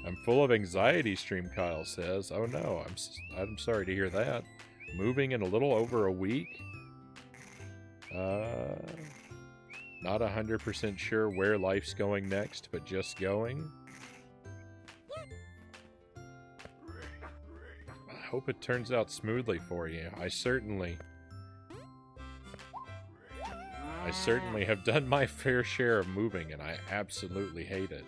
I'm full of anxiety, stream Kyle says. Oh no, I'm sorry to hear that. Moving in a little over a week. Not 100% sure where life's going next, but just going. I hope it turns out smoothly for you. I certainly have done my fair share of moving, and I absolutely hate it.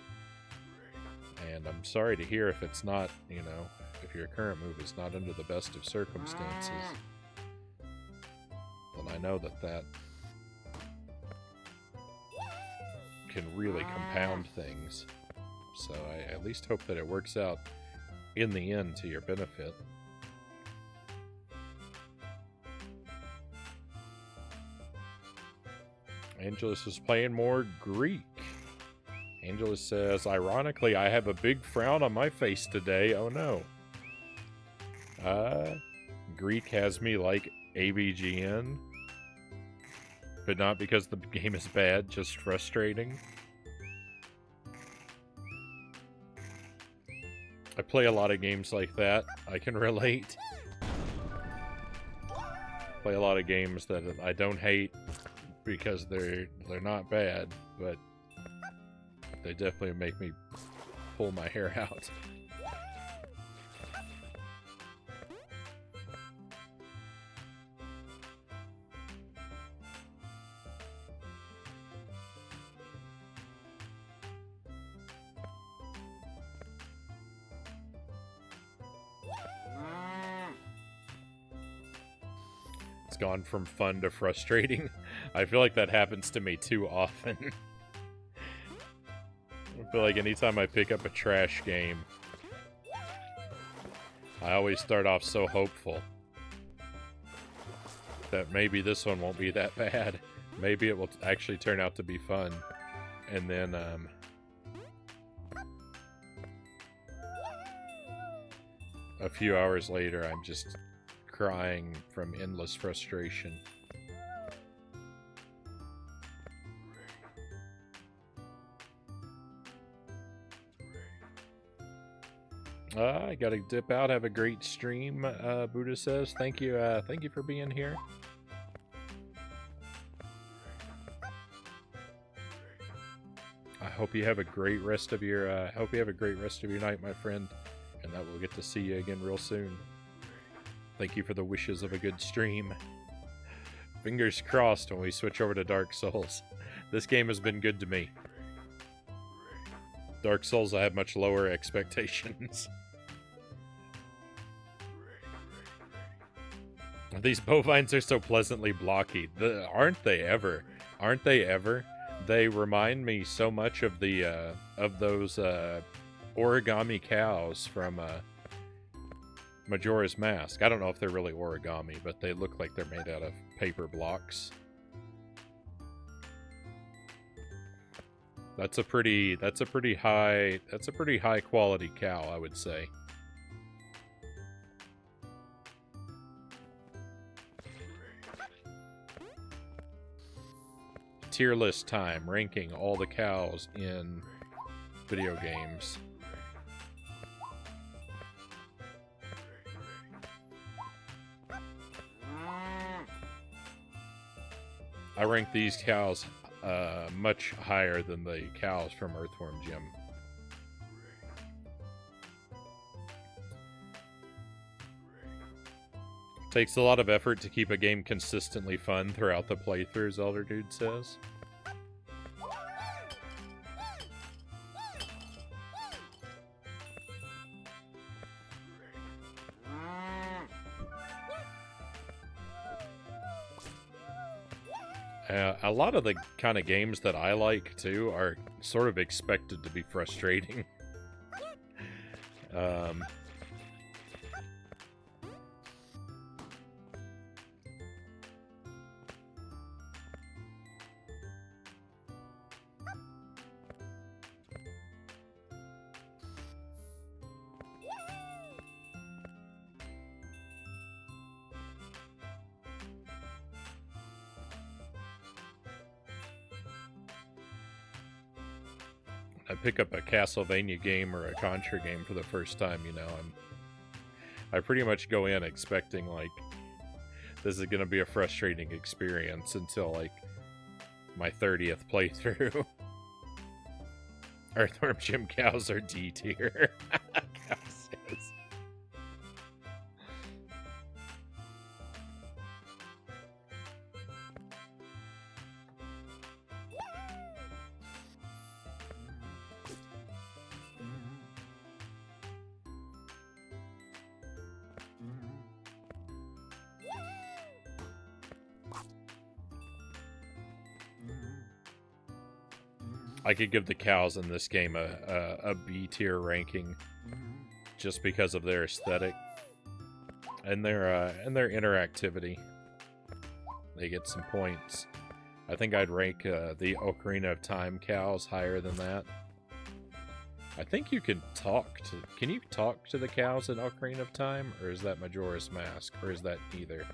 And I'm sorry to hear if it's not, you know, if your current move is not under the best of circumstances. Then I know that can really compound things. So I at least hope that it works out in the end to your benefit. Angelus is playing more Greek. Angelus says, ironically, I have a big frown on my face today. Oh no. Greek has me like AVGN. But not because the game is bad, just frustrating. I play a lot of games like that. I can relate. Play a lot of games that I don't hate because they're not bad, but they definitely make me pull my hair out. Gone from fun to frustrating. I feel like that happens to me too often. I feel like anytime I pick up a trash game, I always start off so hopeful that maybe this one won't be that bad. Maybe it will actually turn out to be fun. And then, a few hours later, I'm just crying from endless frustration. I gotta dip out. Have a great stream, Buddha says. Thank you for being here. I hope you have a great rest of your night, my friend, and that we'll get to see you again real soon. Thank you for the wishes of a good stream. Fingers crossed when we switch over to Dark Souls. This game has been good to me. Dark Souls, I have much lower expectations. These bovines are so pleasantly blocky. Aren't they ever? Aren't they ever? They remind me so much of the of those origami cows from Majora's Mask. I don't know if they're really origami, but they look like they're made out of paper blocks. That's a pretty high quality cow, I would say. Tier list time, ranking all the cows in video games. I rank these cows much higher than the cows from Earthworm Jim. Takes a lot of effort to keep a game consistently fun throughout the playthroughs, Elder Dude says. A lot of the kind of games that I like, too, are sort of expected to be frustrating. I pick up a Castlevania game or a Contra game for the first time, you know, I pretty much go in expecting, like, this is going to be a frustrating experience until, like, my 30th playthrough. Earthworm Jim cows are D tier. I could give the cows in this game a B tier ranking just because of their aesthetic and their interactivity. They get some points. I think I'd rank the Ocarina of Time cows higher than that. I think you can talk to... Can you talk to the cows in Ocarina of Time? Or is that Majora's Mask? Or is that neither?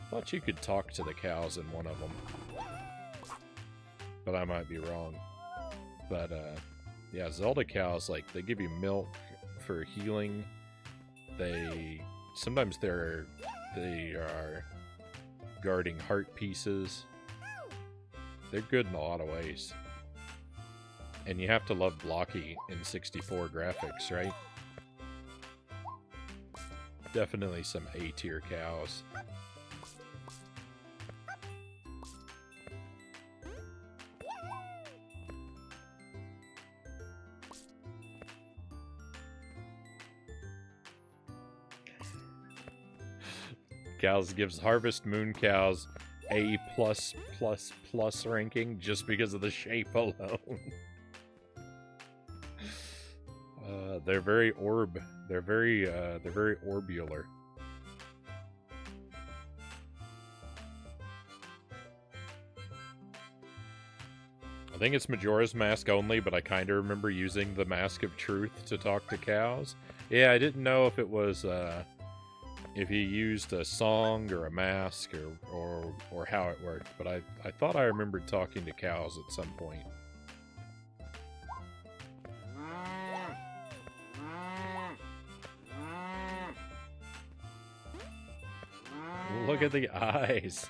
I thought you could talk to the cows in one of them. But I might be wrong. But, yeah, Zelda cows, like, they give you milk for healing. Sometimes they are guarding heart pieces. They're good in a lot of ways. And you have to love blocky in 64 graphics, right? Definitely some A-tier cows. Cows gives Harvest Moon cows A+++ ranking just because of the shape alone. They're very They're very orbular. I think it's Majora's Mask only, but I kind of remember using the Mask of Truth to talk to cows. Yeah, I didn't know if it was if he used a song or a mask or how it worked, but I thought I remembered talking to cows at some point. Look at the eyes.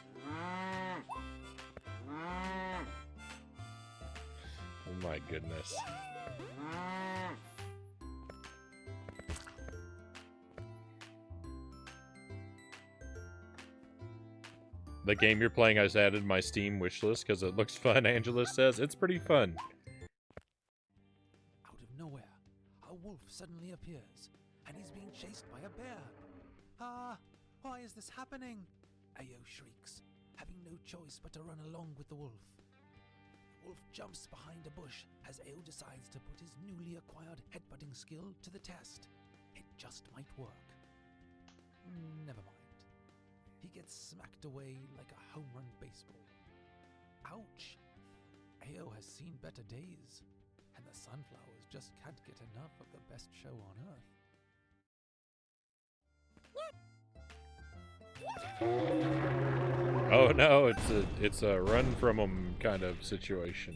Oh my goodness. The game you're playing, I just added my Steam wishlist because it looks fun, Angela says. It's pretty fun. Out of nowhere, a wolf suddenly appears, and he's being chased by a bear. Ah, why is this happening? Ayo shrieks, having no choice but to run along with the wolf. The wolf jumps behind a bush as Ayo decides to put his newly acquired headbutting skill to the test. It just might work. Never mind. He gets smacked away like a home run baseball. Ouch! Ayo has seen better days, and the sunflowers just can't get enough of the best show on Earth. Oh no, it's a run from them kind of situation.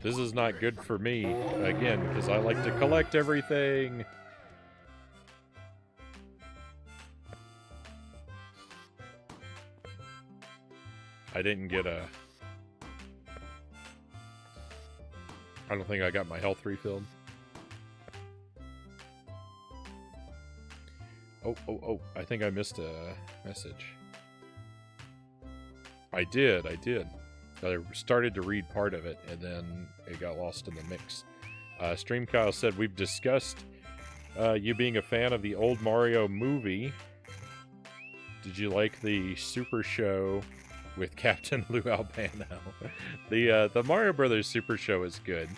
This is not good for me, again, because I like to collect everything. I didn't get a... I don't think I got my health refilled. Oh, I think I missed a message. I did. I started to read part of it, and then it got lost in the mix. Stream Kyle said, we've discussed you being a fan of the old Mario movie. Did you like the Super Show with Captain Lou Albano? The Mario Brothers Super Show is good.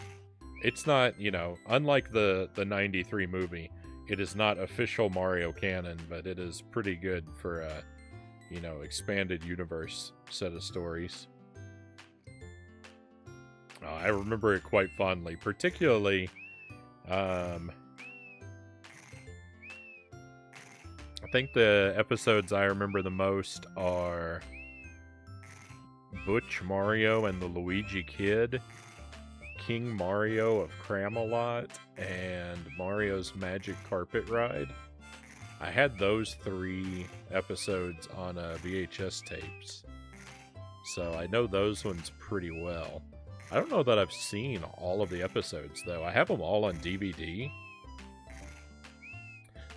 It's not, you know, unlike the 93 movie, it is not official Mario canon, but it is pretty good for a, you know, expanded universe set of stories. I remember it quite fondly, particularly, I think the episodes I remember the most are Butch Mario and the Luigi Kid, King Mario of Cramalot, and Mario's Magic Carpet Ride. I had those 3 episodes on VHS tapes, so I know those ones pretty well. I don't know that I've seen all of the episodes, though. I have them all on DVD.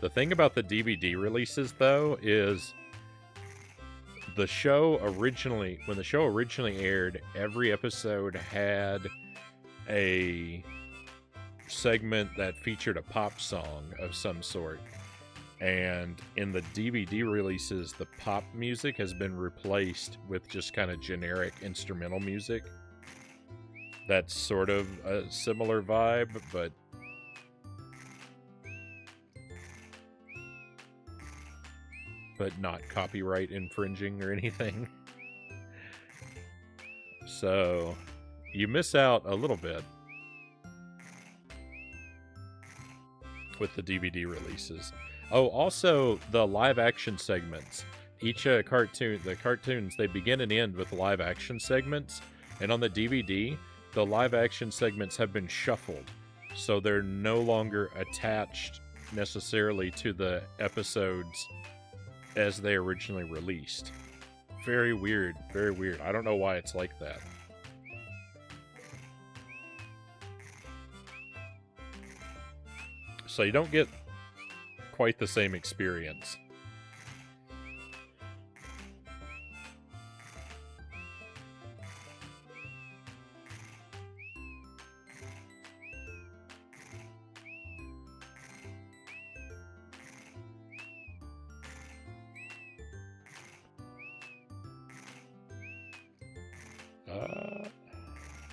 The thing about the DVD releases, though, is the show originally, when the show originally aired, every episode had a segment that featured a pop song of some sort. And in the DVD releases, the pop music has been replaced with just kind of generic instrumental music. That's sort of a similar vibe, but not copyright infringing or anything. So you miss out a little bit with the DVD releases. Oh, also the live action segments. Each the cartoons, they begin and end with live action segments. And on the DVD, the live action segments have been shuffled. So they're no longer attached necessarily to the episodes as they originally released. Very weird, very weird. I don't know why it's like that. So you don't get quite the same experience.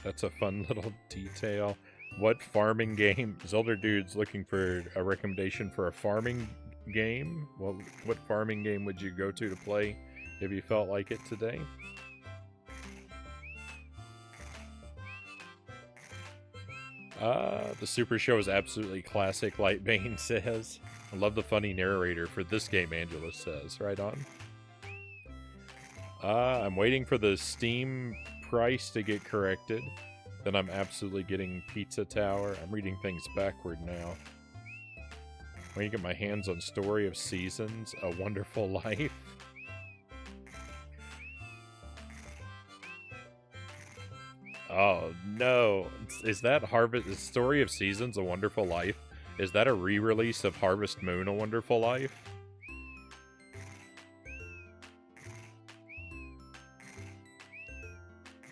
That's a fun little detail. What farming game? Zelda Dude's looking for a recommendation for a farming game. Well, what farming game would you go to play if you felt like it today? The Super Show is absolutely classic, Lightbane says. I love the funny narrator for this game, Angela says. Right on. I'm waiting for the Steam price to get corrected. Then I'm absolutely getting Pizza Tower. I'm reading things backward now. When you get my hands on Story of Seasons, A Wonderful Life. Oh no. Is that Story of Seasons, A Wonderful Life? Is that a re-release of Harvest Moon, A Wonderful Life?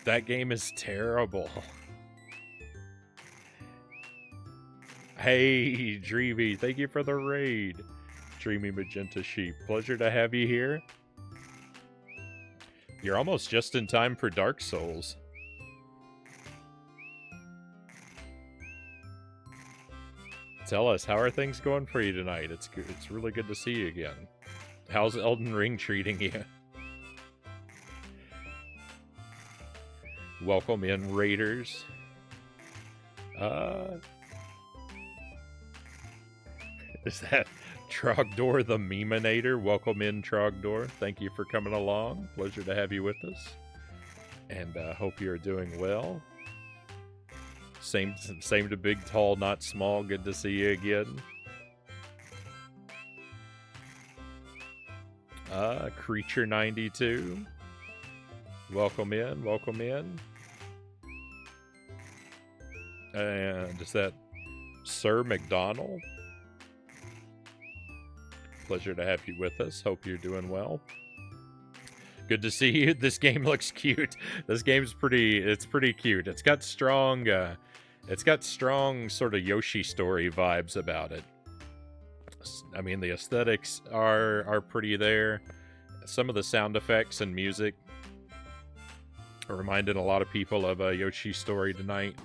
That game is terrible. Hey, Dreamy, thank you for the raid. Dreamy Magenta Sheep, pleasure to have you here. You're almost just in time for Dark Souls. Tell us, how are things going for you tonight? It's really good to see you again. How's Elden Ring treating you? Welcome in, Raiders. Is that Trogdor the Meminator? Welcome in, Trogdor. Thank you for coming along. Pleasure to have you with us. And hope you're doing well. Same to big, tall, not small. Good to see you again. Creature 92. Welcome in, welcome in. And is that Sir McDonald? Pleasure to have you with us. Hope you're doing well. Good to see you. This game looks cute. This game's pretty cute. It's got strong sort of Yoshi story vibes about it. I mean, the aesthetics are pretty there. Some of the sound effects and music are reminding a lot of people of a Yoshi Story tonight.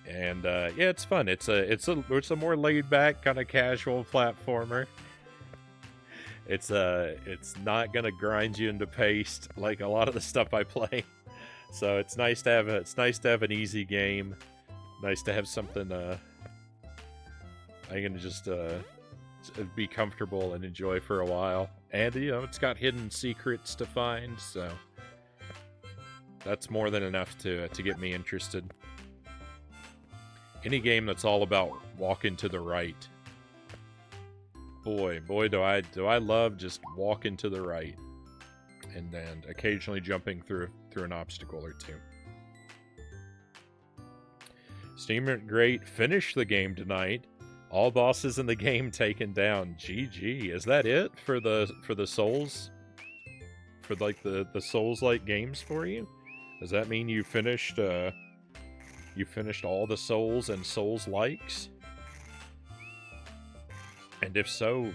And yeah, it's fun. It's a more laid back kind of casual platformer. It's not gonna grind you into paste like a lot of the stuff I play. So it's nice to have an easy game. Nice to have something I can just be comfortable and enjoy for a while. And you know, it's got hidden secrets to find, so that's more than enough to get me interested. Any game that's all about walking to the right. Boy, do I love just walking to the right, and then occasionally jumping through an obstacle or two. Steam went great. Finished the game tonight. All bosses in the game taken down. GG. Is that it for the Souls? For like the Souls-like games for you? Does that mean you finished all the Souls and Souls-likes? And if so,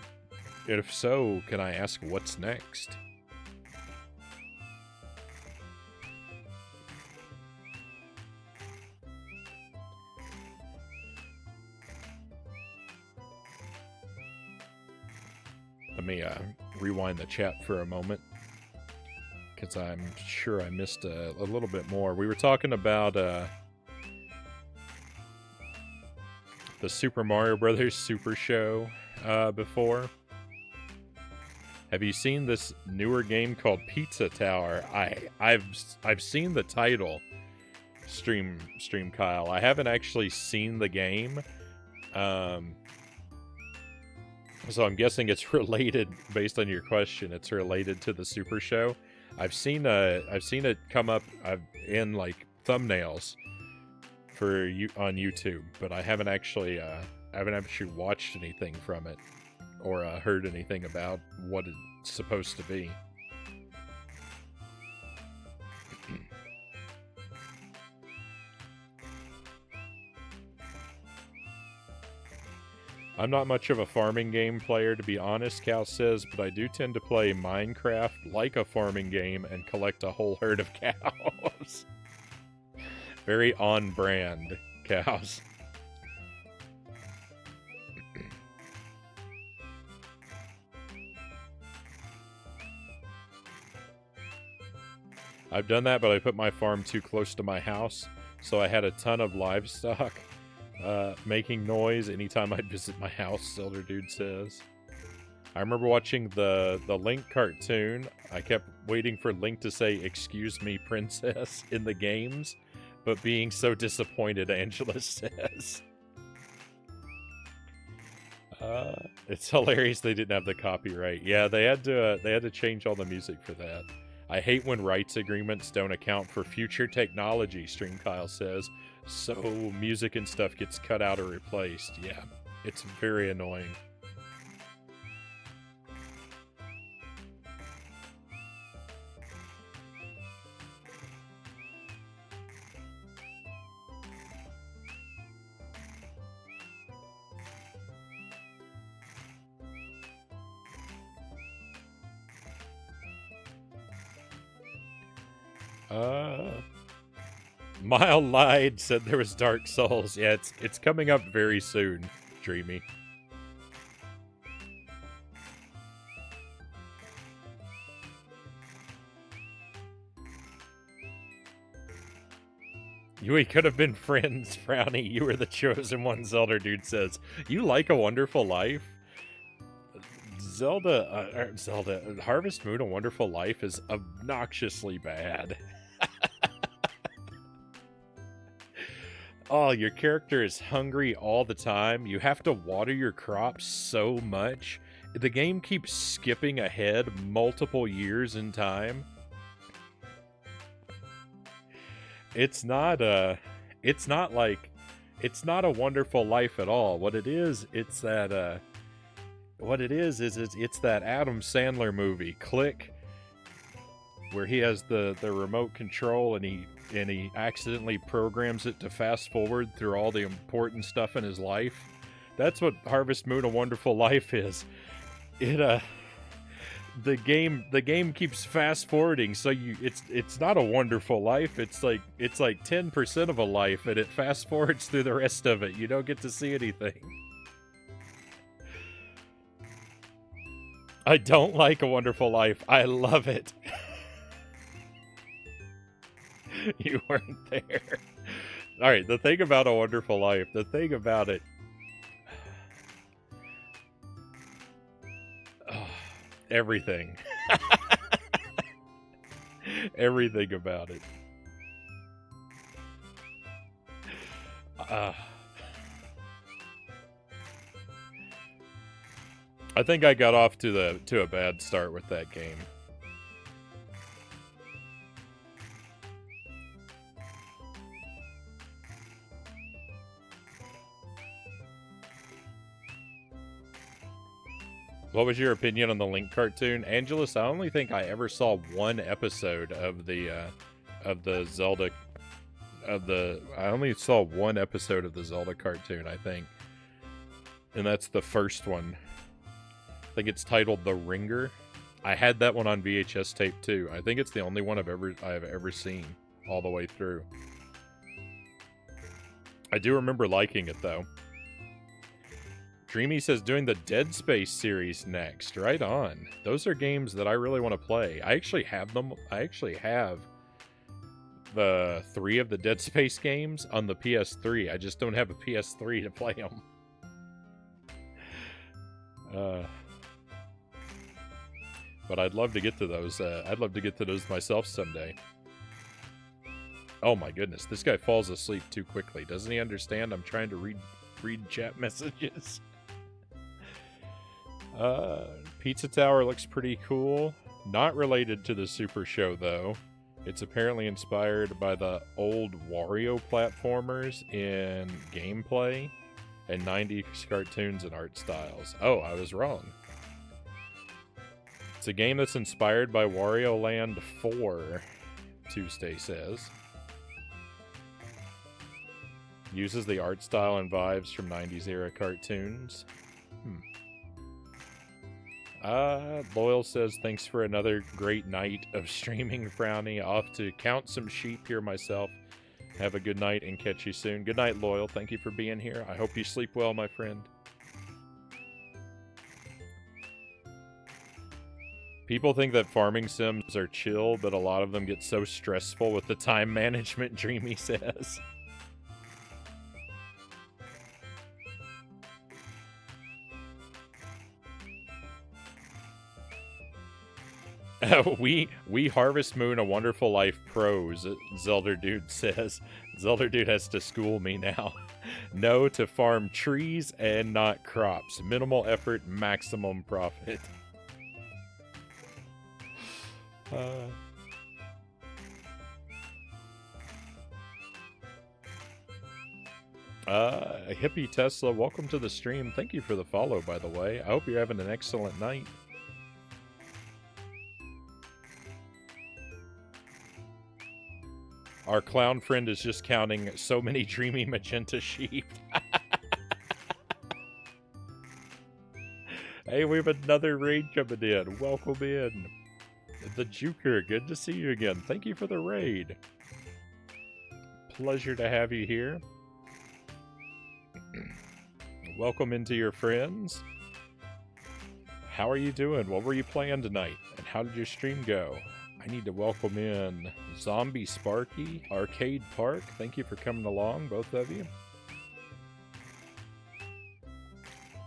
can I ask what's next? Let me rewind the chat for a moment, because I'm sure I missed a little bit more. We were talking about the Super Mario Brothers Super Show before. Have you seen this newer game called Pizza Tower? I've seen the title. Stream Kyle. I haven't actually seen the game. So I'm guessing it's related, based on your question. It's related to the Super Show. I've seen it come up in like thumbnails for you on YouTube, but I haven't actually watched anything from it or heard anything about what it's supposed to be. I'm not much of a farming game player, to be honest, Cal says, but I do tend to play Minecraft like a farming game and collect a whole herd of cows. Very on-brand cows. I've done that, but I put my farm too close to my house, so I had a ton of livestock making noise anytime I'd visit my house, Elder Dude says. I remember watching the Link cartoon. I kept waiting for Link to say, "Excuse me, princess," in the games, but being so disappointed, Angela says. It's hilarious they didn't have the copyright. Yeah, they had to change all the music for that. I hate when rights agreements don't account for future technology, Stream Kyle says, so music and stuff gets cut out or replaced. Yeah, it's very annoying. Mile lied, said there was Dark Souls. Yeah, it's coming up very soon, Dreamy. We could have been friends, Frownie. You were the chosen one, Zelda Dude says. You like A Wonderful Life? Zelda, Harvest Moon, A Wonderful Life is obnoxiously bad. Oh, your character is hungry all the time. You have to water your crops so much. The game keeps skipping ahead multiple years in time. It's not a Wonderful Life at all. What it is, it's that it's that Adam Sandler movie, Click, where he has the remote control and he accidentally programs it to fast forward through all the important stuff in his life. That's what Harvest Moon: A Wonderful Life is. It the game keeps fast forwarding, so it's not a wonderful life. It's like 10% of a life, and it fast forwards through the rest of it. You don't get to see anything. I don't like A Wonderful Life. I love it. You weren't there. All right, the thing about A Wonderful Life, the thing about it, everything. Everything about it. I think I got off to a bad start with that game. What was your opinion on the Link cartoon? Angelus, I only think I ever saw one episode of the Zelda I only saw one episode of the Zelda cartoon, I think. And that's the first one. I think it's titled The Ringer. I had that one on VHS tape too. I think it's the only one I've ever seen all the way through. I do remember liking it though. Dreamy says doing the Dead Space series next. Right on. Those are games that I really want to play. I actually have them. I actually have the 3 of the Dead Space games on the PS3. I just don't have a PS3 to play them. But I'd love to get to those. I'd love to get to those myself someday. Oh my goodness, this guy falls asleep too quickly. Doesn't he understand? I'm trying to read chat messages. Pizza Tower looks pretty cool. Not related to the Super Show, though. It's apparently inspired by the old Wario platformers in gameplay and 90s cartoons and art styles. Oh, I was wrong. It's a game that's inspired by Wario Land 4, Tuesday says. Uses the art style and vibes from 90s era cartoons. Loyal says, thanks for another great night of streaming, Frownie. I'll have to count some sheep here myself. Have a good night and catch you soon. Good night, Loyal. Thank you for being here. I hope you sleep well, my friend. People think that farming sims are chill, but a lot of them get so stressful with the time management, Dreamy says. We Harvest Moon: A Wonderful Life pros, Zelda Dude says. Zelda Dude has to school me now. No to farm trees and not crops. Minimal effort, maximum profit. Hippie Tesla, welcome to the stream. Thank you for the follow, by the way. I hope you're having an excellent night. Our clown friend is just counting so many dreamy magenta sheep. Hey, we have another raid coming in. Welcome in. The Juker, good to see you again. Thank you for the raid. Pleasure to have you here. Welcome into your friends. How are you doing? What were you playing tonight? And how did your stream go? I need to welcome in Zombie Sparky, Arcade Park. Thank you for coming along, both of you.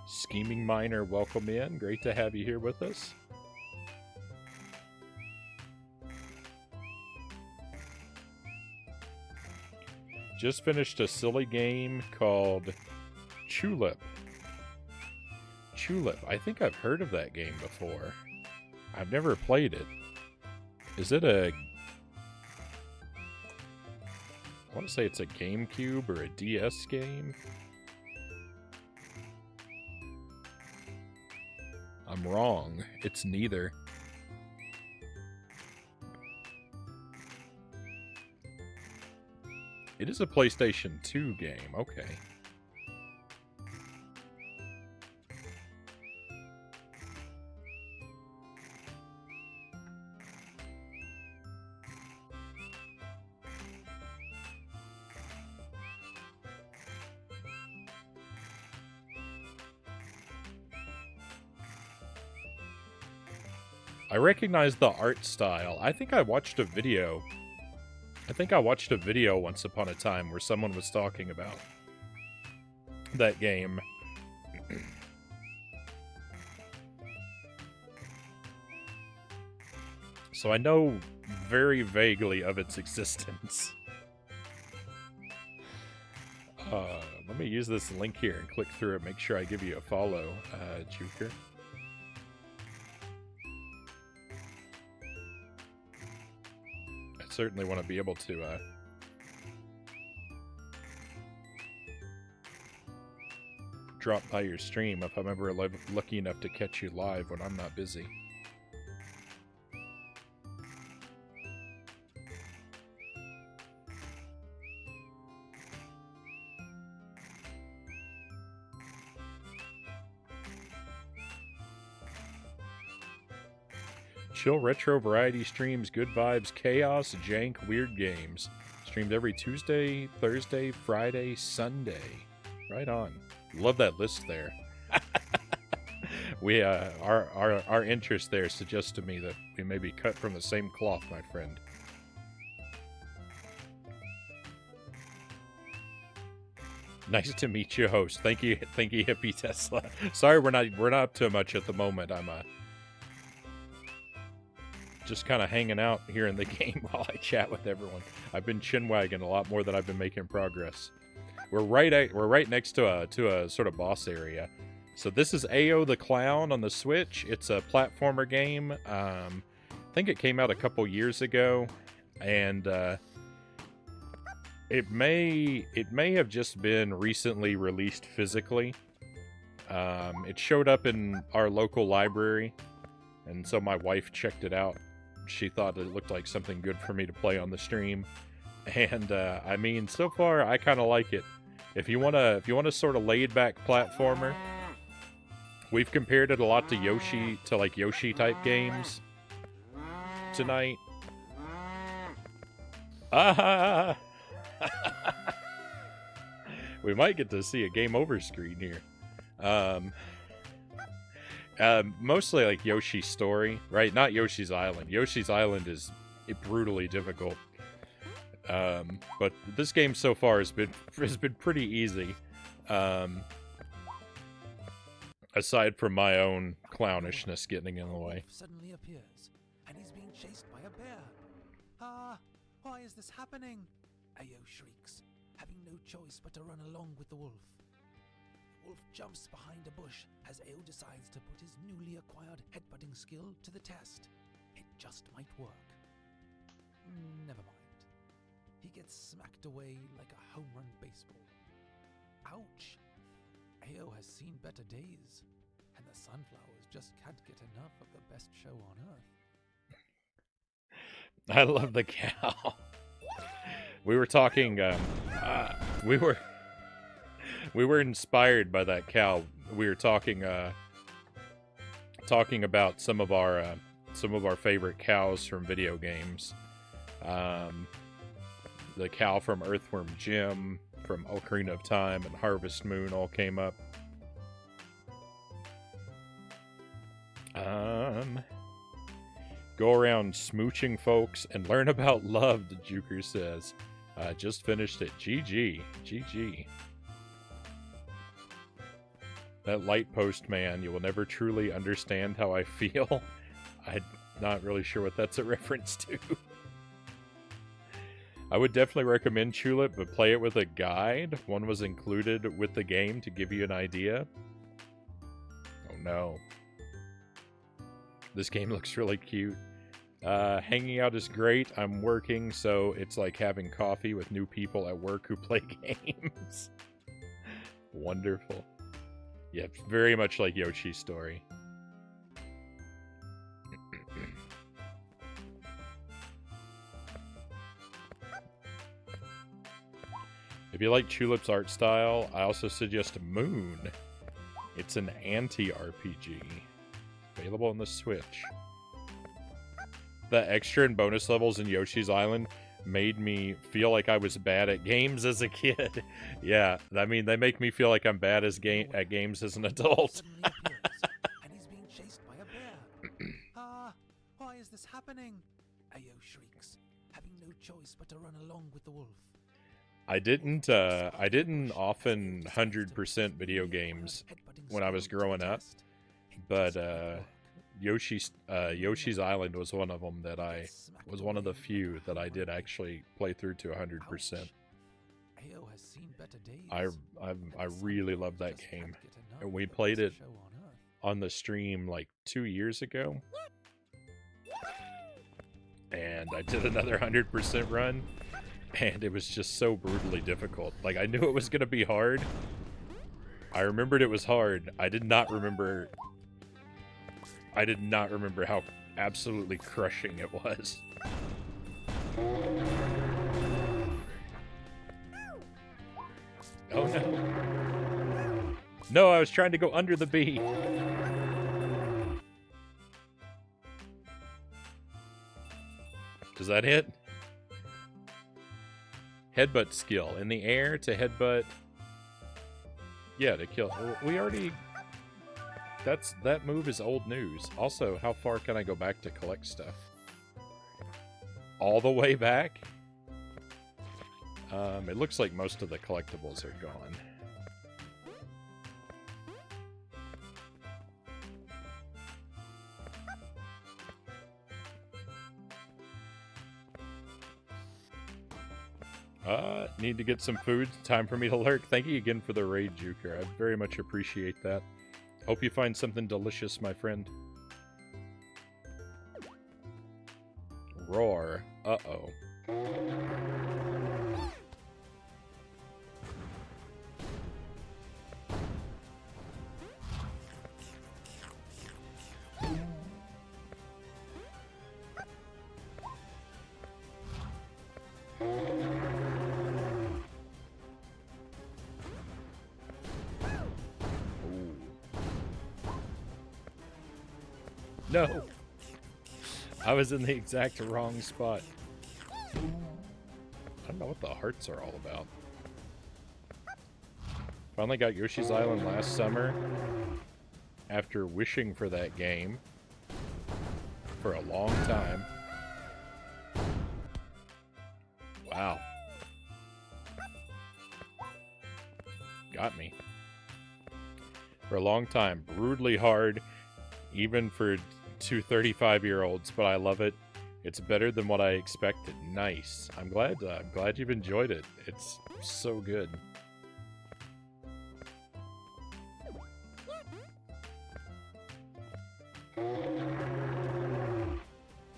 Scheming Miner, welcome in. Great to have you here with us. Just finished a silly game called Tulip. Tulip. I think I've heard of that game before. I've never played it. Is it a... I want to say it's a GameCube or a DS game. I'm wrong. It's neither. It is a PlayStation 2 game. Okay. I recognize the art style. I think I watched a video. I think I watched a video once upon a time where someone was talking about that game. So I know very vaguely of its existence. Let me use this link here and click through it, make sure I give you a follow, Juker. Certainly want to be able to drop by your stream if I'm ever lucky enough to catch you live when I'm not busy. Chill retro variety streams, good vibes, chaos, jank, weird games. Streamed every Tuesday, Thursday, Friday, Sunday. Right on. Love that list there. We our interest there suggests to me that we may be cut from the same cloth, my friend. Nice to meet you, host. Thank you, hippie Tesla. Sorry, we're not up to much at the moment. I'm just kind of hanging out here in the game while I chat with everyone. I've been chinwagging a lot more than I've been making progress. We're right next to a sort of boss area. So this is Ayo the Clown on the Switch. It's a platformer game. I think it came out a couple years ago, and it may have just been recently released physically. It showed up in our local library, and so my wife checked it out. She thought it looked like something good for me to play on the stream, and I mean, so far I kind of like it. If you want a sort of laid back platformer, we've compared it a lot to Yoshi type games tonight. Ah! We might get to see a game over screen here. Mostly like Yoshi's Story, right? Not Yoshi's Island. Yoshi's Island is brutally difficult. But this game so far has been pretty easy. Aside from my own clownishness getting in the way. Suddenly appears, and he's being chased by a bear. Ah, why is this happening? Ayo shrieks, having no choice but to run along with the wolf. The wolf jumps behind a bush as Ayo decides to put his newly acquired headbutting skill to the test. It just might work. Never mind. He gets smacked away like a home run baseball. Ouch! Ayo has seen better days, and the sunflowers just can't get enough of the best show on earth. I love the cow. We were talking, we were inspired by that cow. We were talking about some of our some of our favorite cows from video games. The cow from Earthworm Jim, from Ocarina of Time, and Harvest Moon all came up. Go around smooching folks and learn about love, the Juker says. Just finished it. GG. GG. That light post, man, you will never truly understand how I feel. I'm not really sure what that's a reference to. I would definitely recommend Tulip, but play it with a guide. One was included with the game to give you an idea. Oh no. This game looks really cute. Hanging out is great. I'm working, so it's like having coffee with new people at work who play games. Wonderful. Yeah, very much like Yoshi's Story. If you like Tulip's art style, I also suggest Moon. It's an anti-RPG. Available on the Switch. The extra and bonus levels in Yoshi's Island made me feel like I was bad at games as a kid. Yeah, I mean, they make me feel like I'm bad at games as an adult. And he's being chased by a bear. Why is this happening? Ayo shrieks, having no choice but to run along with the wolf. I didn't often 100% video games when I was growing up, but Yoshi's Island was one of them that was one of the few that I did actually play through to 100%. I really love that game, and we played it on the stream like 2 years ago, and I did another 100% run, and it was just so brutally difficult. Like, I knew it was gonna be hard. I remembered it was hard. I did not remember how absolutely crushing it was. Oh no. No, I was trying to go under the bee. Does that hit? Headbutt skill. In the air to headbutt. Yeah, to kill. We already... That move is old news. Also, how far can I go back to collect stuff? All the way back? It looks like most of the collectibles are gone. Need to get some food. Time for me to lurk. Thank you again for the raid, Juker. I very much appreciate that. Hope you find something delicious, my friend. Roar. Uh-oh. No! I was in the exact wrong spot. I don't know what the hearts are all about. Finally got Yoshi's Island last summer after wishing for that game for a long time. Wow. Got me. For a long time. Brutally hard, even for two 35-year-olds, but I love it. It's better than what I expected. Nice. I'm glad you've enjoyed it. It's so good.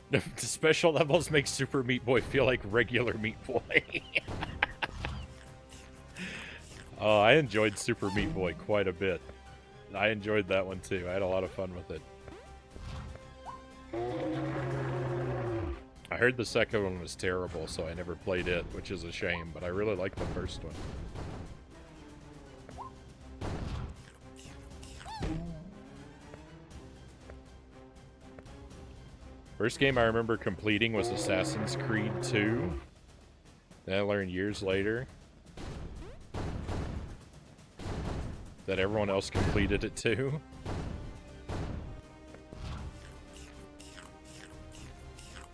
The special levels make Super Meat Boy feel like regular Meat Boy. Oh, I enjoyed Super Meat Boy quite a bit. I enjoyed that one too. I had a lot of fun with it. I heard the second one was terrible, so I never played it, which is a shame, but I really liked the first one. First game I remember completing was Assassin's Creed 2. Then I learned years later that everyone else completed it too.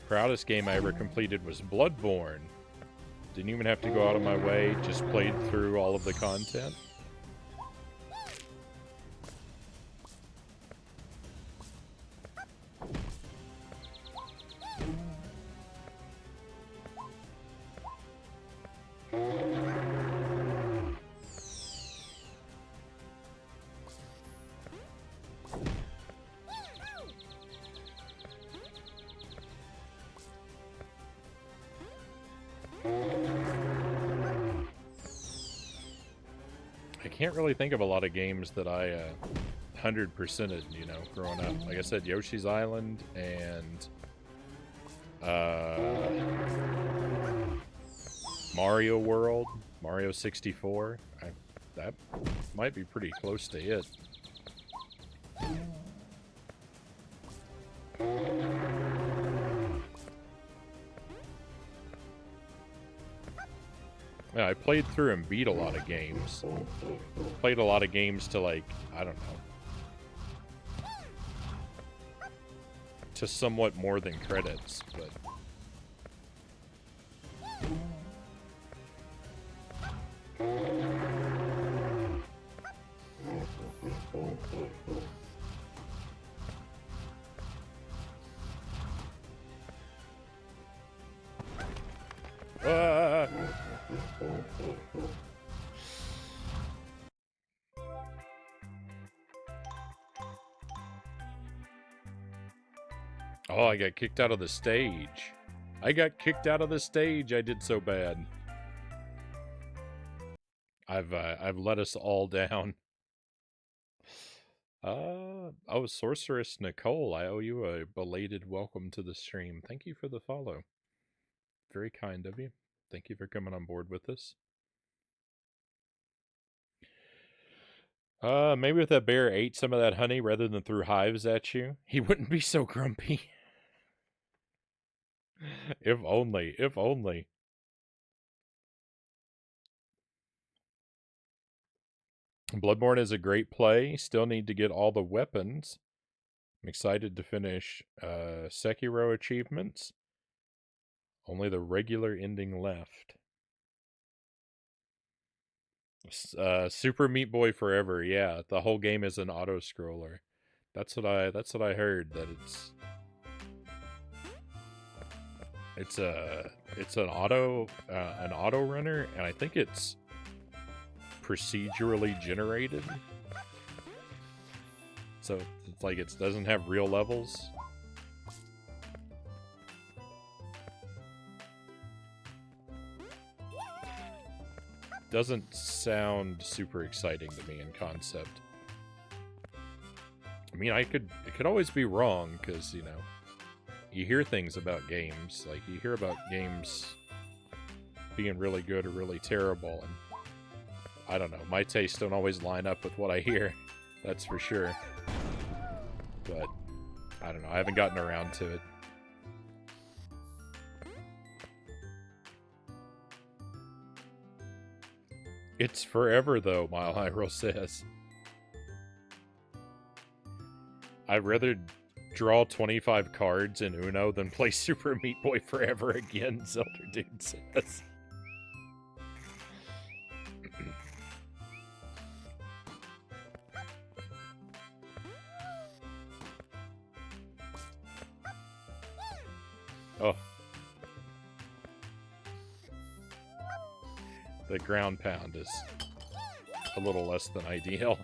Proudest game I ever completed was Bloodborne. Didn't even have to go out of my way, just played through all of the content. I can't really think of a lot of games that I 100%ed, you know, growing up. Like I said, Yoshi's Island and Mario World, Mario 64. That might be pretty close to it. Yeah, I played through and beat a lot of games. Played a lot of games to, like, I don't know, to somewhat more than credits, but... Oh, I got kicked out of the stage. I got kicked out of the stage. I did so bad. I've let us all down. Oh, Sorceress Nicole, I owe you a belated welcome to the stream. Thank you for the follow. Very kind of you. Thank you for coming on board with us. Maybe if that bear ate some of that honey rather than threw hives at you, he wouldn't be so grumpy. If only, if only. Bloodborne is a great play. Still need to get all the weapons. I'm excited to finish Sekiro achievements. Only the regular ending left. Super Meat Boy Forever. Yeah, the whole game is an auto scroller. That's what I heard, that it's an auto runner, and I think it's procedurally generated. So it's like it doesn't have real levels. Doesn't sound super exciting to me in concept. I mean, it could always be wrong, because, you know, you hear things about games. Like, you hear about games being really good or really terrible, and I don't know, my tastes don't always line up with what I hear. That's for sure. But, I don't know, I haven't gotten around to it. It's forever, though, Mile High Roll says. I'd rather draw 25 cards in Uno than play Super Meat Boy Forever again, Zelda Dude says. Oh. The ground pound is a little less than ideal.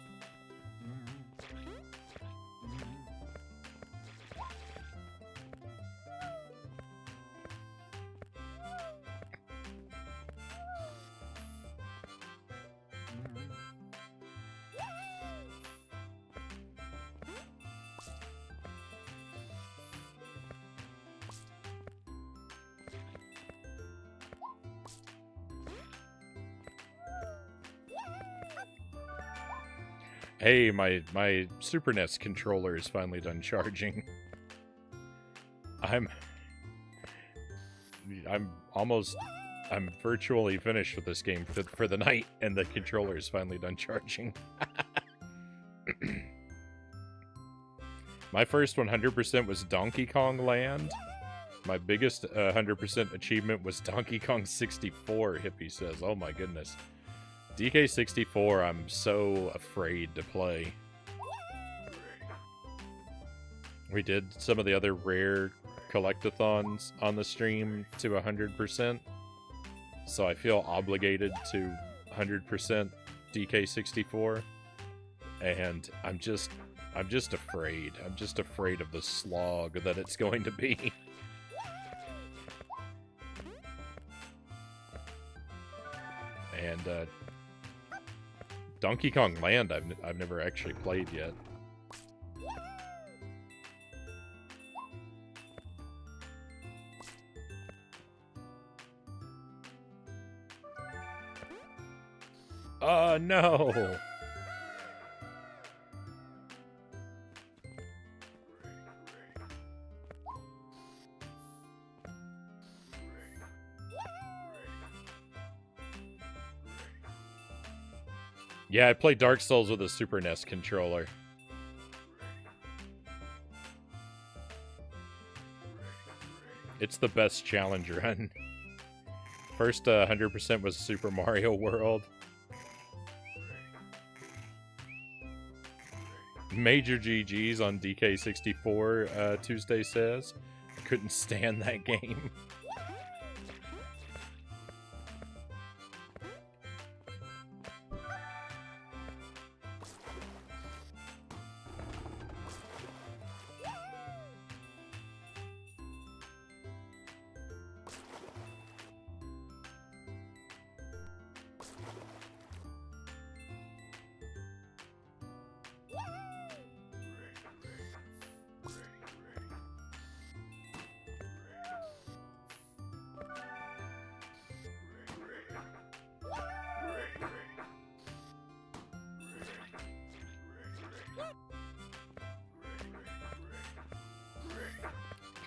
Hey, my Super NES controller is finally done charging. I'm virtually finished with this game for the night, and the controller is finally done charging. My first 100% was Donkey Kong Land. My biggest 100% achievement was Donkey Kong 64, Hippie says. Oh my goodness. DK64, I'm so afraid to play. We did some of the other rare collectathons on the stream to 100%, so I feel obligated to 100% DK64, and I'm just afraid. I'm just afraid of the slog that it's going to be. And Donkey Kong Land I've never actually played yet. Oh no! Yeah, I played Dark Souls with a Super NES controller. It's the best challenge run. First 100% was Super Mario World. Major GG's on DK64, Tuesday says. I couldn't stand that game.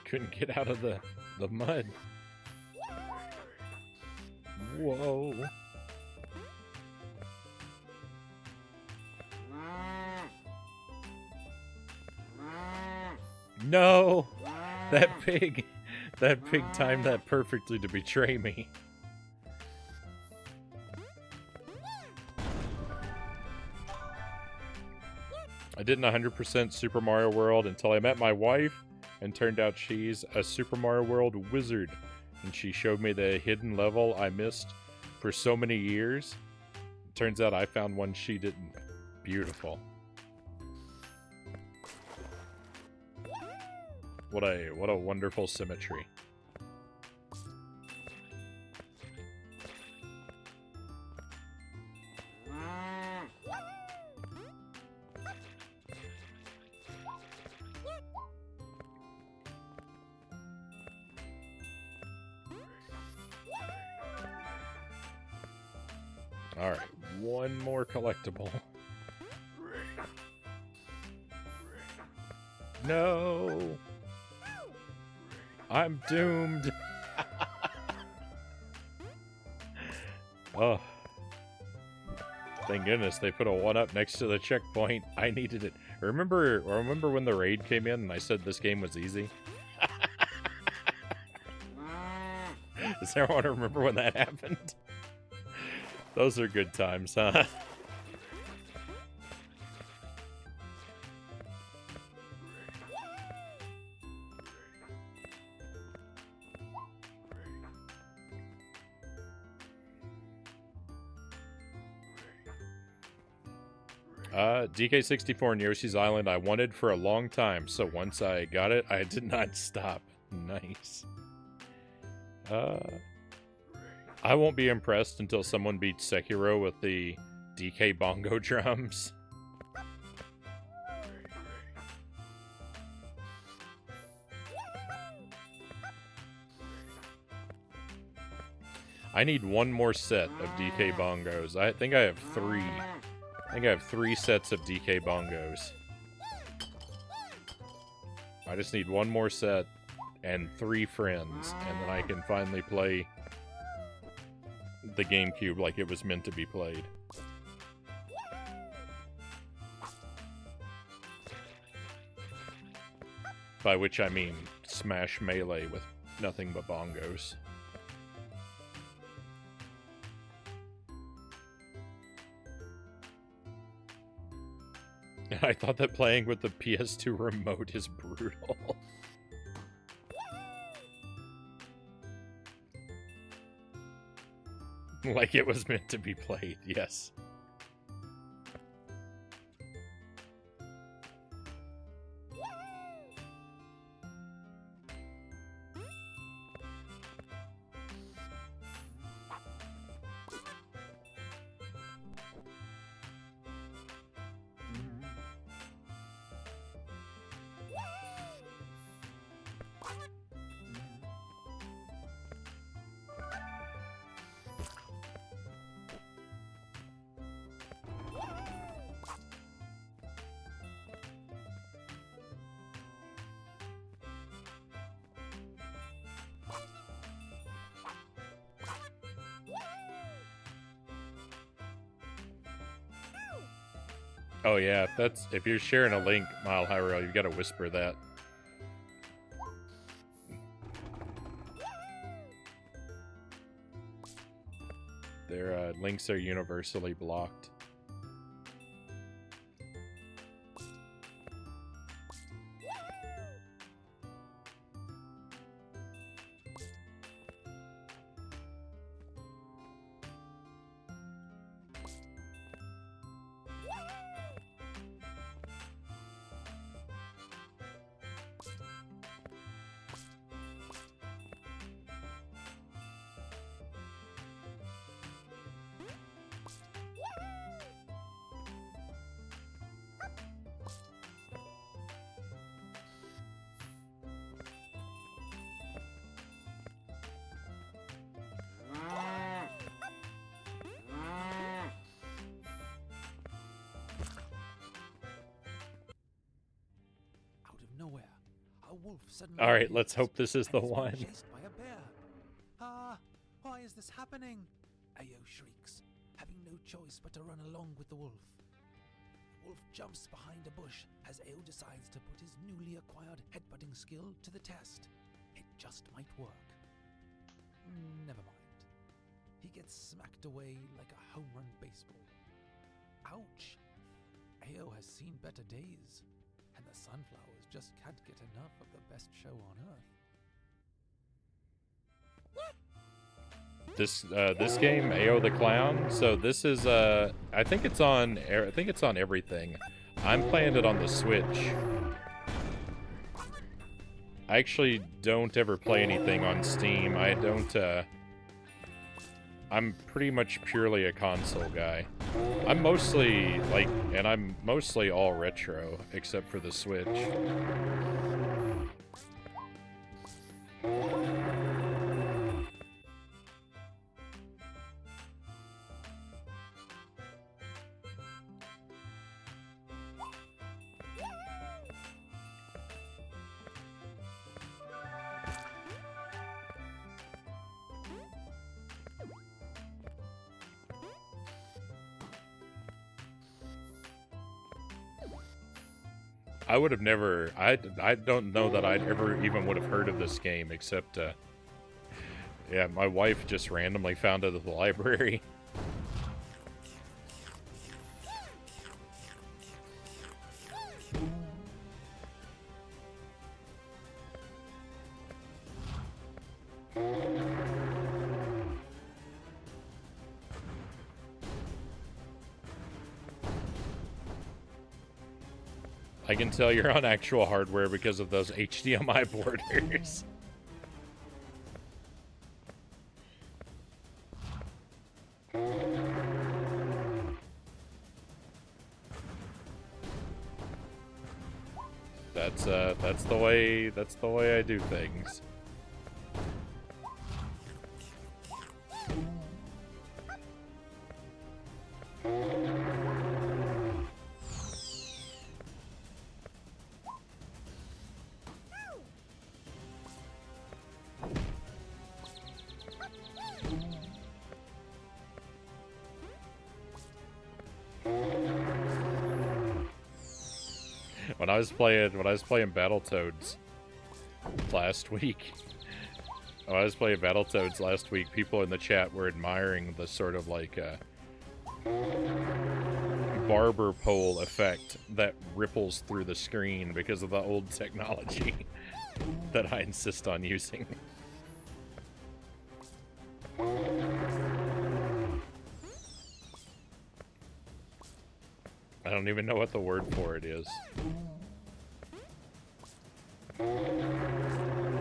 Couldn't get out of the mud. Whoa. No! That pig timed that perfectly to betray me. I didn't 100% Super Mario World until I met my wife, and turned out she's a Super Mario World wizard, and she showed me the hidden level I missed for so many years. Turns out I found one she didn't. Beautiful. What a wonderful symmetry. Alright, one more collectible. No! I'm doomed! Oh. Thank goodness they put a 1-up next to the checkpoint. I needed it. Remember when the raid came in and I said this game was easy? Does everyone remember when that happened? Those are good times, huh? DK64 and Yoshi's Island I wanted for a long time, so once I got it, I did not stop. Nice. I won't be impressed until someone beats Sekiro with the DK bongo drums. I need one more set of DK bongos. I think I have 3. I think I have 3 sets of DK bongos. I just need one more set, and 3 friends, and then I can finally play the GameCube like it was meant to be played. By which I mean Smash Melee with nothing but bongos. I thought that playing with the PS2 remote is brutal. Like it was meant to be played, yes. Oh yeah, if you're sharing a link, Mile High Rail, you gotta whisper that. Their links are universally blocked. All right, let's hope this is the one. By a bear. Why is this happening? Ayo shrieks, having no choice but to run along with the wolf. The wolf jumps behind a bush as Ayo decides to put his newly acquired headbutting skill to the test. It just might work. Never mind. He gets smacked away like a home run baseball. Ouch! Ayo has seen better days, and the sunflowers just can't get enough of the best show on earth. This game, Ayo the Clown. So this is I think it's on everything. I'm playing it on the Switch. I actually don't ever play anything on Steam. I'm pretty much purely a console guy. I'm mostly all retro, except for the Switch. I would have never, I don't know that I'd ever even would have heard of this game, except, yeah, my wife just randomly found it at the library. I can tell you're on actual hardware because of those HDMI borders. That's the way I do things. When I was playing Battletoads last week, people in the chat were admiring the sort of like barber pole effect that ripples through the screen because of the old technology that I insist on using. I don't even know what the word for it is.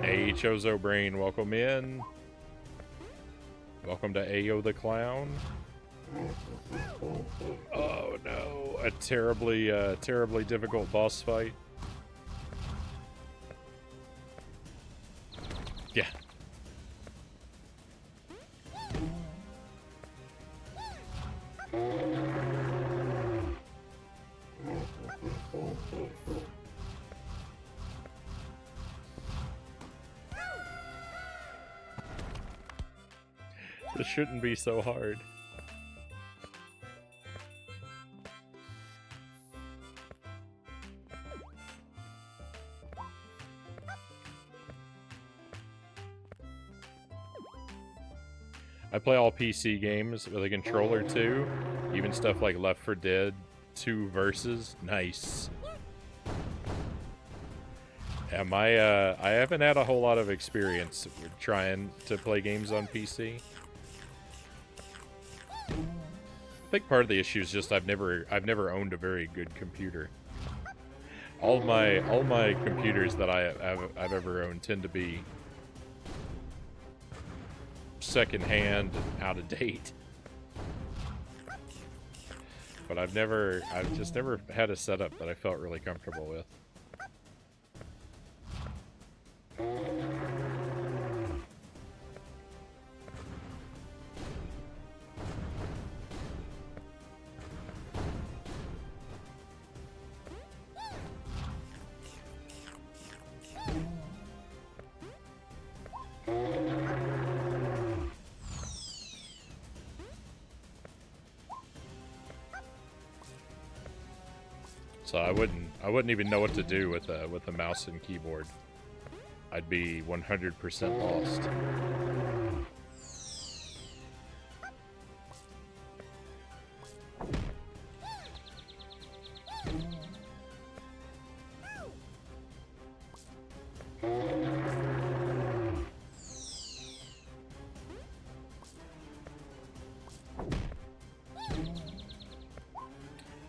Hey, Chozo Brain, welcome in. Welcome to Ayo the Clown. Oh no, a terribly difficult boss fight. Yeah. This shouldn't be so hard. I play all PC games with a controller too, even stuff like Left 4 Dead 2 Versus. Nice. Yeah, I haven't had a whole lot of experience with trying to play games on PC. I think part of the issue is just I've never owned a very good computer. All my computers that I've ever owned tend to be secondhand and out of date. But I've just never had a setup that I felt really comfortable with. So I wouldn't even know what to do with a mouse and keyboard. I'd be 100% lost.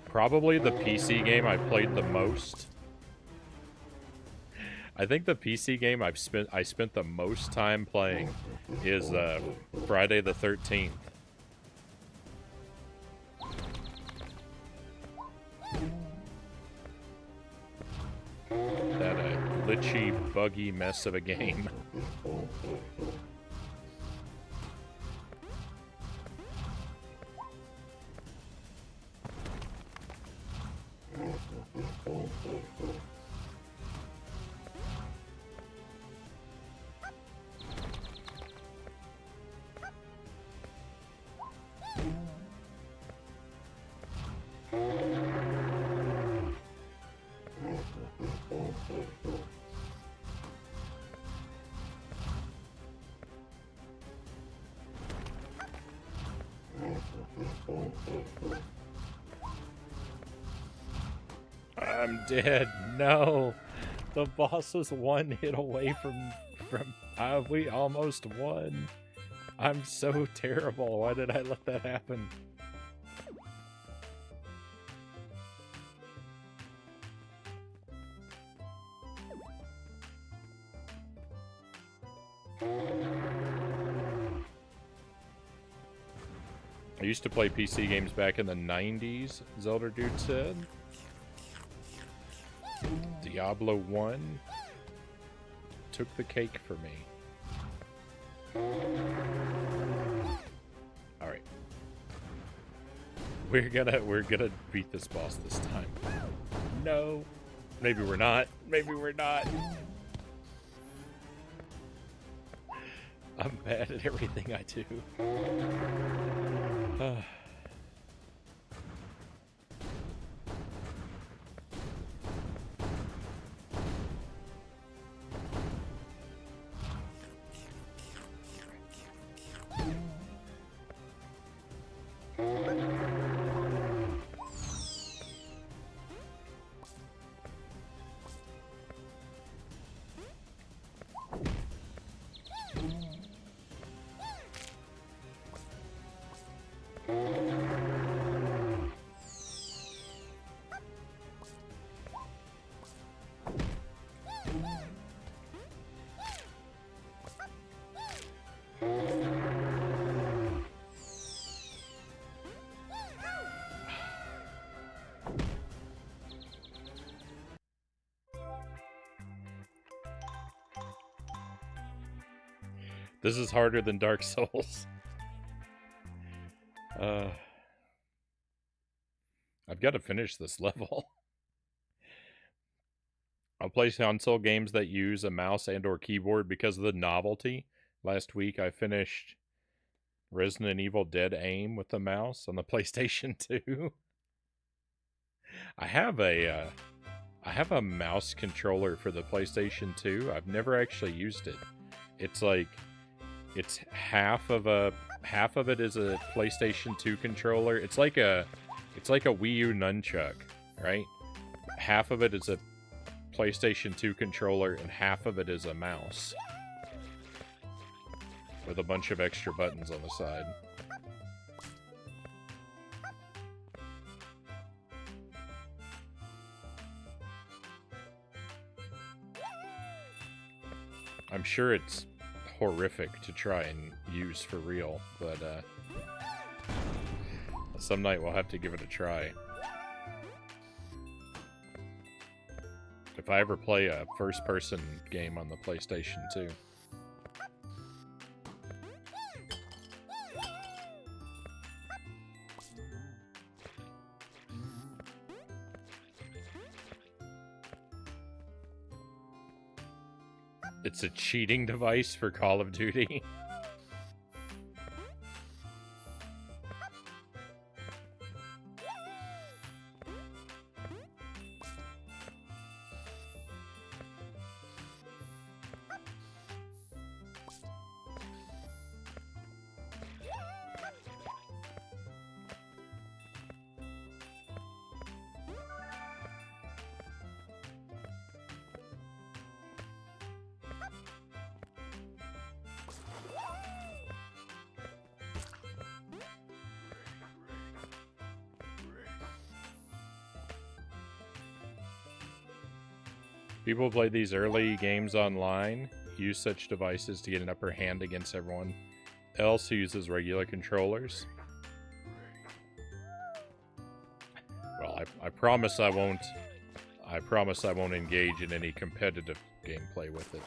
Probably the PC game I played the most. I think the PC game I spent the most time playing is Friday the 13th. That glitchy, buggy mess of a game. I'm dead. No, the boss was one hit away from. We almost won. I'm so terrible. Why did I let that happen? I used to play PC games back in the 90s, Zelda Dude said. Diablo 1 took the cake for me. Alright. We're gonna beat this boss this time. No. Maybe we're not. Maybe we're not. I'm bad at everything I do. This is harder than Dark Souls. I've got to finish this level. I'll play console games that use a mouse and or keyboard because of the novelty. Last week I finished Resident Evil Dead Aim with the mouse on the PlayStation 2. I have a mouse controller for the PlayStation 2. I've never actually used it. It's like half of it is a PlayStation 2 controller. It's like a Wii U nunchuck, right? Half of it is a PlayStation 2 controller and half of it is a mouse with a bunch of extra buttons on the side. I'm sure it's horrific to try and use for real, but some night we'll have to give it a try. If I ever play a first-person game on the PlayStation 2. It's a cheating device for Call of Duty. People play these early games online, use such devices to get an upper hand against everyone else who uses regular controllers. Well, I promise I won't. I promise I won't engage in any competitive gameplay with it.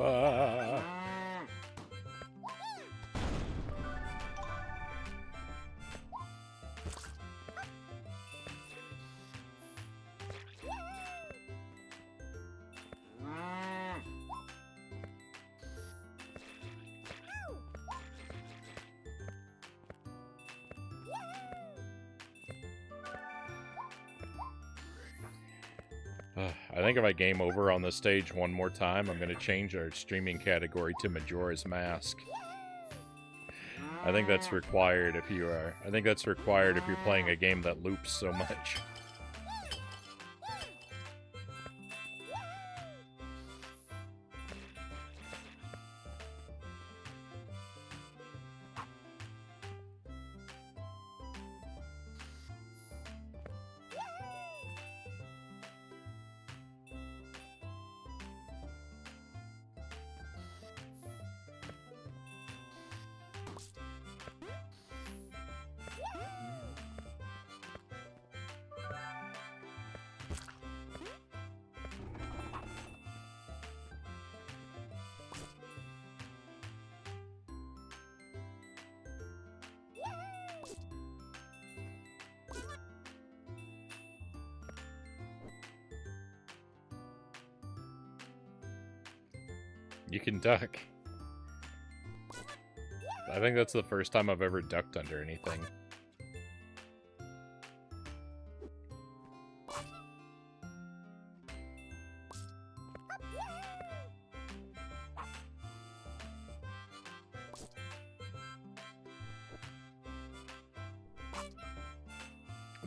Ah. I think if I game over on this stage one more time, I'm going to change our streaming category to Majora's Mask. I think that's required if you are. I think that's required if you're playing a game that loops so much. You can duck. I think that's the first time I've ever ducked under anything.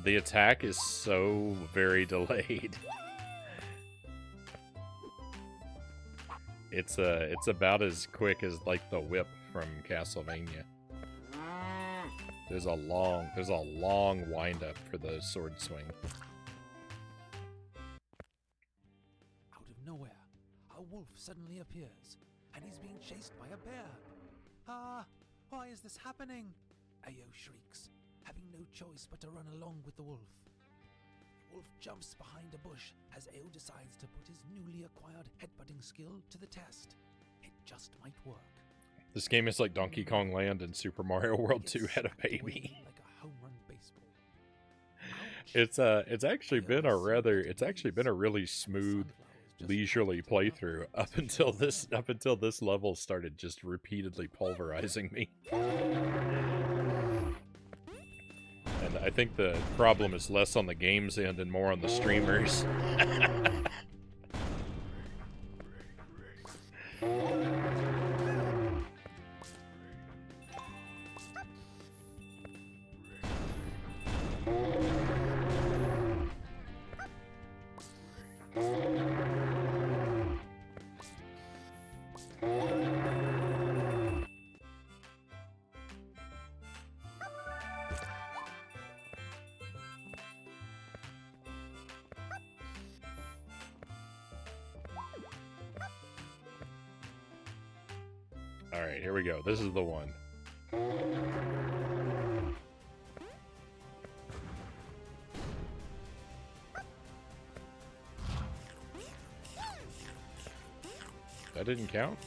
The attack is so very delayed. It's about as quick as like the whip from Castlevania. There's a long wind up for the sword swing. Out of nowhere, a wolf suddenly appears, and he's being chased by a bear. Ah, why is this happening? Ayo shrieks, having no choice but to run along with the wolf. The wolf jumps behind a bush as Ayo decides to put his newly acquired headbutting skill to the test. It just might work. This game is like Donkey Kong Land and Super Mario World 2 had a baby. Like a home run baseball. It's actually been a really smooth, leisurely playthrough up until this level started just repeatedly pulverizing me. And I think the problem is less on the game's end and more on the streamers. Alright, here we go. This is the one. That didn't count?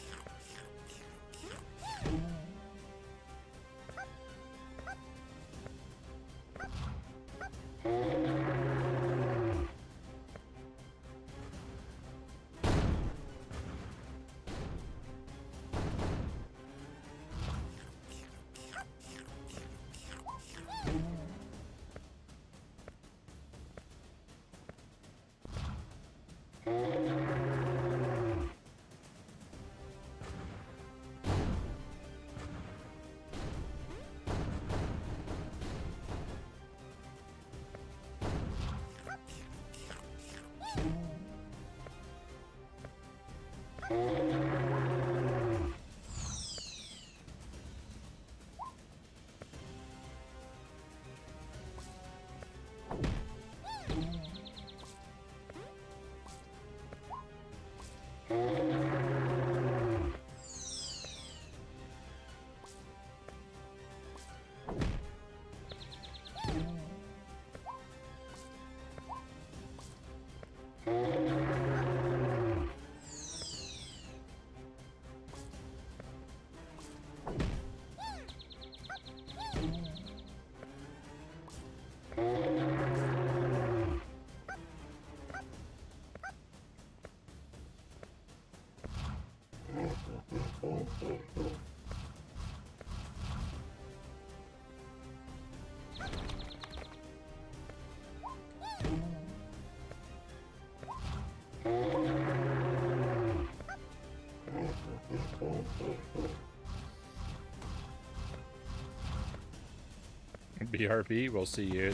BRB, we'll see you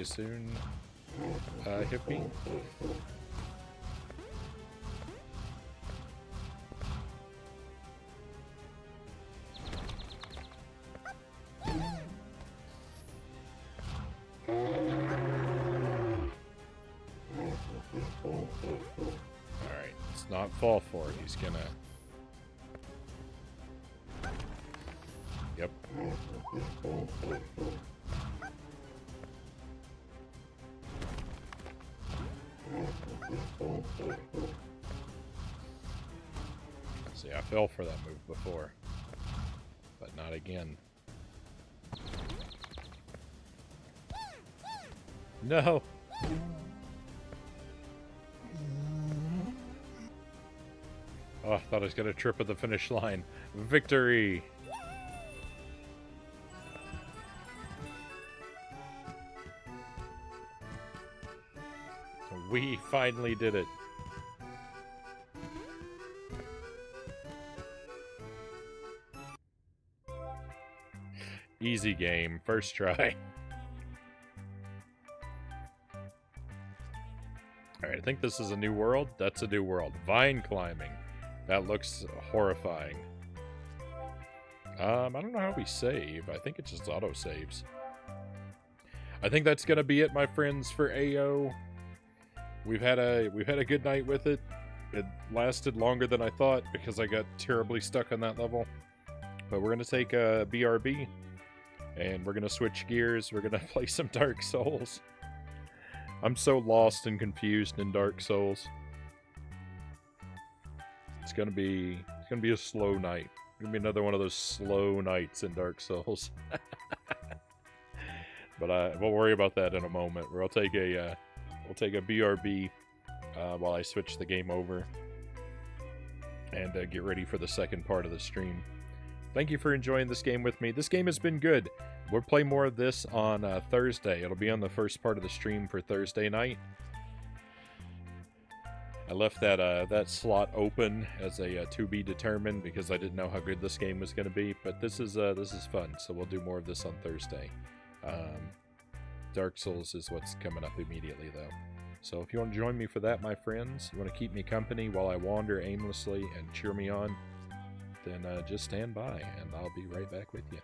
soon, hippie. Alright, let's not fall for it. He's gonna... Yep. See, I fell for that move before, but not again. No! Oh, I thought I was gonna trip at the finish line. Victory! We finally did it. Easy game, first try. All right, I think this is a new world. That's a new world. Vine climbing. That looks horrifying. I don't know how we save. I think it just auto saves. I think that's gonna be it, my friends, for Ayo. We've had a good night with it. It lasted longer than I thought because I got terribly stuck on that level. But we're gonna take a BRB and we're gonna switch gears. We're gonna play some Dark Souls. I'm so lost and confused in Dark Souls. It's gonna be a slow night. It's gonna be another one of those slow nights in Dark Souls. But we'll worry about that in a moment. We'll take a BRB while I switch the game over and get ready for the second part of the stream. Thank you for enjoying this game with me. This game has been good. We'll play more of this on Thursday. It'll be on the first part of the stream for Thursday night. I left that slot open as a to be determined because I didn't know how good this game was going to be. But this is fun, so we'll do more of this on Thursday. Dark Souls is what's coming up immediately, though. So if you want to join me for that, my friends, you want to keep me company while I wander aimlessly and cheer me on, then just stand by, and I'll be right back with you.